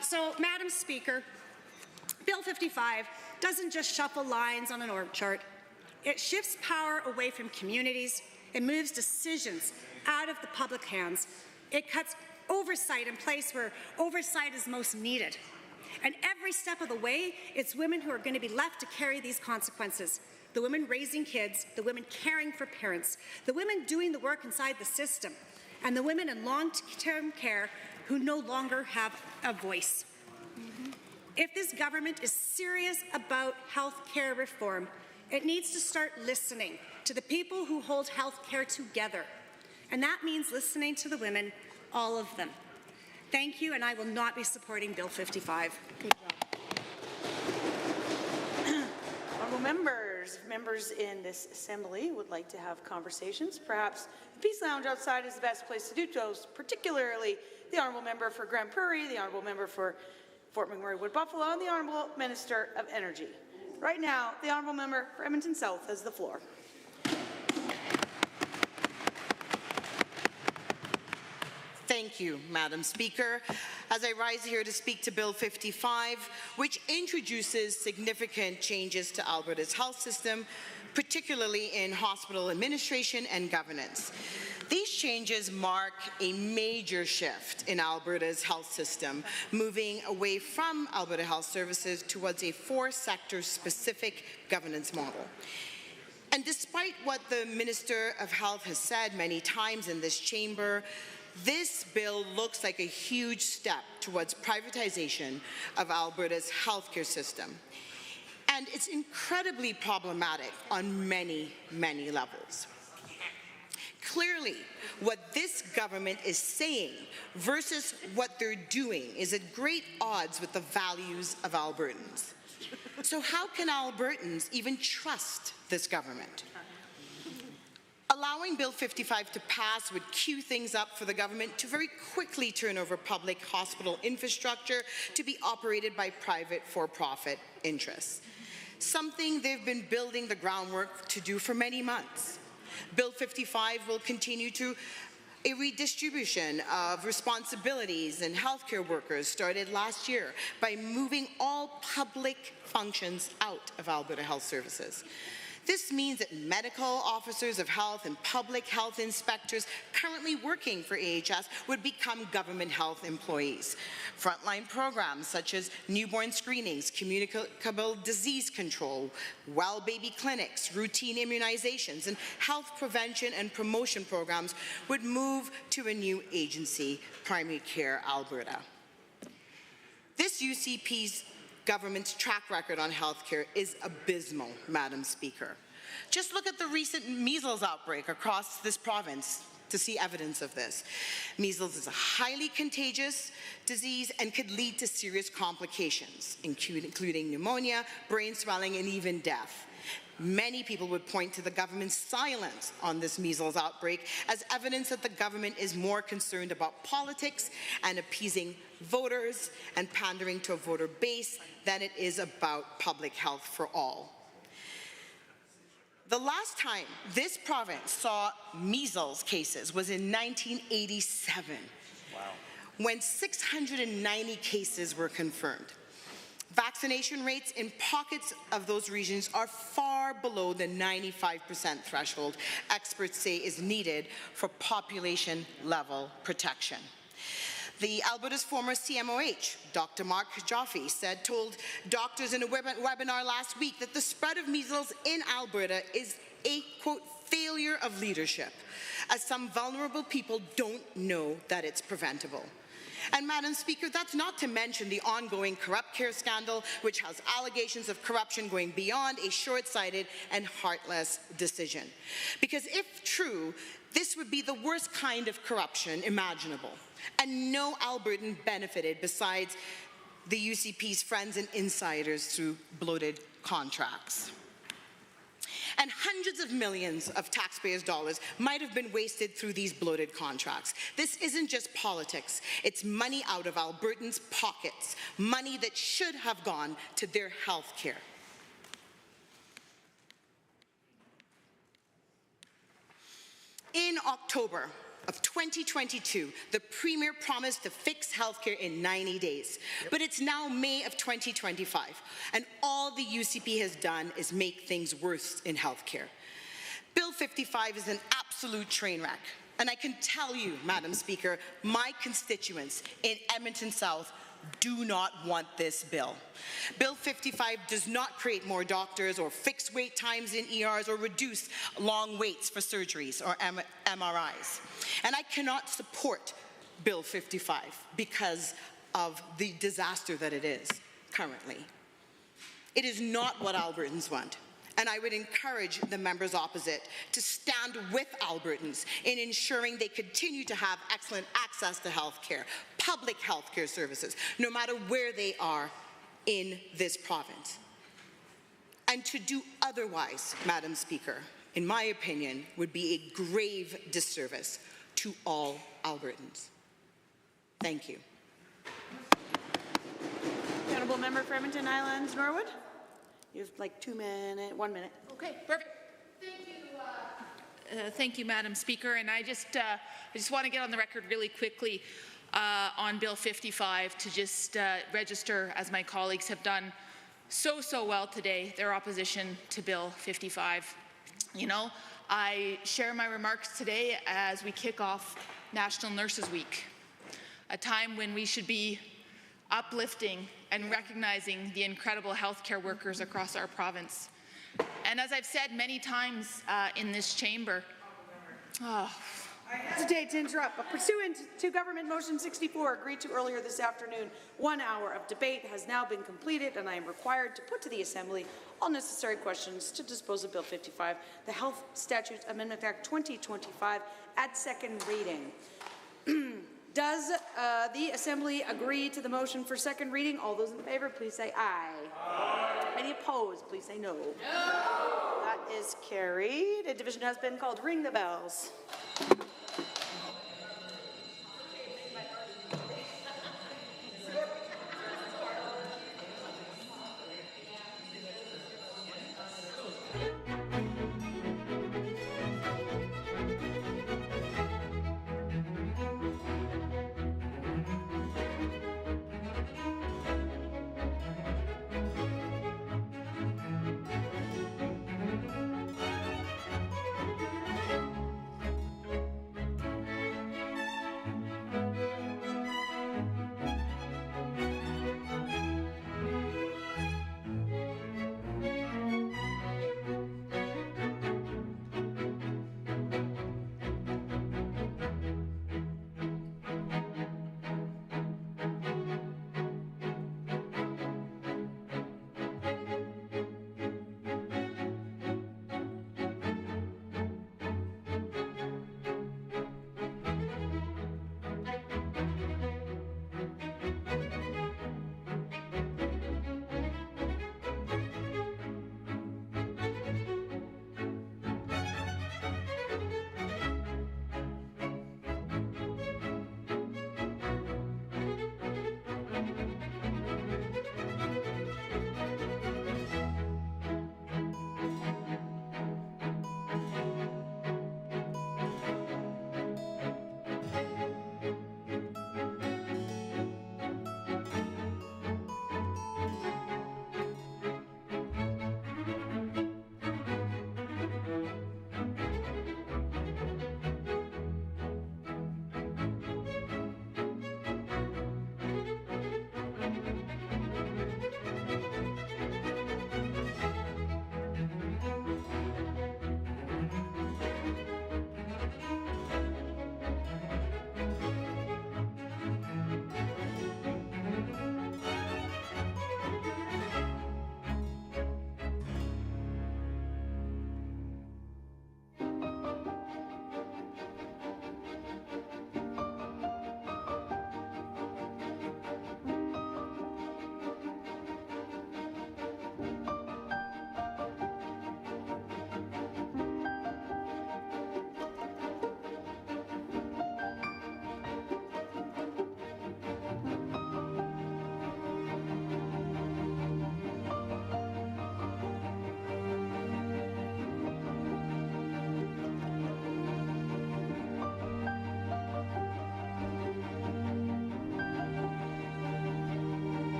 Speaker 19: So, Madam Speaker, Bill 55 doesn't just shuffle lines on an org chart. It shifts power away from communities. It moves decisions out of the public hands. It cuts oversight in place where oversight is most needed. And every step of the way, it's women who are going to be left to carry these consequences. The women raising kids, the women caring for parents, the women doing the work inside the system, and the women in long-term care who no longer have a voice. If this government is serious about health care reform, it needs to start listening to the people who hold health care together. And that means listening to the women, all of them. Thank you, and I will not be supporting Bill 55.
Speaker 1: Honourable members in this assembly would like to have conversations. Perhaps the Peace Lounge outside is the best place to do so, particularly the Honourable Member for Grand Prairie, the Honourable Member for Fort McMurray Wood Buffalo, and the Honourable Minister of Energy. Right now, the Honourable Member for Edmonton South has the floor.
Speaker 20: Thank you, Madam Speaker. As I rise here to speak to Bill 55, which introduces significant changes to Alberta's health system, particularly in hospital administration and governance. These changes mark a major shift in Alberta's health system, moving away from Alberta Health Services towards a four-sector specific governance model. And despite what the Minister of Health has said many times in this chamber, this bill looks like a huge step towards privatization of Alberta's healthcare system. And it's incredibly problematic on many, many levels. Clearly, what this government is saying versus what they're doing is at great odds with the values of Albertans. So how can Albertans even trust this government? Allowing Bill 55 to pass would cue things up for the government to very quickly turn over public hospital infrastructure to be operated by private for-profit interests, something they've been building the groundwork to do for many months. Bill 55 will continue to a redistribution of responsibilities and healthcare workers started last year by moving all public functions out of Alberta Health Services. This means that medical officers of health and public health inspectors currently working for AHS would become government health employees. Frontline programs such as newborn screenings, communicable disease control, well baby clinics, routine immunizations, and health prevention and promotion programs would move to a new agency, Primary Care Alberta. This UCP's government's track record on healthcare is abysmal, Madam Speaker. Just look at the recent measles outbreak across this province to see evidence of this. Measles is a highly contagious disease and could lead to serious complications, including pneumonia, brain swelling, and even death. Many people would point to the government's silence on this measles outbreak as evidence that the government is more concerned about politics and appeasing voters and pandering to a voter base than it is about public health for all. The last time this province saw measles cases was in 1987, when 690 cases were confirmed. Vaccination rates in pockets of those regions are far below the 95% threshold experts say is needed for population-level protection. The Alberta's former CMOH, Dr. Mark Joffe, told doctors in a webinar last week that the spread of measles in Alberta is a, quote, failure of leadership, as some vulnerable people don't know that it's preventable. And Madam Speaker, that's not to mention the ongoing corrupt care scandal, which has allegations of corruption going beyond a short-sighted and heartless decision. Because if true, this would be the worst kind of corruption imaginable, and no Albertan benefited besides the UCP's friends and insiders through bloated contracts. And hundreds of millions of taxpayers' dollars might have been wasted through these bloated contracts. This isn't just politics. It's money out of Albertans' pockets, money that should have gone to their health care. In October of 2022, the Premier promised to fix healthcare in 90 days. But it's now May of 2025, and all the UCP has done is make things worse in healthcare. Bill 55 is an absolute train wreck. And I can tell you, Madam Speaker, my constituents in Edmonton South do not want this bill. Bill 55 does not create more doctors or fix wait times in ERs or reduce long waits for surgeries or MRIs. And I cannot support Bill 55 because of the disaster that it is currently. It is not what Albertans want. And I would encourage the members opposite to stand with Albertans in ensuring they continue to have excellent access to health care, public health care services, no matter where they are in this province. And to do otherwise, Madam Speaker, in my opinion, would be a grave disservice to all Albertans. Thank you.
Speaker 1: The honourable member for Edmonton Islands, Norwood. You have like 1 minute.
Speaker 12: Okay, perfect. Thank you, Madam Speaker. And I just want to get on the record really quickly on Bill 55 to just register, as my colleagues have done so well today, their opposition to Bill 55. You know, I share my remarks today as we kick off National Nurses Week, a time when we should be uplifting and recognizing the incredible healthcare workers across our province. And as I've said many times in this chamber,
Speaker 1: I hesitate to interrupt, but pursuant to Government Motion 64, agreed to earlier this afternoon, 1 hour of debate has now been completed, and I am required to put to the Assembly all necessary questions to dispose of Bill 55, the Health Statutes Amendment Act 2025, at second reading. Does the Assembly agree to the motion for second reading? All those in favor, please say aye. Aye. Any opposed, please say no. No. That is carried. A division has been called. Ring the bells.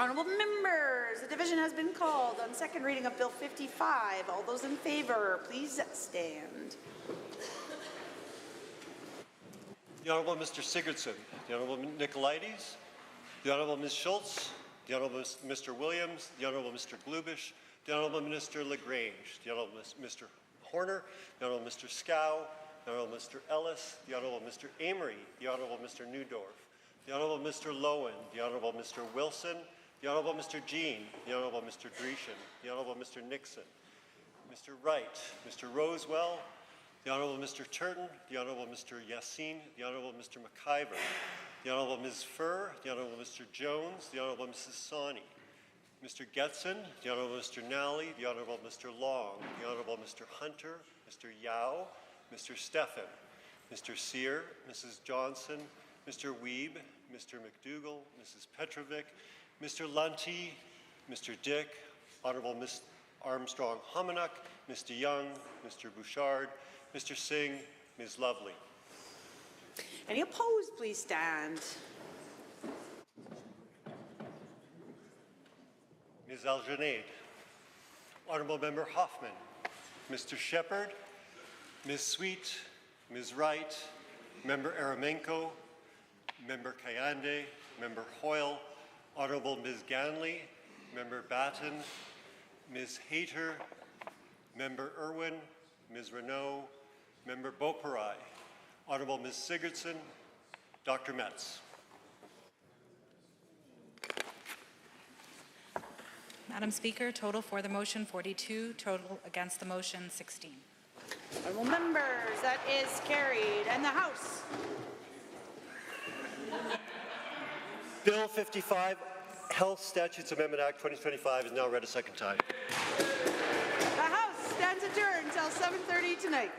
Speaker 1: Honourable members, a division has been called on second reading of Bill 55. All those in favour, please stand.
Speaker 6: The Honourable Mr. Sigurdsson, the Honourable Nicolaides, the Honourable Ms. Schultz, the Honourable Mr. Williams, the Honourable Mr. Glubish, the Honourable Minister Lagrange, the Honourable Mr. Horner, the Honourable Mr. Scow, the Honourable Mr. Ellis, the Honourable Mr. Amory, the Honourable Mr. Newdorf, the Honourable Mr. Lowen, the Honourable Mr. Wilson, the Honourable Mr. Jean, the Honourable Mr. Dreeshen, the Honourable Mr. Nixon, Mr. Wright, Mr. Rosewell, the Honourable Mr. Turton, the Honourable Mr. Yassin, the Honourable Mr. McIver, the Honourable Ms. Furr, the Honourable Mr. Jones, the Honourable Mrs. Sawney, Mr. Getson, the Honourable Mr. Nally, the Honourable Mr. Long, the Honourable Mr. Hunter, Mr. Yao, Mr. Stephan, Mr. Sear, Mrs. Johnson, Mr. Wiebe, Mr. McDougall, Mrs. Petrovic, Mr. Lunty, Mr. Dick, Honourable Ms. Armstrong Homenuk, Mr. Young, Mr. Bouchard, Mr. Singh, Ms. Lovely.
Speaker 1: Any opposed, please stand.
Speaker 6: Ms. Algenade, Honourable Member Hoffman, Mr. Shepherd, Ms. Sweet, Ms. Wright, Member Aramenko, Member Kayande, Member Hoyle, Honourable Ms. Ganley, Member Batten, Ms. Hayter, Member Irwin, Ms. Renault, Member Beauperai, Honourable Ms. Sigurdsson, Dr. Metz.
Speaker 14: Madam Speaker, total for the motion 42, total against the motion 16.
Speaker 1: Honourable members, that is carried. And the House.
Speaker 6: Bill 55, Health Statutes Amendment Act 2025 is now read a second time.
Speaker 1: The House stands adjourned until 7:30 tonight.